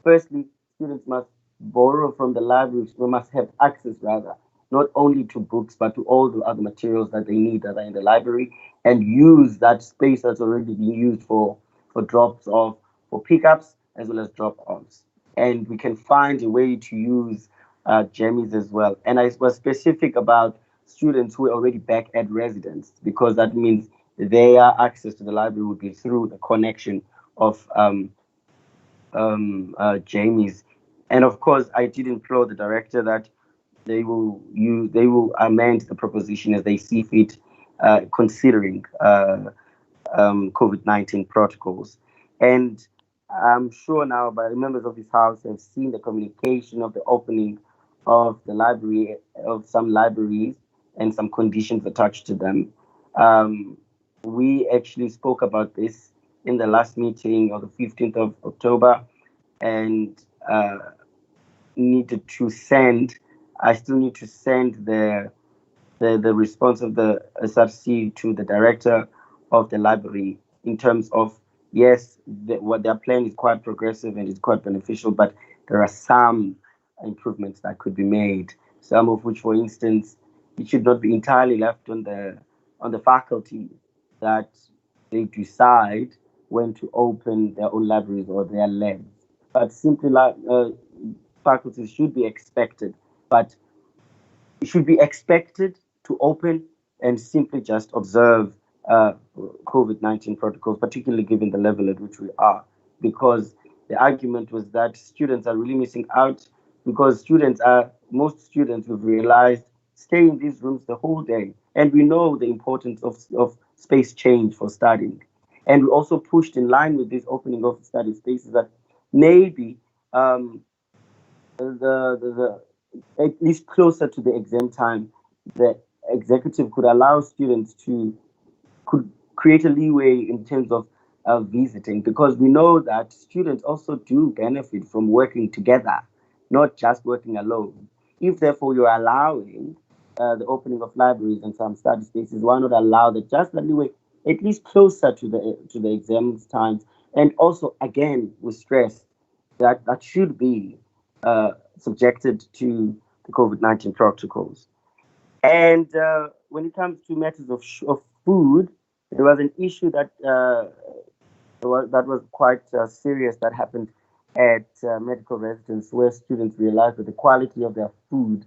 firstly, students must borrow from the libraries, we must have access rather, not only to books, but to all the other materials that they need that are in the library, and use that space that's already been used for drops off, for pickups, as well as drop-offs. And we can find a way to use Jamies as well. And I was specific about students who are already back at residence, because that means their access to the library would be through the connection of Jamies. And of course, I did implore the director that they will amend the proposition as they see fit, considering COVID-19 protocols. And I'm sure now by the members of this house have seen the communication of the opening of the library, of some libraries, and some conditions attached to them. We actually spoke about this in the last meeting of the 15th of October, and I still need to send the response of the SRC to the director of the library in terms of, yes, what their plan is quite progressive and is quite beneficial, but there are some improvements that could be made, some of which, for instance, it should not be entirely left on the faculty that they decide when to open their own libraries or their labs, but simply faculties should be expected, but it should be expected to open and simply just observe COVID-19 protocols, particularly given the level at which we are, because the argument was that students are really missing out, because most students have realized stay in these rooms the whole day. And we know the importance of space change for studying. And we also pushed in line with this opening of study spaces that maybe at least closer to the exam time, the executive could allow students could create a leeway in terms of visiting, because we know that students also do benefit from working together, not just working alone. If therefore you're allowing the opening of libraries and some study spaces, why not allow just that leeway, at least closer to the exams times? And also, again, we stress that should be subjected to the COVID-19 protocols. And when it comes to matters of food, there was an issue that was quite serious that happened at medical residence, where students realized that the quality of their food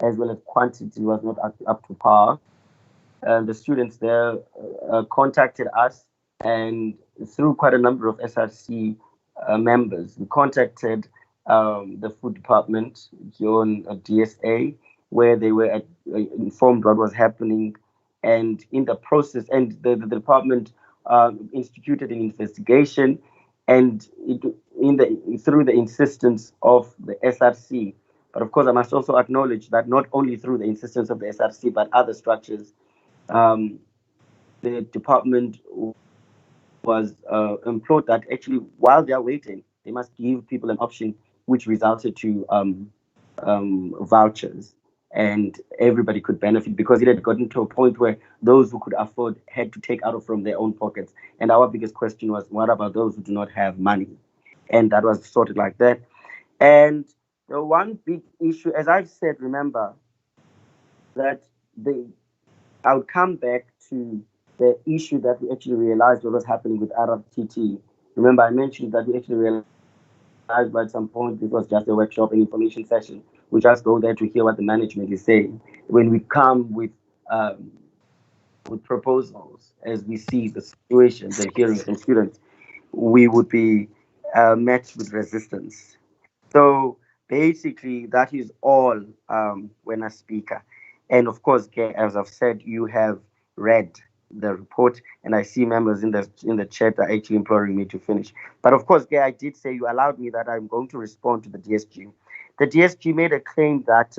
as well as quantity was not up to par. And the students there contacted us, and through quite a number of SRC members, we contacted the food department here on DSA, where they were informed what was happening, and in the process, and the department instituted an investigation, and through the insistence of the SRC. But of course, I must also acknowledge that not only through the insistence of the SRC, but other structures, the department was implored that actually, while they are waiting, they must give people an option, which resulted to vouchers, and everybody could benefit, because it had gotten to a point where those who could afford had to take out from their own pockets. And our biggest question was, what about those who do not have money? And that was sorted like that. And the one big issue, as I've said, remember that I would come back to the issue that we actually realized what was happening with RRTT. Remember, I mentioned that we actually realized at some point this was just a workshop and information session. We just go there to hear what the management is saying. When we come with proposals, as we see the situations and hearing from students, we would be met with resistance. So basically, that is all when a speaker. And of course, as I've said, you have read the report, and I see members in the chat are actually imploring me to finish. But of course, I did say you allowed me that I'm going to respond to the DSG. The DSG made a claim that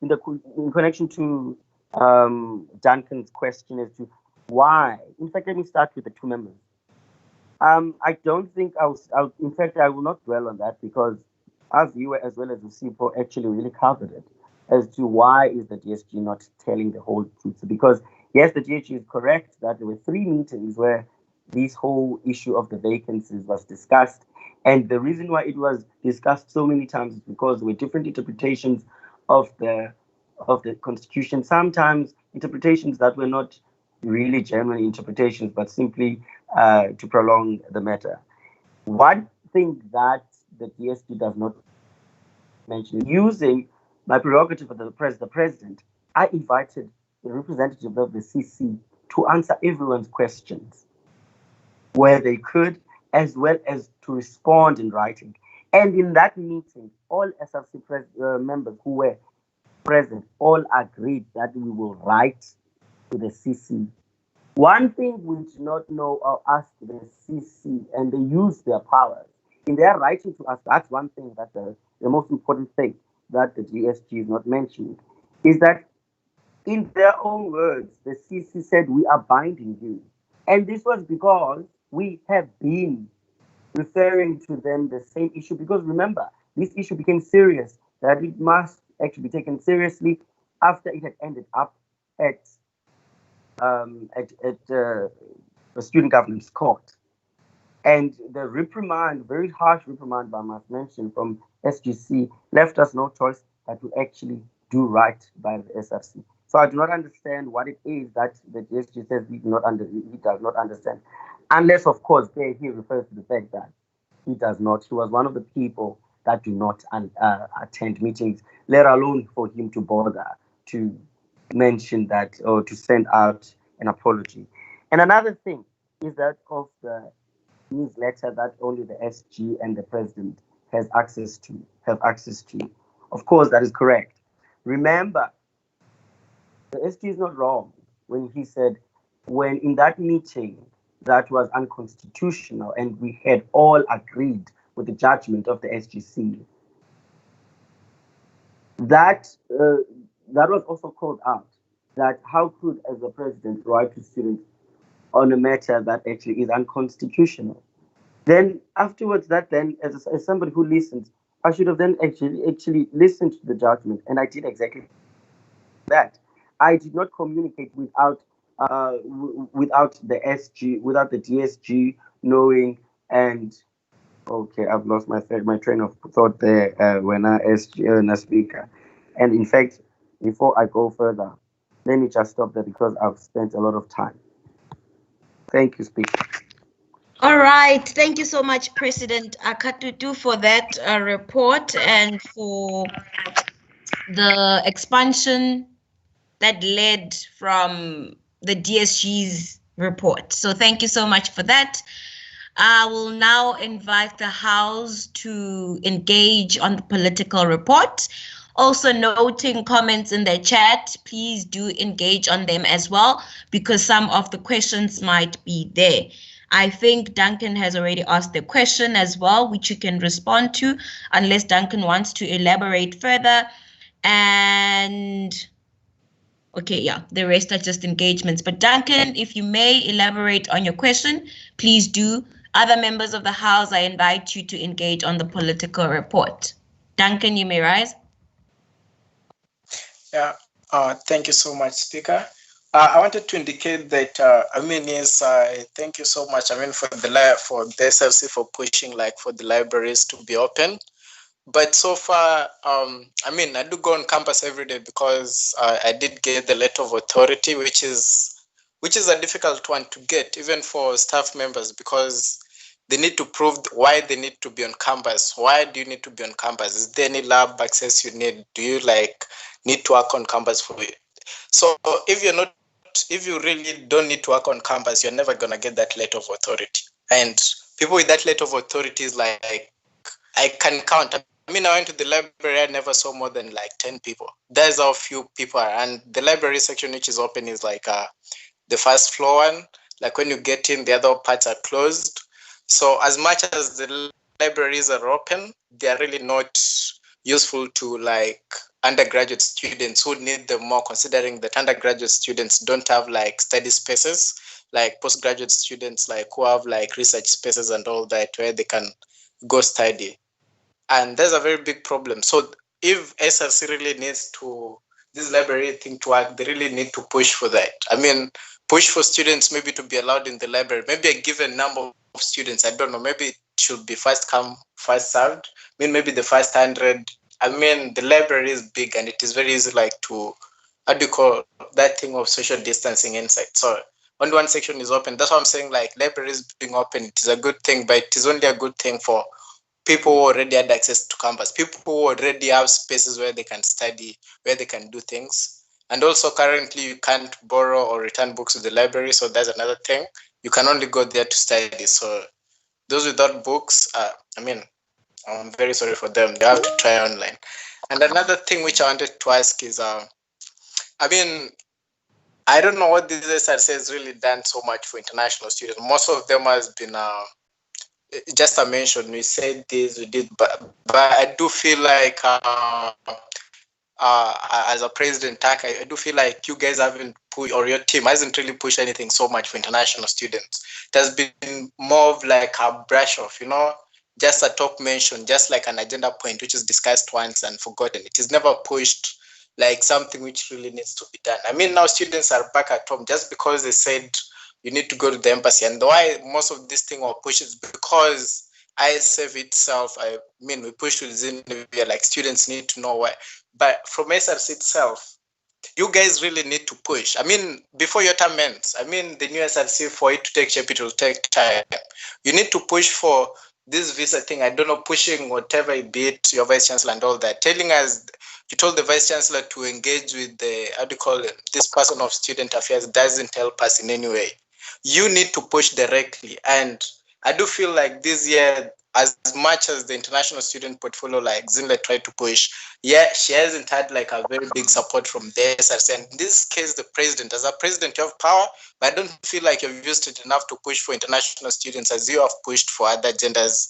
in connection to Duncan's question as to why. In fact, let me start with the two members. I don't think in fact, I will not dwell on that, because our viewer as well as the CPO actually really covered it as to why is the DSG not telling the whole truth. Because yes, the DSG is correct that there were 3 meetings where this whole issue of the vacancies was discussed. And the reason why it was discussed so many times is because there were different interpretations of the Constitution. Sometimes interpretations that were not really genuine interpretations, but simply to prolong the matter. One thing that the DSG does not mention, using my prerogative of the president, I invited the representative of the CC to answer everyone's questions where they could, as well as to respond in writing. And in that meeting, all SRC members who were present all agreed that we will write to the CC. One thing we do not know or ask the CC, and they use their powers in their writing to us. That's one thing, that the most important thing that the DSG is not mentioning, is that in their own words, the CC said we are binding you. And this was because we have been referring to them the same issue, because remember, this issue became serious, that it must actually be taken seriously after it had ended up at the student governance court. And the reprimand, very harsh reprimand, I must mention, from SGC left us no choice but to actually do right by the SRC. So I do not understand what it is that the DSG says he does not understand, unless, of course, he refers to the fact that he does not. He was one of the people that do not attend meetings, let alone for him to bother to mention that or to send out an apology. And another thing is that of the newsletter that only the SG and the president have access to. Of course, that is correct. Remember, the SG is not wrong when he said, when in that meeting that was unconstitutional and we had all agreed with the judgment of the SGC, that was also called out, that how could, as a president, write to students on a matter that actually is unconstitutional? Then afterwards, as somebody who listens, I should have then actually listened to the judgment, and I did exactly that. I did not communicate without the SG, without the DSG knowing. And okay, I've lost my train of thought there when I speaker. And in fact, before I go further, let me just stop there because I've spent a lot of time. Thank you, Speaker. All right. Thank you so much, President Akatutu, for that report and for the expansion that led from the DSG's report. So thank you so much for that. I will now invite the House to engage on the political report. Also noting comments in the chat, please do engage on them as well, because some of the questions might be there. I think Duncan has already asked the question as well, which you can respond to, unless Duncan wants to elaborate further. And okay, yeah, the rest are just engagements. But Duncan, if you may elaborate on your question, please do. Other members of the House, I invite you to engage on the political report. Duncan, you may rise. Yeah, thank you so much, Speaker. I wanted to indicate that, yes, thank you so much, for the SLC for pushing for the libraries to be open. But so far, I do go on campus every day because I did get the letter of authority, which is a difficult one to get, even for staff members, because they need to prove why they need to be on campus. Why do you need to be on campus? Is there any lab access you need? Do you need to work on campus for it? So if you really don't need to work on campus, you're never gonna get that letter of authority. And people with that letter of authority is I can count. I went to the library, I never saw more than 10 people. There's how few people are. And the library section which is open is the first floor one. When you get in, the other parts are closed. So as much as the libraries are open, they are really not useful to undergraduate students who need them more, considering that undergraduate students don't have study spaces, postgraduate students who have research spaces and all that where they can go study. And there's a very big problem. So if SLC really needs this library thing to work, they really need to push for that. Push for students maybe to be allowed in the library, maybe a given number of students. I don't know, maybe it should be first come, first served. Maybe the first 100. The library is big and it is very easy to, how do you call that thing of social distancing inside? So only one section is open. That's what I'm saying, libraries being open, it is a good thing, but it is only a good thing for people who already had access to campus, people who already have spaces where they can study, where they can do things. And also currently you can't borrow or return books to the library. So that's another thing. You can only go there to study. So those without books, I'm very sorry for them. They have to try online. And another thing which I wanted to ask is, I don't know what this SRC has really done so much for international students. Most of them has been just a mention. We said this, we did, but I do feel as a president, I do feel you guys haven't pushed, or your team hasn't really pushed anything so much for international students. It has been more of a brush off, just a top mention, just an agenda point which is discussed once and forgotten. It is never pushed something which really needs to be done. Now students are back at home just because they said you need to go to the embassy. And why most of this thing were pushed is because ISF itself, we push to Zimbabwe, students need to know why. But from SRC itself, you guys really need to push. Before your term ends, the new SRC, for it to take shape, it will take time. You need to push for this visa thing. I don't know, pushing whatever it be it, your vice chancellor and all that, telling us, you told the vice chancellor to engage with this person of student affairs doesn't help us in any way. You need to push directly. And I do feel this year, as much as the international student portfolio Zinle tried to push, she hasn't had a very big support from the SRC. And in this case, the president, as a president, you have power, but I don't feel you've used it enough to push for international students as you have pushed for other genders,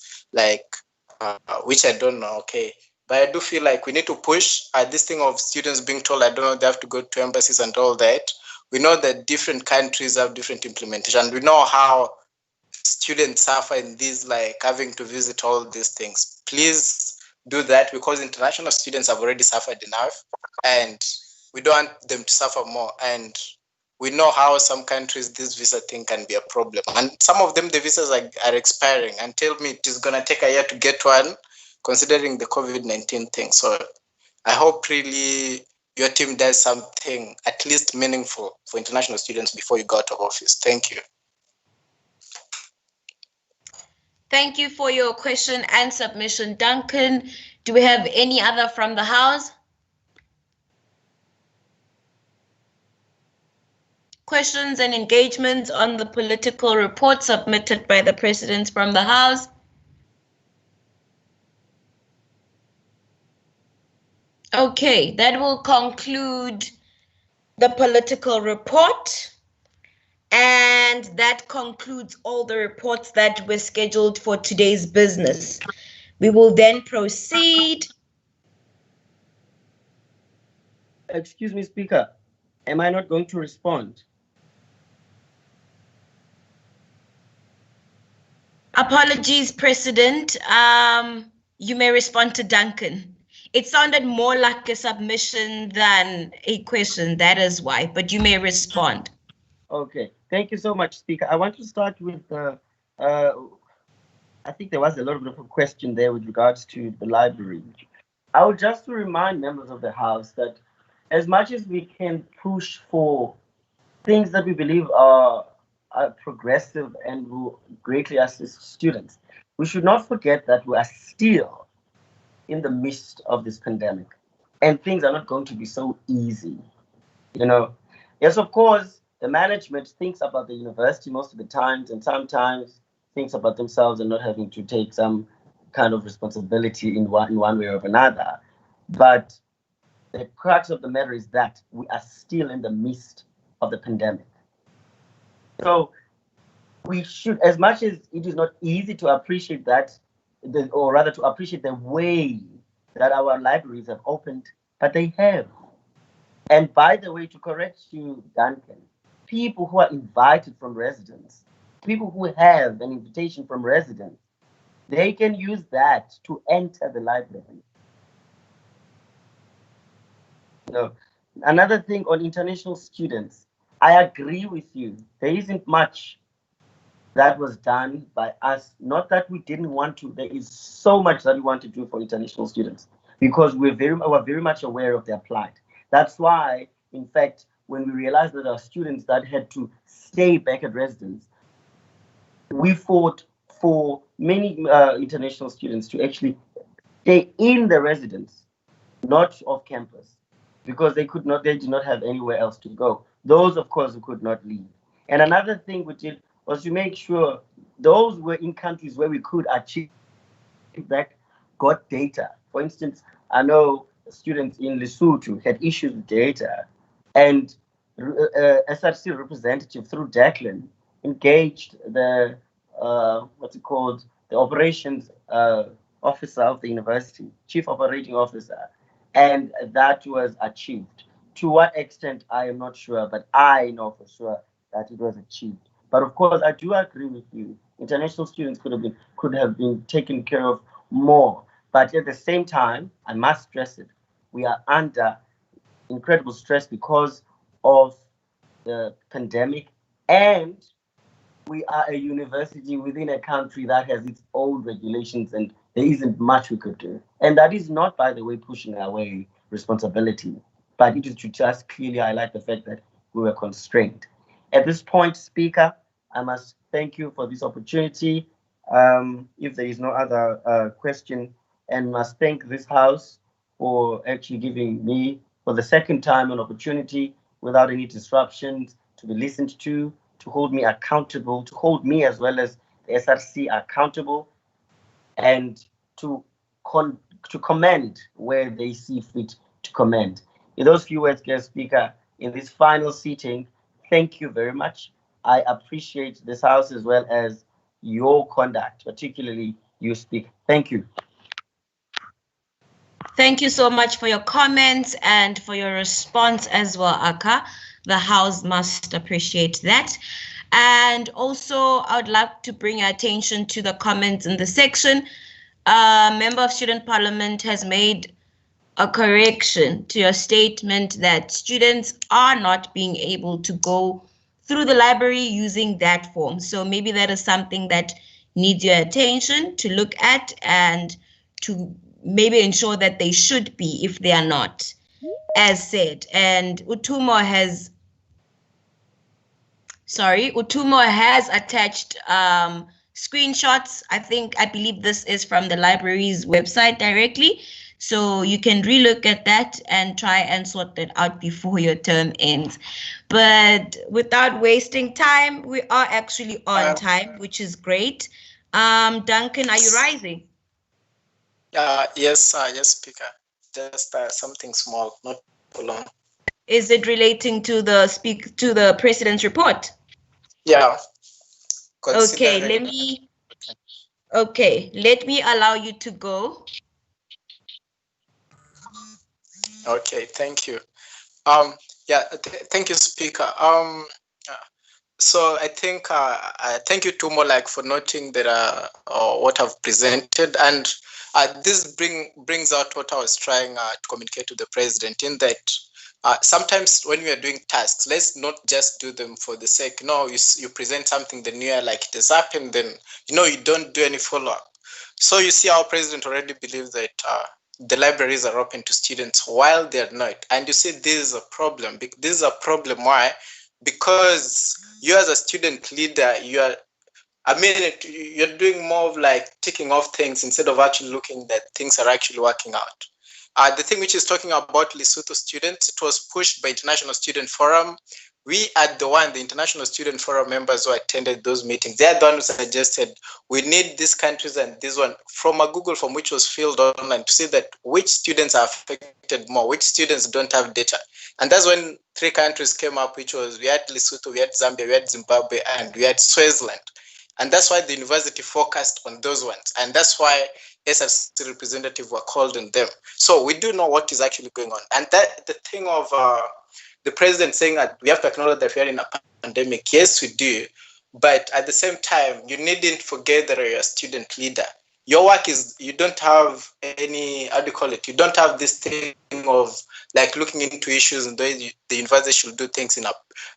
which I don't know, okay. But I do feel we need to push this thing of students being told, I don't know, they have to go to embassies and all that. We know that different countries have different implementation. We know how students suffer in these, having to visit all these things. Please do that, because international students have already suffered enough and we don't want them to suffer more. And we know how some countries this visa thing can be a problem. And some of them, the visas are expiring, and tell me it is going to take a year to get one, considering the COVID-19 thing. So I hope really your team does something at least meaningful for international students before you go out of office. Thank you. Thank you for your question and submission, Duncan. Do we have any other from the House? questions and engagements on the political report submitted by the President from the House? Okay, that will conclude the political report. And that concludes all the reports that were scheduled for today's business. We will then proceed. Excuse me, Speaker. Am I not going to respond? Apologies, President. You may respond to Duncan. It sounded more like a submission than a question, that is why, but you may respond. Okay, thank you so much, Speaker. I want to start with, I think there was a little bit of a question there with regards to the library. I would just to remind members of the House that as much as we can push for things that we believe are progressive and will greatly assist students, we should not forget that we are still in the midst of this pandemic, and things are not going to be so easy. You know, yes, of course, the management thinks about the university most of the times, and sometimes thinks about themselves and not having to take some kind of responsibility in one way or another. But the crux of the matter is that we are still in the midst of the pandemic. So we should, as much as it is not easy to appreciate that, or rather to appreciate the way that our libraries have opened, but they have. And by the way, to correct you, Duncan, people who are invited from residents, people who have an invitation from residents, they can use that to enter the library. You know, another thing on international students, I agree with you. There isn't much that was done by us. Not that we didn't want to. There is so much that we want to do for international students because we're very much aware of their plight. That's why, in fact, when we realized that our students that had to stay back at residence, we fought for many international students to actually stay in the residence, not off campus, because they did not have anywhere else to go. Those, of course, who could not leave. And another thing we did was to make sure those were in countries where we could achieve that got data. For instance, I know students in Lesotho had issues with data, and SRC representative through Declan engaged the what's it called, the operations officer of the university, chief operating officer, and that was achieved. To what extent, I am not sure, but I know for sure that it was achieved. But of course, I do agree with you. International students could have been taken care of more. But at the same time, I must stress it, we are under incredible stress because of the pandemic, and we are a university within a country that has its own regulations, and there isn't much we could do. And that is not, by the way, pushing away responsibility, but it is to just clearly highlight the fact that we were constrained. At this point, Speaker, I must thank you for this opportunity. If there is no other question, and must thank this House for actually giving me, for the second time, an opportunity without any disruptions to be listened to hold me accountable, to hold me as well as the SRC accountable, and to commend where they see fit to commend. In those few words, guest speaker, in this final sitting, thank you very much. I appreciate this House as well as your conduct, particularly you speak. Thank you. Thank you so much for your comments and for your response as well, Aka. The House must appreciate that. And also, I would like to bring your attention to the comments in the section. A member of Student Parliament has made a correction to your statement that students are not being able to go through the library using that form. So maybe that is something that needs your attention to look at and to maybe ensure that they should be if they are not, as said. And Utumo has attached screenshots. I believe this is from the library's website directly. So you can relook at that and try and sort that out before your term ends. But without wasting time, we are actually on time, which is great. Duncan, are you rising? Yes, yes, Speaker. Just something small, not too long. Is it relating to the president's report? Yeah. Okay, let me allow you to go. Okay, thank you. Yeah, thank you, Speaker. So I think thank you to Molak for noting that what I've presented, and this brings out what I was trying to communicate to the president, in that sometimes when we are doing tasks, let's not just do them for the sake. No, you present something, then you are like it has happened, then you don't do any follow up. So you see, our president already believes that the libraries are open to students while they're not, and you see this is a problem. This is a problem. Why? Because you as a student leader, you're doing more of like ticking off things instead of actually looking that things are actually working out. The thing which is talking about Lesotho students, it was pushed by International Student Forum. We are the International Student Forum members who attended those meetings. They are the ones who suggested we need these countries and this one, from a Google form which was filled online, to see that which students are affected more, which students don't have data. And that's when 3 countries came up, which was we had Lesotho, we had Zambia, we had Zimbabwe, and we had Swaziland. And that's why the university focused on those ones. And that's why SRC representatives were called on them. So we do know what is actually going on. And that the thing of the president saying that we have to acknowledge that we are in a pandemic, yes, we do. But at the same time, you needn't forget that you're a student leader. Your work is, you don't have any, how do you call it? You don't have this thing of like looking into issues and the way the university should do things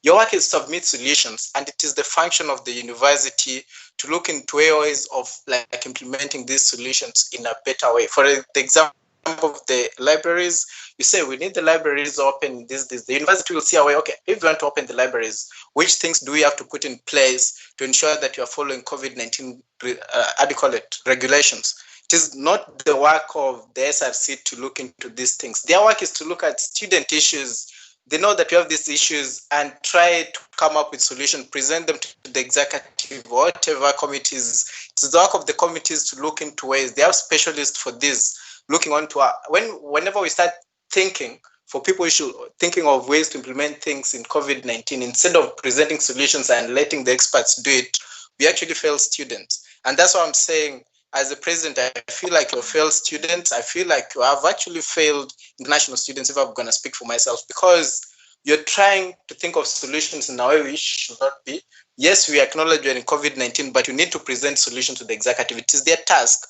your work is to submit solutions, and it is the function of the university to look into ways of like implementing these solutions in a better way. For the example of the libraries, you say we need the libraries open, this. The university will see a way, okay, if you want to open the libraries, which things do we have to put in place to ensure that you are following COVID-19, how do you call it, regulations? It is not the work of the SRC to look into these things. Their work is to look at student issues. They know that you have these issues and try to come up with solutions, present them to the executive, whatever committees. It's the work of the committees to look into ways. They have specialists for this, looking onto whenever we start thinking, for people thinking of ways to implement things in COVID-19, instead of presenting solutions and letting the experts do it, we actually fail students. And that's what I'm saying. As a president, I feel like you failed students. I feel like you have actually failed international students, if I'm going to speak for myself, because you're trying to think of solutions in a way which should not be. Yes, we acknowledge you're in COVID-19, but you need to present solutions to the executive. It is their task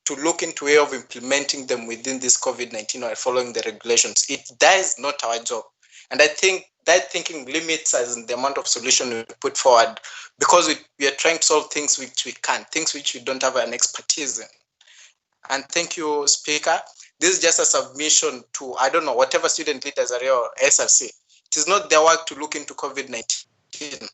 to look into a way of implementing them within this COVID-19 or following the regulations. That is not our job. And I think that thinking limits us in the amount of solution we put forward, because we are trying to solve things which we can't, things which we don't have an expertise in. And thank you, Speaker. This is just a submission to, I don't know, whatever student leaders are here or SRC. It is not their work to look into COVID-19.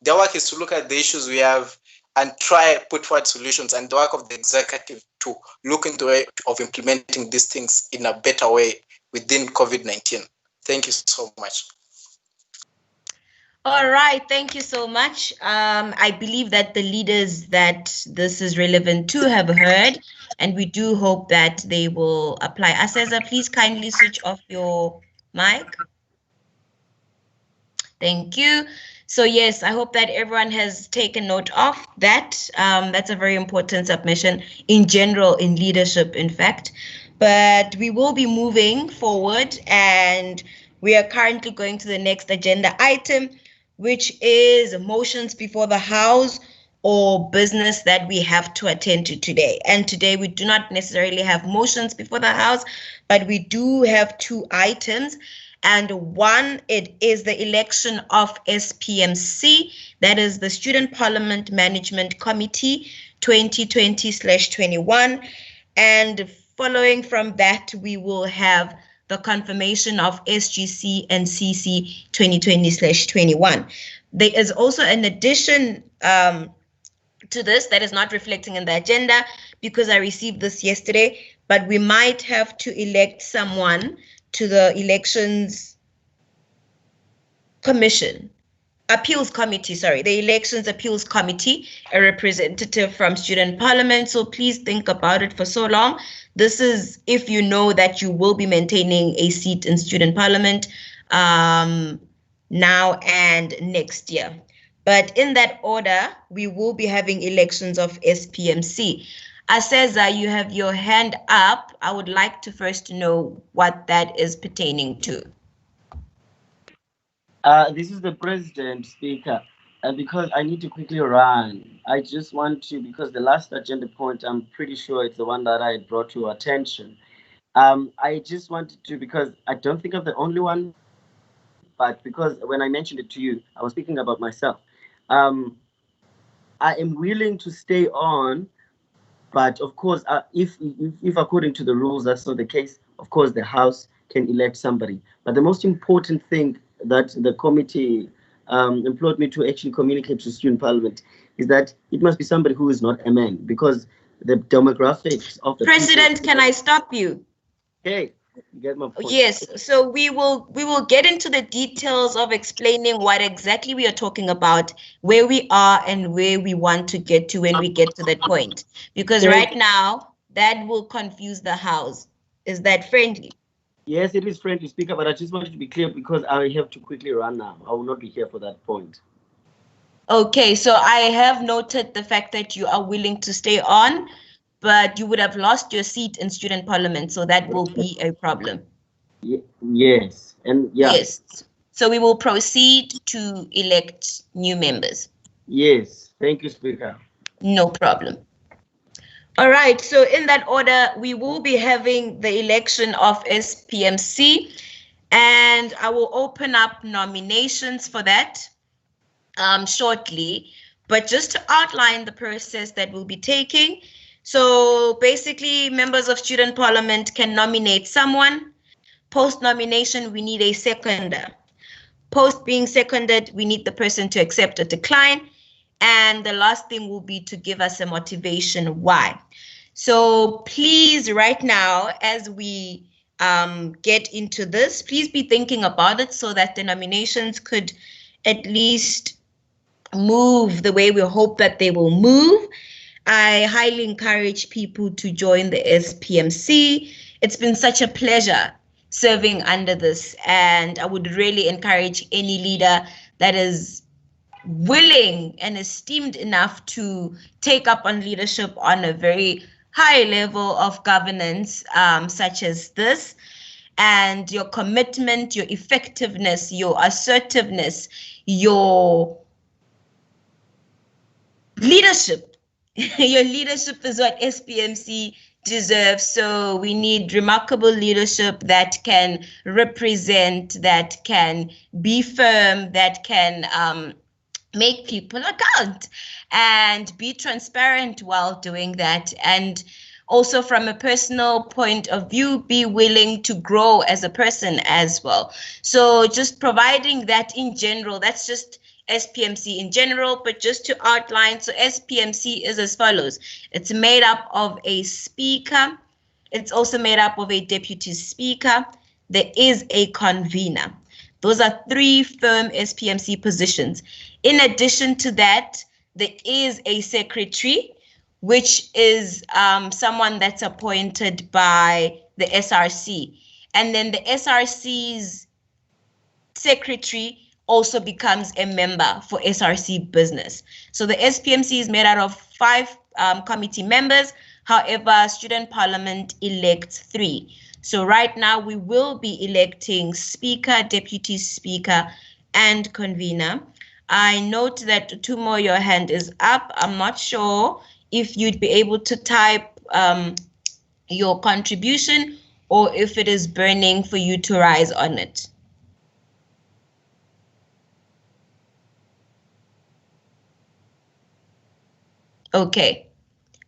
Their work is to look at the issues we have and try put forward solutions, and the work of the executive to look into the way of implementing these things in a better way within COVID-19. Thank you so much. All right, thank you so much. I believe that the leaders that this is relevant to have heard, and we do hope that they will apply. Aseza, please kindly switch off your mic. Thank you. So yes, I hope that everyone has taken note of that. That's a very important submission in general in leadership, in fact. But we will be moving forward, and we are currently going to the next agenda item, which is motions before the House or business that we have to attend to today. And today we do not necessarily have motions before the House, but we do have 2 items. And one, it is the election of SPMC, that is the Student Parliament Management Committee 2020/21. And following from that, we will have the confirmation of SGC and CC 2020/21. There is also an addition to this that is not reflecting in the agenda, because I received this yesterday, but we might have to elect someone to the elections commission. Appeals committee, sorry, the elections appeals committee, a representative from student parliament. So please think about it for so long. This is if you know that you will be maintaining a seat in student parliament now and next year. But in that order, we will be having elections of SPMC. Aseza, you have your hand up. I would like to first know what that is pertaining to. This is the president, speaker, because I need to quickly run. I just want to, because the last agenda point, I'm pretty sure it's the one that I brought to your attention. I just wanted to, because I don't think I'm the only one, but because when I mentioned it to you, I was speaking about myself. I am willing to stay on, but of course, if according to the rules that's not the case, of course the House can elect somebody. But the most important thing that the committee employed me to actually communicate to student parliament is that it must be somebody who is not a man, because the demographics of the President, people, can I stop you? Okay, you get my point. Yes, so we will get into the details of explaining what exactly we are talking about, where we are and where we want to get to when we get to that point. Because right now, that will confuse the House. Is that friendly? Yes, it is friendly, speaker, but I just wanted to be clear because I have to quickly run now. I will not be here for that point. Okay, so I have noted the fact that you are willing to stay on, but you would have lost your seat in student parliament, so that will be a problem. Yes, and yeah. Yes, so we will proceed to elect new members. Yes, thank you, speaker. No problem. All right, so in that order, we will be having the election of SPMC, and I will open up nominations for that shortly. But just to outline the process that we'll be taking, so basically members of student parliament can nominate someone. Post nomination, we need a seconder. Post being seconded, we need the person to accept or decline. And the last thing will be to give us a motivation why. So please, right now, as we get into this, please be thinking about it so that the nominations could at least move the way we hope that they will move. I highly encourage people to join the SPMC. It's been such a pleasure serving under this, and I would really encourage any leader that is willing and esteemed enough to take up on leadership on a very high level of governance, such as this, and your commitment, your effectiveness, your assertiveness, your leadership. Your leadership is what SPMC deserves. So we need remarkable leadership that can represent, that can be firm, that can make people account and be transparent while doing that. And also from a personal point of view, be willing to grow as a person as well. So just providing that in general, that's just SPMC in general, but just to outline, so SPMC is as follows. It's made up of a speaker. It's also made up of a deputy speaker. There is a convener. Those are three firm SPMC positions. In addition to that, there is a secretary, which is someone that's appointed by the SRC. And then the SRC's secretary also becomes a member for SRC business. So the SPMC is made out of 5 committee members. However, student parliament elects 3. So right now we will be electing speaker, deputy speaker, and convener. I note that Tumo, your hand is up. I'm not sure if you'd be able to type your contribution or if it is burning for you to rise on it. Okay,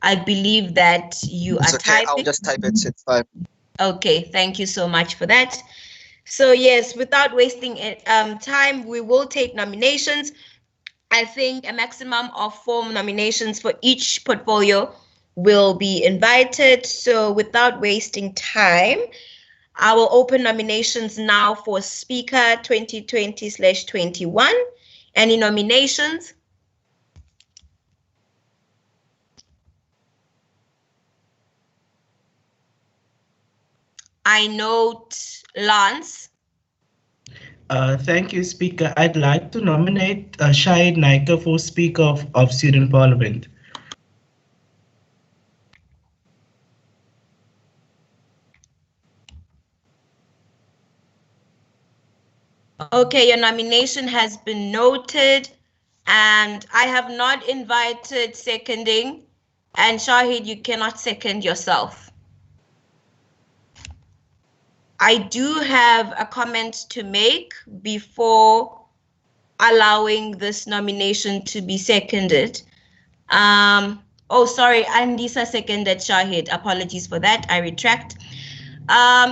I believe that you are typing. I'll just type it, it's fine. Okay, thank you so much for that. So yes, without wasting time, we will take nominations. I think a maximum of 4 nominations for each portfolio will be invited. So without wasting time, I will open nominations now for Speaker 2020/21. Any nominations? I note Lance. Thank you, Speaker. I'd like to nominate Shahid Naika for Speaker of Student Parliament. Okay, your nomination has been noted, and I have not invited seconding. And Shahid, you cannot second yourself. I do have a comment to make before allowing this nomination to be seconded. Oh, sorry, Andisa seconded Shahid. Apologies for that. I retract.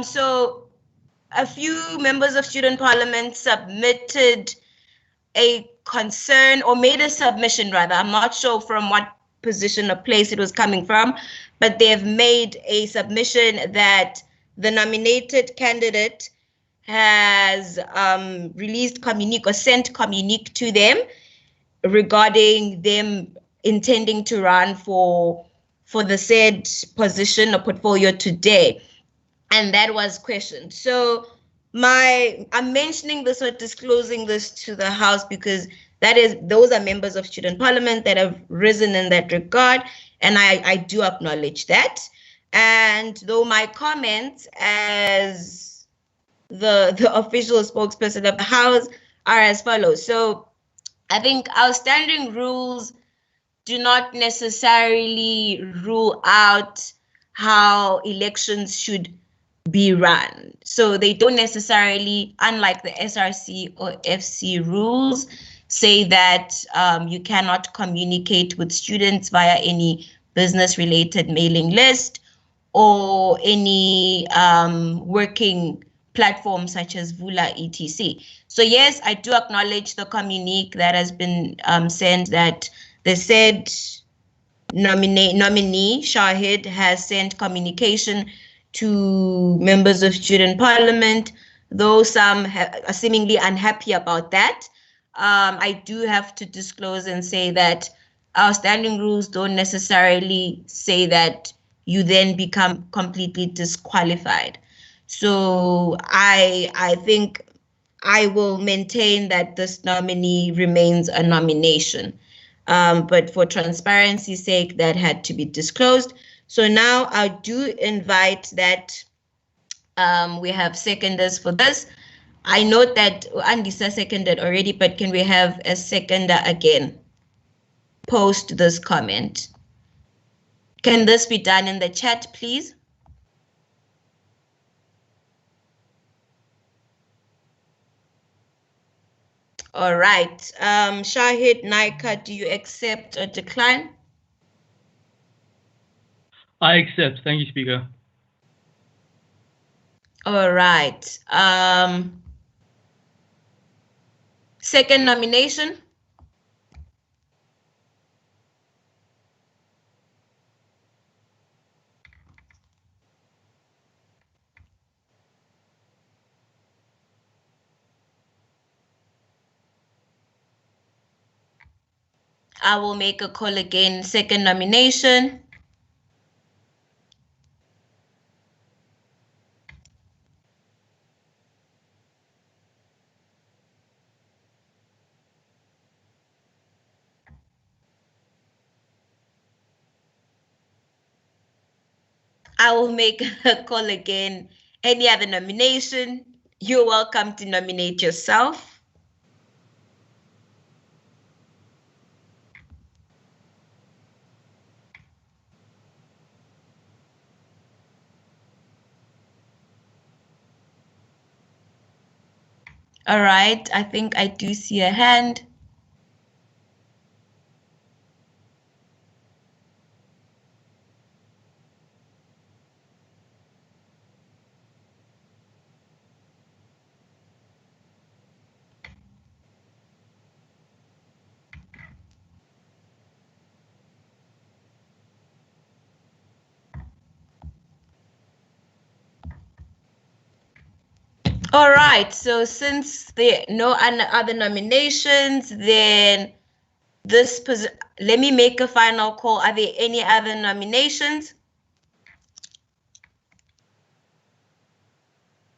So a few members of Student Parliament submitted a concern, or made a submission rather. I'm not sure from what position or place it was coming from, but they have made a submission that the nominated candidate has released communique or sent communique to them regarding them intending to run for the said position or portfolio today, and that was questioned. So I'm mentioning this or disclosing this to the House because those are members of Student Parliament that have risen in that regard, and I do acknowledge that. And though my comments as the official spokesperson of the House are as follows. So I think our standing rules do not necessarily rule out how elections should be run. So they don't necessarily, unlike the SRC or FC rules, say that you cannot communicate with students via any business-related mailing list or any working platform such as Vula etc. So yes, I do acknowledge the communique that has been sent, that they said nominee Shahid has sent communication to members of Student Parliament, though some are seemingly unhappy about that. I do have to disclose and say that our standing rules don't necessarily say that you then become completely disqualified. So I think I will maintain that this nominee remains a nomination. But for transparency's sake, that had to be disclosed. So now I do invite that we have seconders for this. I note that Andisa seconded already, but can we have a seconder again? Post this comment. Can this be done in the chat, please? All right. Shahid Naika, do you accept or decline? I accept. Thank you, Speaker. All right. Second nomination. I will make a call again. Second nomination. I will make a call again. Any other nomination? You're welcome to nominate yourself. All right, I think I do see a hand. All right, so since there are no other nominations, then let me make a final call. Are there any other nominations?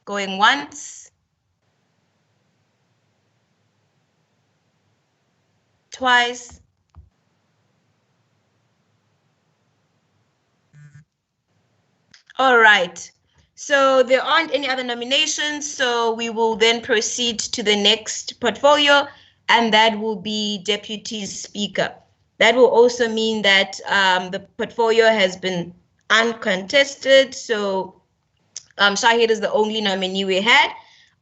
Going once. Twice. All right. So there aren't any other nominations, so we will then proceed to the next portfolio, and that will be Deputy Speaker. That will also mean that the portfolio has been uncontested, so Shahid is the only nominee we had,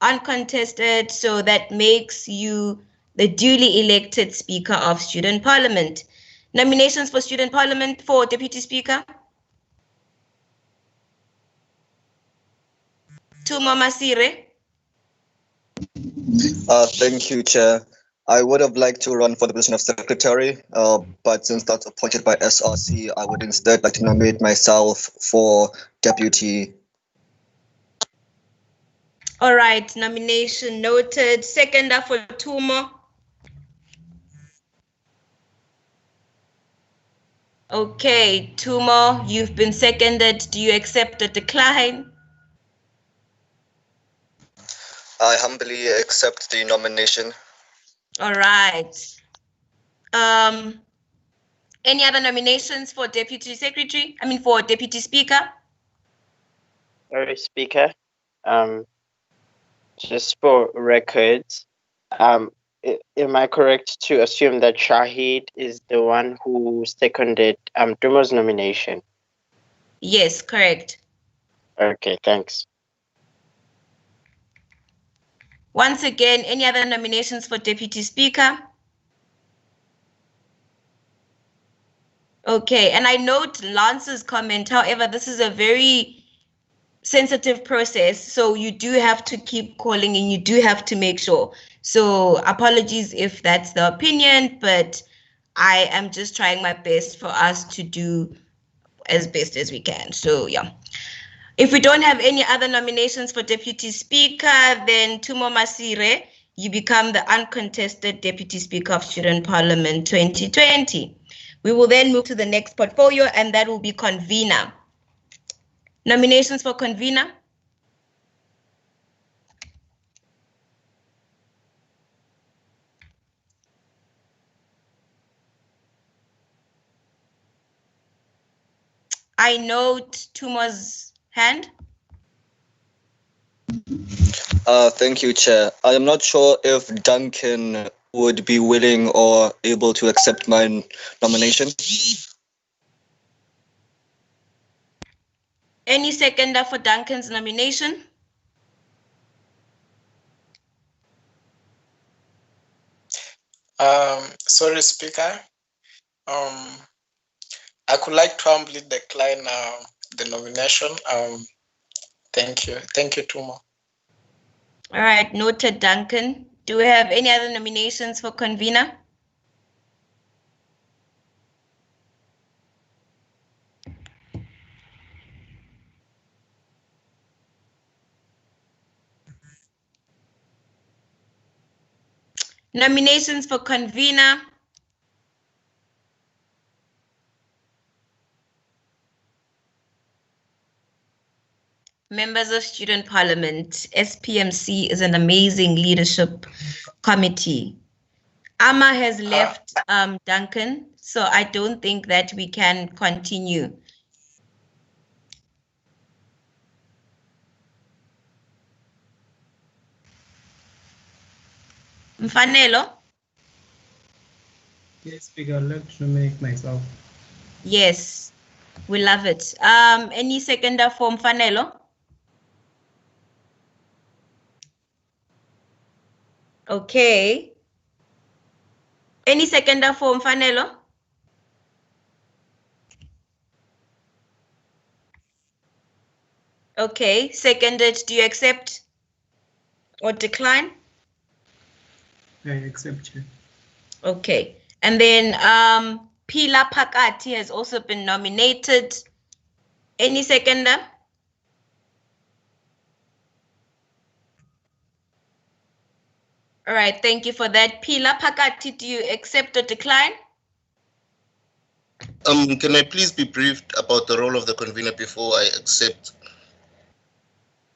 uncontested, so that makes you the duly elected Speaker of Student Parliament. Nominations for Student Parliament for Deputy Speaker? Tuma Masire. Thank you, Chair. I would have liked to run for the position of Secretary, but since that's appointed by SRC, I would instead like to nominate myself for Deputy. All right, nomination noted. Seconder for Tuma. Okay, Tuma, you've been seconded. Do you accept the decline? I humbly accept the nomination. All right. Any other nominations for Deputy Secretary? I mean, for Deputy Speaker? Sorry, Speaker. Just for records, am I correct to assume that Shahid is the one who seconded Duma's nomination? Yes, correct. Okay, thanks. Once again, any other nominations for Deputy Speaker? Okay, and I note Lance's comment. However, this is a very sensitive process, so you do have to keep calling and you do have to make sure. So apologies if that's the opinion, but I am just trying my best for us to do as best as we can. So yeah. If we don't have any other nominations for Deputy Speaker, then Tumo Masire, you become the uncontested Deputy Speaker of Student Parliament 2020. We will then move to the next portfolio, and that will be Convener. Nominations for Convener? I note Tumo's hand. Thank you, Chair. I am not sure if Duncan would be willing or able to accept my nomination. Any seconder for Duncan's nomination? Sorry, Speaker. I could like to humbly decline the nomination. Thank you. Thank you, Tumo. All right, noted, Duncan. Do we have any other nominations for Convener? Nominations for Convener? Members of Student Parliament, SPMC is an amazing leadership committee. Amma has left Duncan, so I don't think that we can continue. Mfanelo? Yes, Speaker, I'd like to nominate myself. Yes, we love it. Any seconder for Mfanelo? Okay. Any seconder for Mfanelo? Okay, seconded. Do you accept or decline? I accept you. Okay. And then Pila Pakati has also been nominated. Any seconder? All right, thank you for that. Pila Pakati, do you accept or decline? Can I please be briefed about the role of the convener before I accept?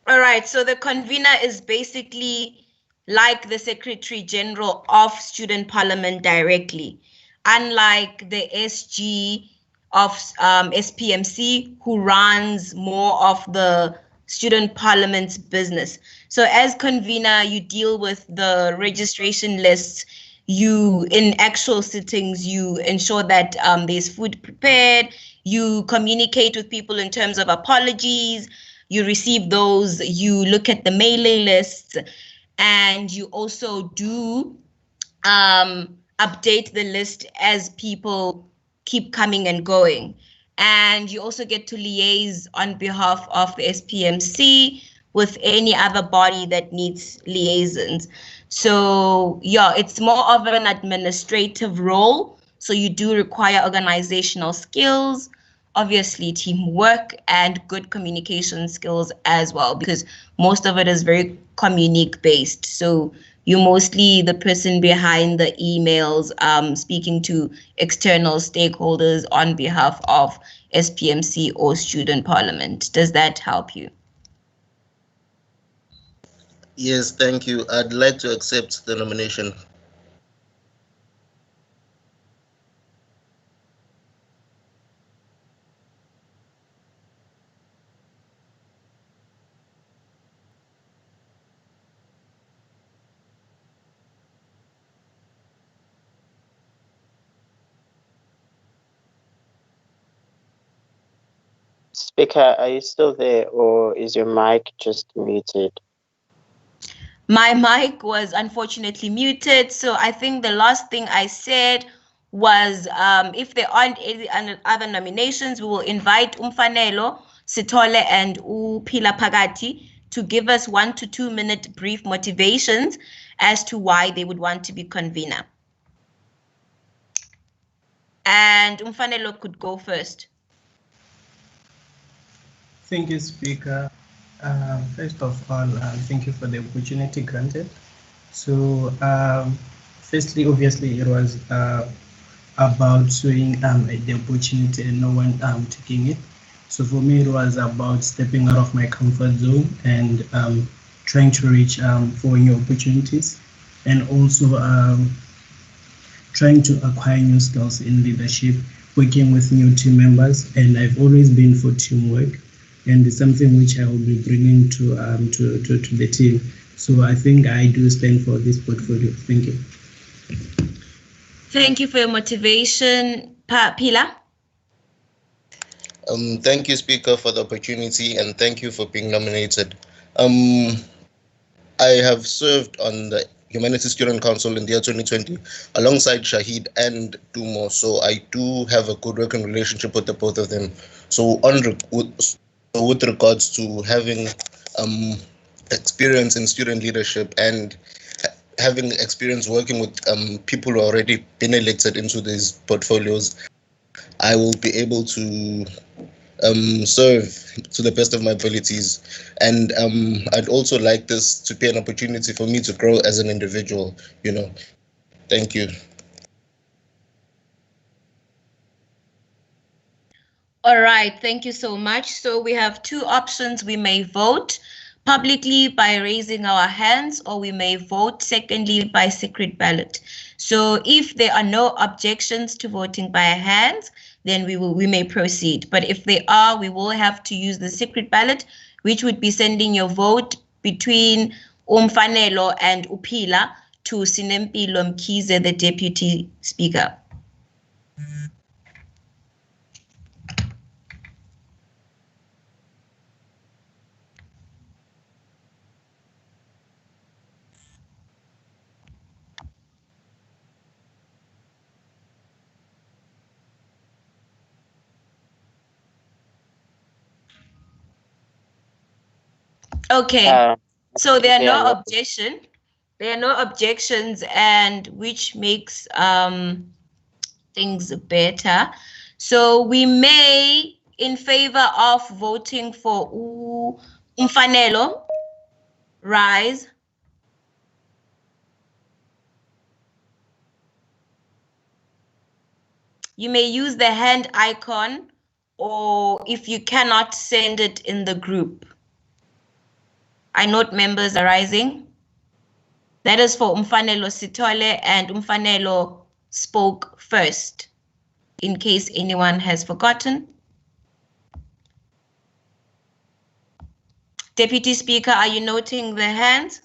All right, so the convener is basically like the Secretary General of Student Parliament directly, unlike the SG of SPMC, who runs more of the Student Parliament's business. So as convener, you deal with the registration lists. You, in actual sittings, you ensure that there's food prepared. You communicate with people in terms of apologies. You receive those. You look at the mailing lists, and you also do update the list as people keep coming and going. And you also get to liaise on behalf of the SPMC with any other body that needs liaisons. So yeah, it's more of an administrative role. So you do require organizational skills, obviously teamwork, and good communication skills as well, because most of it is very communique based. So you're mostly the person behind the emails, speaking to external stakeholders on behalf of SPMC or Student Parliament. Does that help you? Yes, thank you. I'd like to accept the nomination. Speaker, are you still there, or is your mic just muted? My mic was unfortunately muted, so I think the last thing I said was if there aren't any other nominations, we will invite Umfanelo, Sitole, and Upila Pagati to give us 1 to 2 minute brief motivations as to why they would want to be convener. And Umfanelo could go first. Thank you, Speaker. First of all, thank you for the opportunity granted. So, firstly, obviously, it was about showing the opportunity and no one taking it. So for me, it was about stepping out of my comfort zone and trying to reach for new opportunities, and also trying to acquire new skills in leadership, working with new team members, and I've always been for teamwork, and it's something which I will be bringing to the team. So I think I do stand for this portfolio. Thank you. Thank you for your motivation, Pila. Thank you, Speaker, for the opportunity, and thank you for being nominated. I have served on the Humanities Student Council in the year 2020 alongside Shahid and Dumo, so I do have a good working relationship with the both of them. So with regards to having experience in student leadership and having experience working with people who already been elected into these portfolios, I will be able to serve to the best of my abilities. And I'd also like this to be an opportunity for me to grow as an individual, you know. Thank you. All right, thank you so much. So we have two options. We may vote publicly by raising our hands, or we may vote secondly by secret ballot. So if there are no objections to voting by hands, then we may proceed. But if there are, we will have to use the secret ballot, which would be sending your vote between Umfanelo and Upila to Sinempilo Mkhize, the Deputy Speaker. Okay, so there are no objection. There are no objections, and which makes things better. So we may, in favor of voting for Umfanelo, rise. you may use the hand icon, or if you cannot, send it in the group. I note members are rising. That is for Umfanelo Sitole, and Umfanelo spoke first, in case anyone has forgotten. Deputy Speaker, are you noting the hands?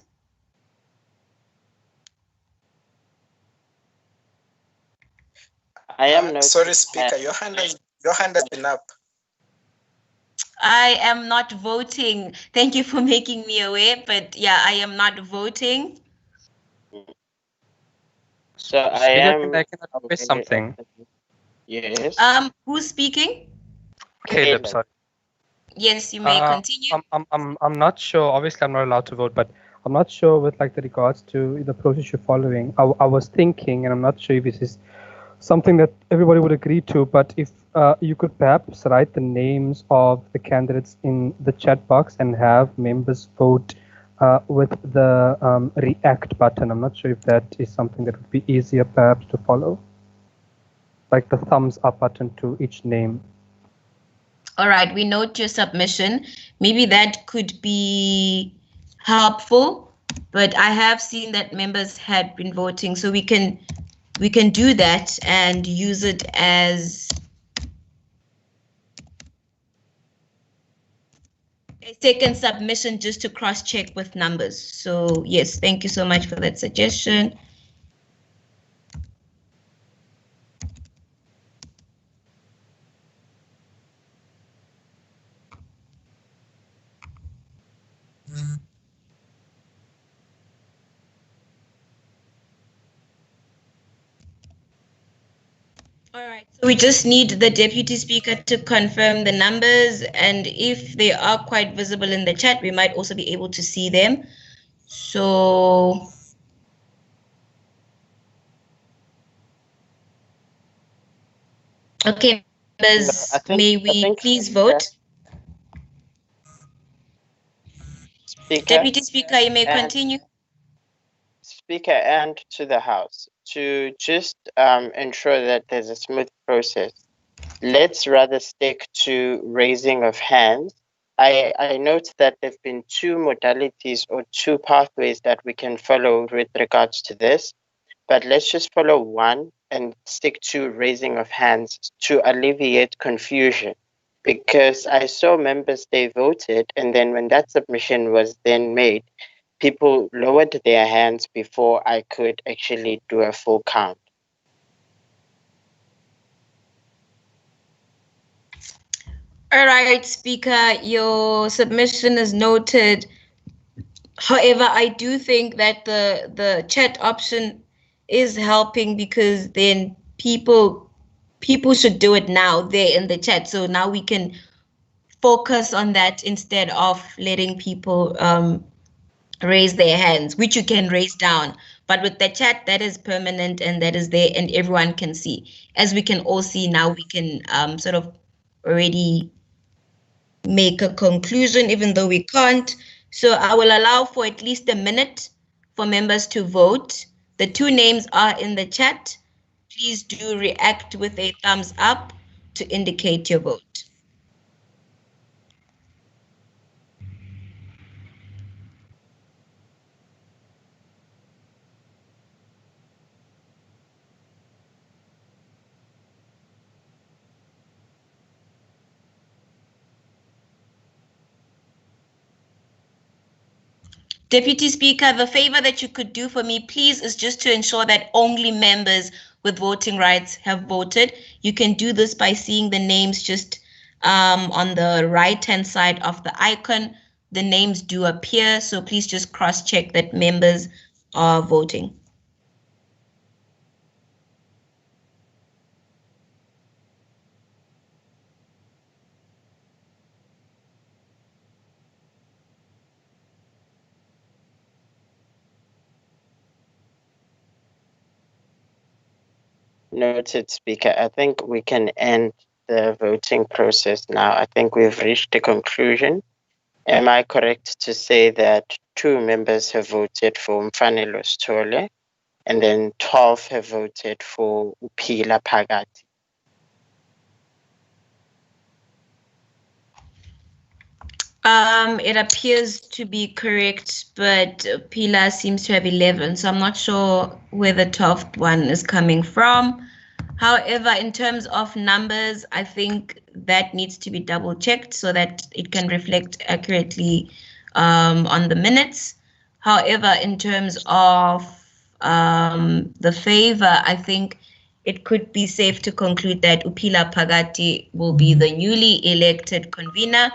I am noting. Sorry, Speaker, your hand has been up. I am not voting. Thank you for making me aware, but yeah, I am not voting. So I Speaker, am. can I request something? Yes. Who's speaking? Caleb, sorry. Yes, you may continue. I'm not sure. Obviously, I'm not allowed to vote, but I'm not sure with like the regards to the process you're following. I was thinking, and I'm not sure if this is something that everybody would agree to, but if you could perhaps write the names of the candidates in the chat box and have members vote with the react button. I'm not sure if that is something that would be easier perhaps to follow, like the thumbs up button to each name. All right, we note your submission. Maybe that could be helpful, but I have seen that members had been voting, so we can do that and use it as a second submission just to cross-check with numbers. So yes, thank you so much for that suggestion. All right, so we just need the Deputy Speaker to confirm the numbers, and if they are quite visible in the chat, we might also be able to see them. So okay, members, may we please vote? Speaker, Deputy Speaker, you may continue. Speaker, and to the House, to just ensure that there's a smooth process, let's rather stick to raising of hands. I note that there have been two modalities or two pathways that we can follow with regards to this, but let's just follow one and stick to raising of hands to alleviate confusion. Because I saw members, they voted, and then when that submission was then made, people lowered their hands before I could actually do a full count. All right, Speaker, your submission is noted. However, I do think that the chat option is helping, because then people should do it now there in the chat. So now we can focus on that instead of letting people raise their hands, which you can raise down. But with the chat, that is permanent and that is there and everyone can see. As we can all see now, we can sort of already make a conclusion, even though we can't. So I will allow for at least a minute for members to vote. The two names are in the chat. Please do react with a thumbs up to indicate your vote. Deputy Speaker, the favor that you could do for me, please, is just to ensure that only members with voting rights have voted. You can do this by seeing the names just on the right-hand side of the icon. The names do appear, so please just cross-check that members are voting. Noted, Speaker. I think we can end the voting process now. I think we've reached a conclusion. Am I correct to say that 2 members have voted for Mfanelo Sithole and then 12 have voted for Uphila Phakathi? It appears to be correct, but Pila seems to have 11, so I'm not sure where the 12th one is coming from. However, in terms of numbers, I think that needs to be double checked so that it can reflect accurately on the minutes. However, in terms of the favor, I think it could be safe to conclude that Upila Pagati will be the newly elected convener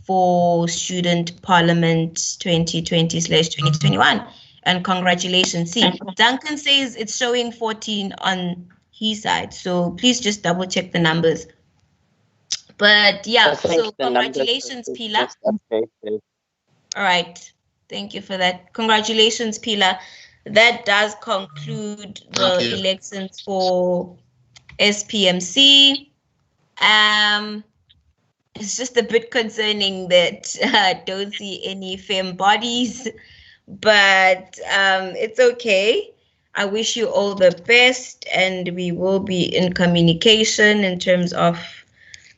for Student Parliament 2020/2021. And congratulations. See, Duncan says it's showing 14 on his side. So please just double check the numbers. But yeah, so congratulations, Pila. All right. Thank you for that. Congratulations, Pila. That does conclude the elections for SPMC. It's just a bit concerning that I don't see any femme bodies, but it's okay. I wish you all the best, and we will be in communication in terms of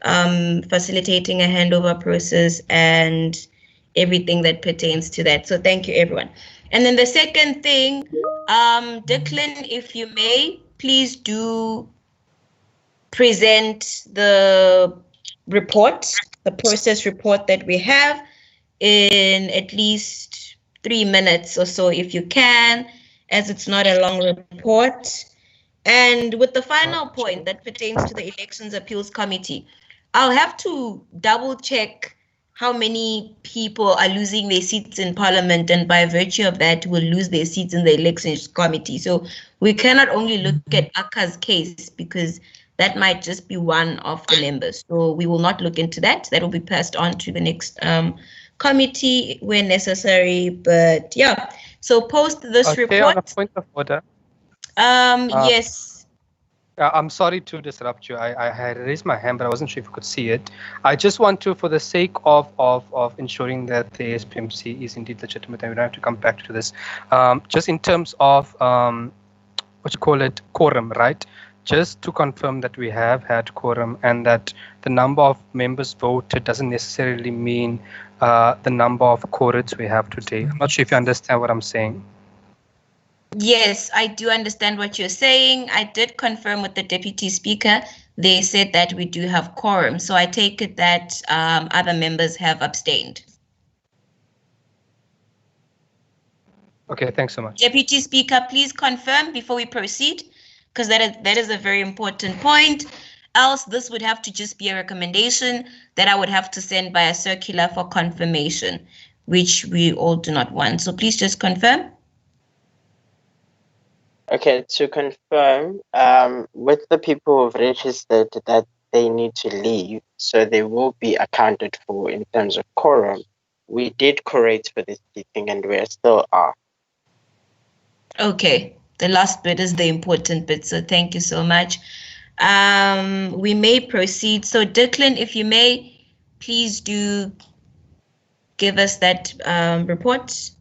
facilitating a handover process and everything that pertains to that. So thank you, everyone. And then the second thing, Declan, if you may, please do present the report, the process report that we have in at least 3 minutes or so if you can, as it's not a long report. And with the final point that pertains to the Elections Appeals Committee, I'll have to double check how many people are losing their seats in Parliament, and by virtue of that will lose their seats in the Elections Committee. So we cannot only look at Aka's case because that might just be one of the members. So we will not look into that. That will be passed on to the next committee where necessary. But yeah, so post this report. On a point of order. Yes. I'm sorry to disrupt you. I had raised my hand, but I wasn't sure if you could see it. I just want to, for the sake of ensuring that the SPMC is indeed legitimate, and we don't have to come back to this, just in terms of what you call it, quorum, right? Just to confirm that we have had quorum and that the number of members voted doesn't necessarily mean the number of quorums we have today. I'm not sure if you understand what I'm saying. Yes, I do understand what you're saying. I did confirm with the Deputy Speaker. They said that we do have quorum. So I take it that other members have abstained. Okay, thanks so much. Deputy Speaker, please confirm before we proceed, because that is a very important point. Else, this would have to just be a recommendation that I would have to send by a circular for confirmation, which we all do not want. So please just confirm. Okay, to confirm, with the people who've registered that they need to leave, so they will be accounted for in terms of quorum. We did correct for this meeting and we still are. Okay, the last bit is the important bit, so thank you so much. We may proceed. So Declan, if you may, please do give us that report.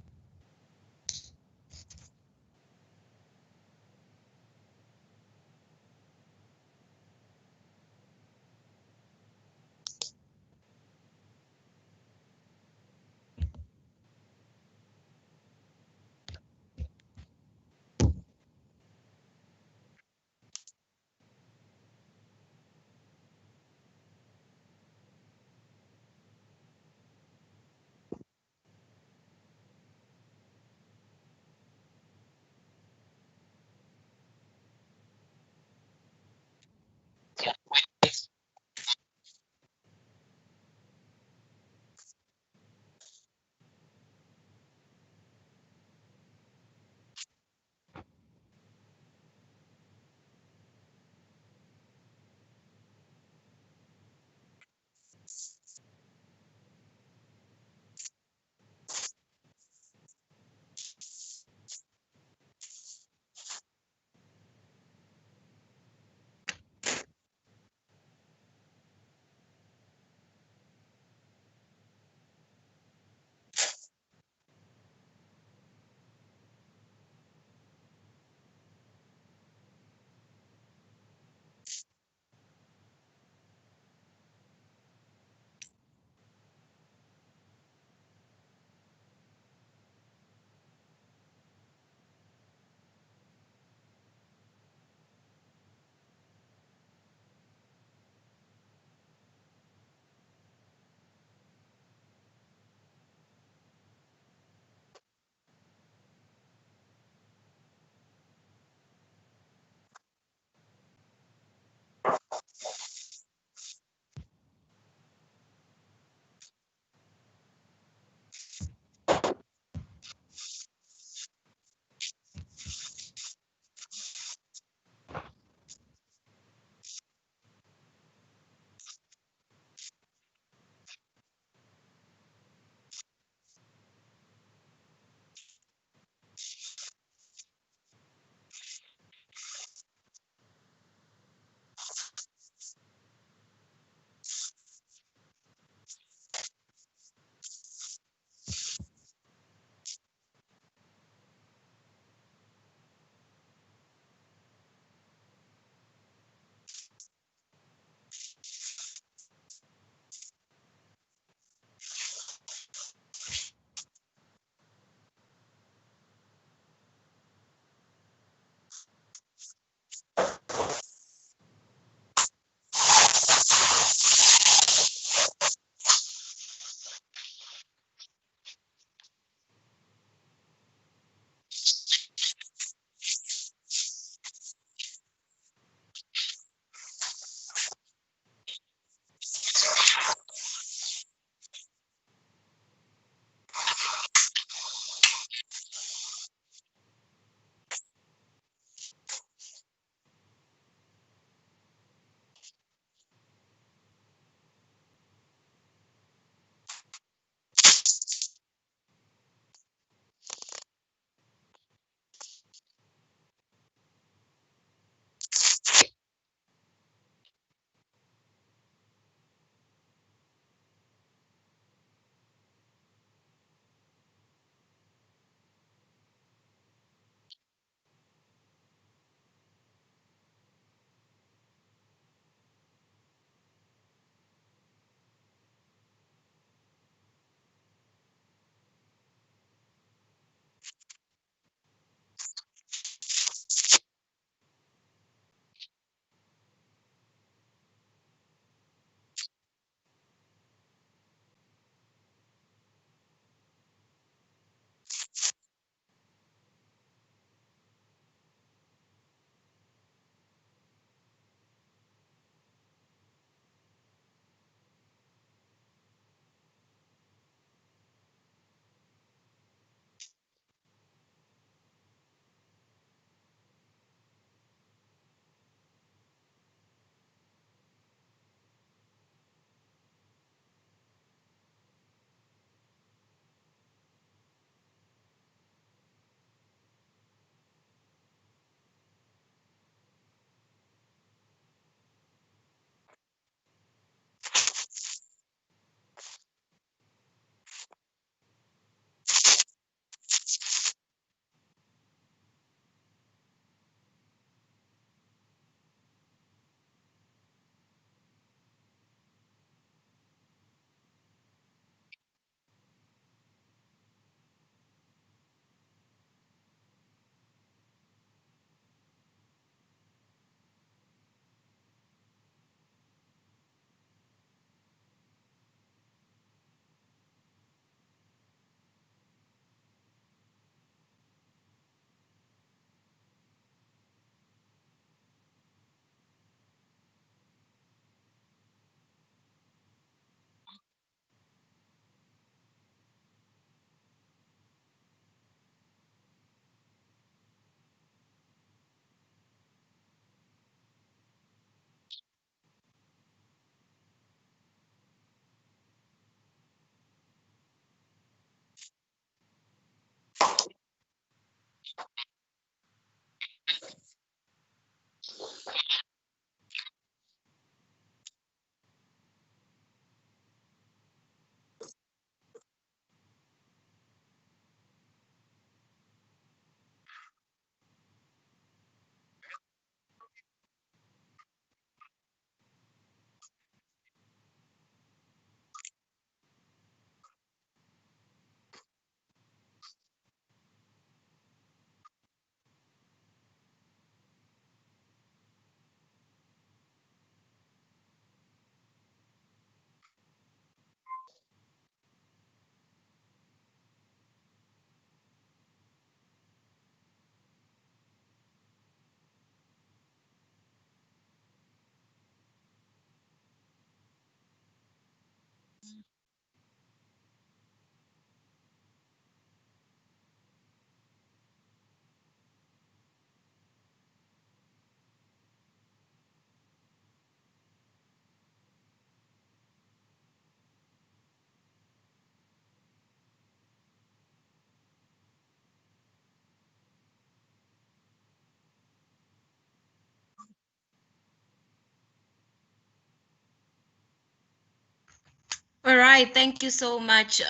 All right, thank you so much,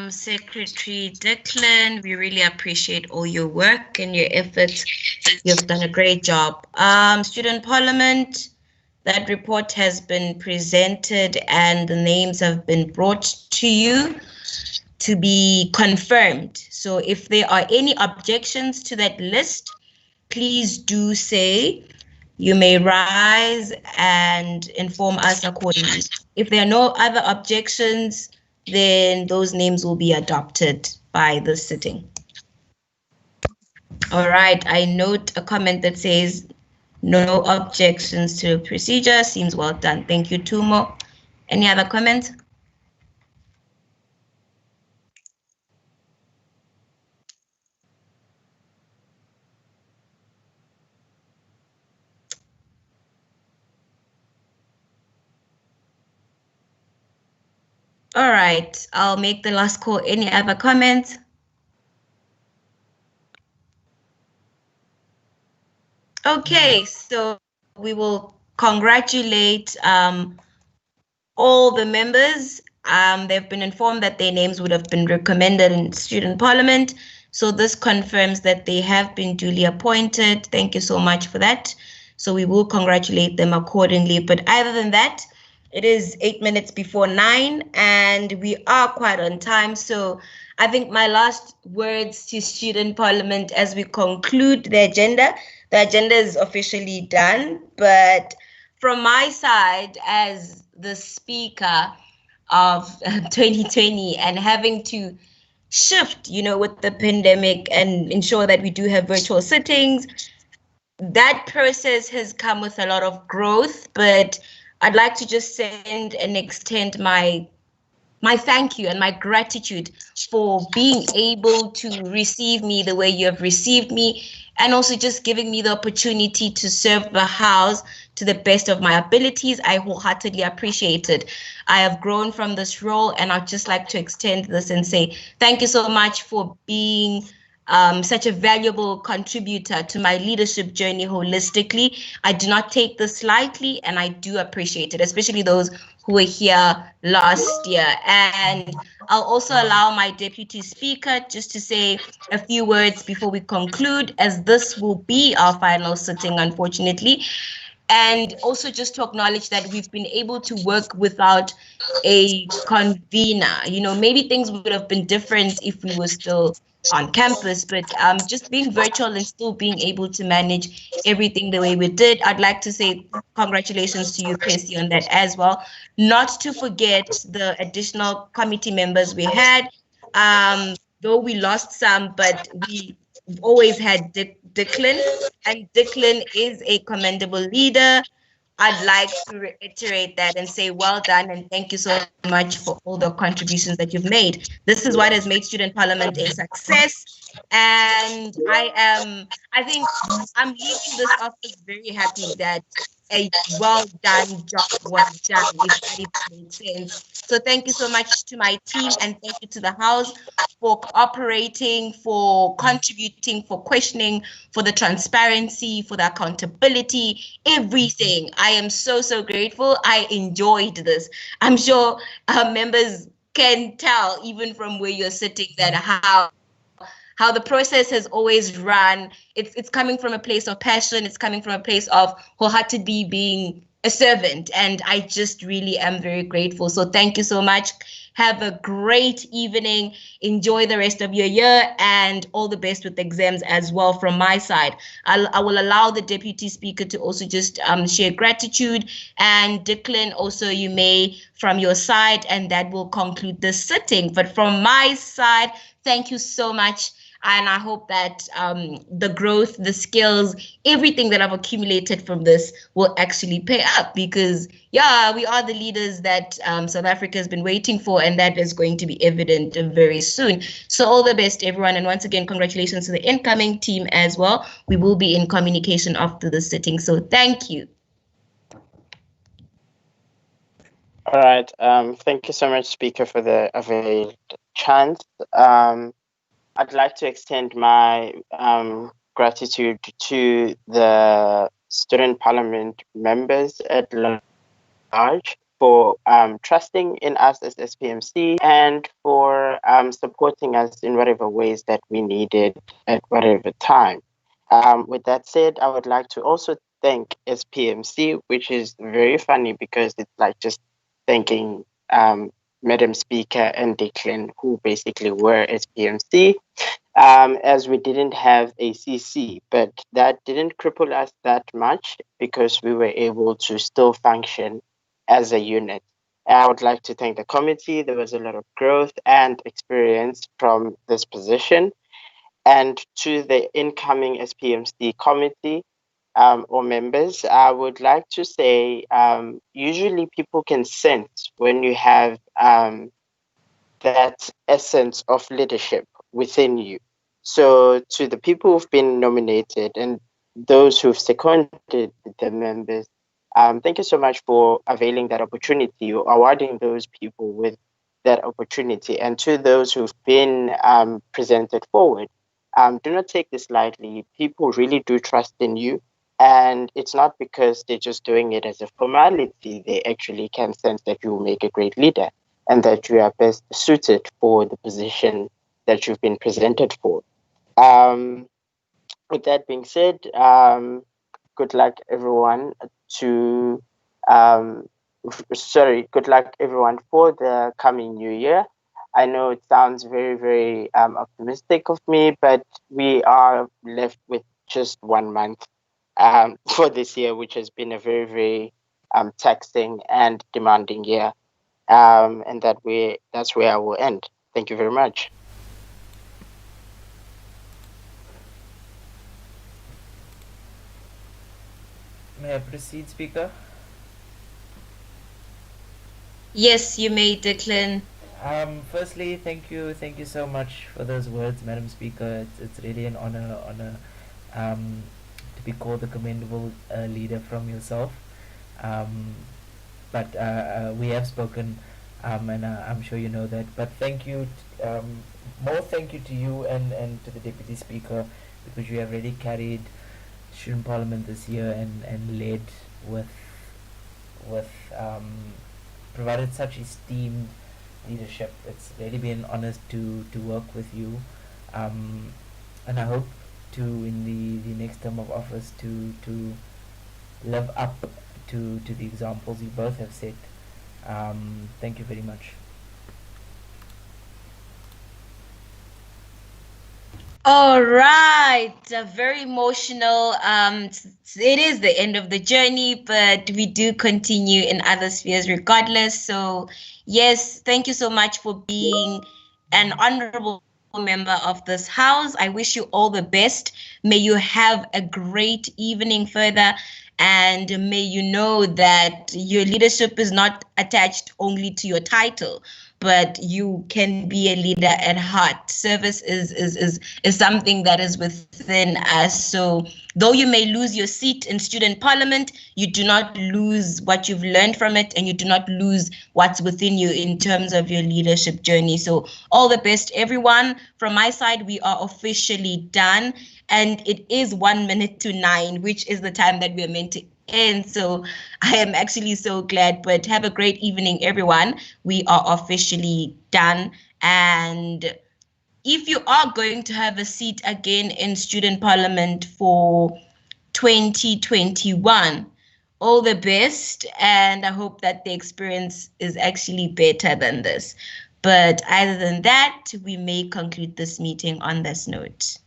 Secretary Declan. We really appreciate all your work and your efforts. You've done a great job. Student Parliament, that report has been presented and the names have been brought to you to be confirmed. So if there are any objections to that list, please do say. You may rise and inform us accordingly. If there are no other objections, then those names will be adopted by the sitting. All right, I note a comment that says no objections to procedure. Seems well done. Thank you, Tumo. Any other comments? All right, I'll make the last call. Any other comments? Okay, so we will congratulate all the members. They've been informed that their names would have been recommended in Student Parliament. So this confirms that they have been duly appointed. Thank you so much for that. So we will congratulate them accordingly. But other than that, It is 8 minutes before 9, and we are quite on time. So I think my last words to Student Parliament as we conclude the agenda is officially done. But from my side, as the speaker of 2020 and having to shift, with the pandemic and ensure that we do have virtual sittings, that process has come with a lot of growth, but I'd like to just send and extend my thank you and my gratitude for being able to receive me the way you have received me, and also just giving me the opportunity to serve the house to the best of my abilities. I wholeheartedly appreciate it. I have grown from this role, and I'd just like to extend this and say thank you so much for being such a valuable contributor to my leadership journey holistically. I do not take this lightly, and I do appreciate it, especially those who were here last year. And I'll also allow my deputy speaker just to say a few words before we conclude, as this will be our final sitting, unfortunately. And also just to acknowledge that we've been able to work without a convener. Maybe things would have been different if we were still on campus, but just being virtual and still being able to manage everything the way we did. I'd like to say congratulations to you, Percy, on that as well. Not to forget the additional committee members we had. Though we lost some, but we always had Declan, and Declan is a commendable leader. I'd like to reiterate that and say well done and thank you so much for all the contributions that you've made. This is what has made Student Parliament a success. And I think I'm leaving this office very happy that a well done job was done, if that even makes sense. So thank you so much to my team, and thank you to the house for cooperating, for contributing, for questioning, for the transparency, for the accountability, everything. I am so, so grateful. I enjoyed this. I'm sure members can tell, even from where you're sitting, that how the process has always run. It's coming from a place of passion. It's coming from a place of wholeheartedly being a servant. And I just really am very grateful. So thank you so much. Have a great evening. Enjoy the rest of your year, and all the best with exams as well from my side. I will allow the deputy speaker to also just share gratitude, and Declan, also you may from your side, and that will conclude the sitting. But from my side, thank you so much. And I hope that the growth, the skills, everything that I've accumulated from this will actually pay up, because, yeah, we are the leaders that South Africa has been waiting for, and that is going to be evident very soon. So all the best, everyone. And once again, congratulations to the incoming team as well. We will be in communication after the sitting. So thank you. All right. Thank you so much, Speaker, for the availed chance. I'd like to extend my gratitude to the Student Parliament members at large for trusting in us as SPMC, and for supporting us in whatever ways that we needed at whatever time. With that said, I would like to also thank SPMC, which is very funny because it's like just thanking Madam Speaker and Declan, who basically were SPMC, as we didn't have a CC, but that didn't cripple us that much because we were able to still function as a unit. I would like to thank the committee. There was a lot of growth and experience from this position. And to the incoming SPMC committee, or members, I would like to say, usually people can sense when you have that essence of leadership within you. So to the people who've been nominated and those who've seconded the members, thank you so much for availing that opportunity, awarding those people with that opportunity. And to those who've been presented forward, do not take this lightly. People really do trust in you. And it's not because they're just doing it as a formality. They actually can sense that you will make a great leader, and that you are best suited for the position that you've been presented for. With that being said, good luck everyone to sorry, good luck everyone for the coming new year. I know it sounds very, very optimistic of me, but we are left with just 1 month for this year, which has been a very, very taxing and demanding year. And that's where I will end. Thank you very much. May I proceed, Speaker? Yes, you may, Declan. Firstly, thank you so much for those words, Madam Speaker. It's really an honor, to be called a commendable leader from yourself. But we have spoken, and I'm sure you know that. But thank you, more thank you to you and to the Deputy Speaker, because you have really carried Student Parliament this year and led with provided such esteemed leadership. It's really been an honor to work with you, and I hope to in the next term of office to live up to the examples you both have set. Thank you very much. All right, very emotional. It is the end of the journey, but we do continue in other spheres regardless. So, yes, thank you so much for being an honorable member of this house. I wish you all the best. May you have a great evening further. And may you know that your leadership is not attached only to your title, but you can be a leader at heart. Service is something that is within us. So though you may lose your seat in student parliament, you do not lose what you've learned from it, and you do not lose what's within you in terms of your leadership journey. So all the best, everyone. From my side, we are officially done. And it is 1 minute to 9, which is the time that we're meant to end. So I am actually so glad, but have a great evening, everyone. We are officially done. And if you are going to have a seat again in student parliament for 2021, all the best. And I hope that the experience is actually better than this. But other than that, we may conclude this meeting on this note.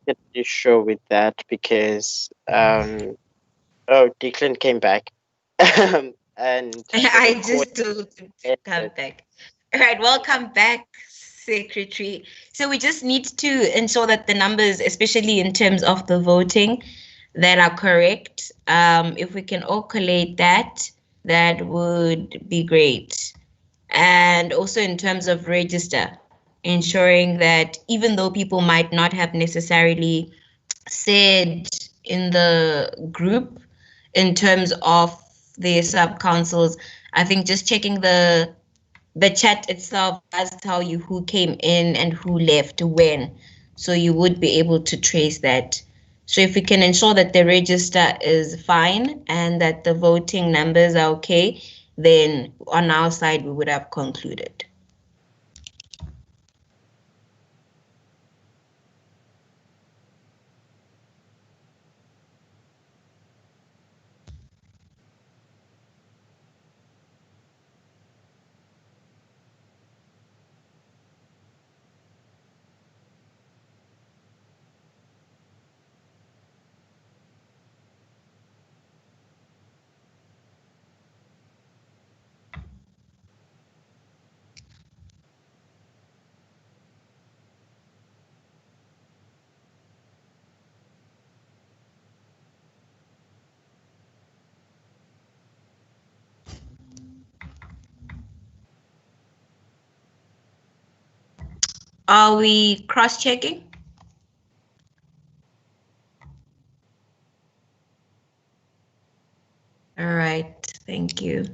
Get you show with that because Declan came back. And I just told him to come back. All right, welcome back, Secretary. So we just need to ensure that the numbers, especially in terms of the voting, that are correct. If we can all collate that, that would be great. And also in terms of register, ensuring that even though people might not have necessarily said in the group in terms of their sub councils, I think just checking the chat itself does tell you who came in and who left when. So you would be able to trace that. So if we can ensure that the register is fine and that the voting numbers are okay, then on our side, we would have concluded. Are we cross-checking? All right, thank you.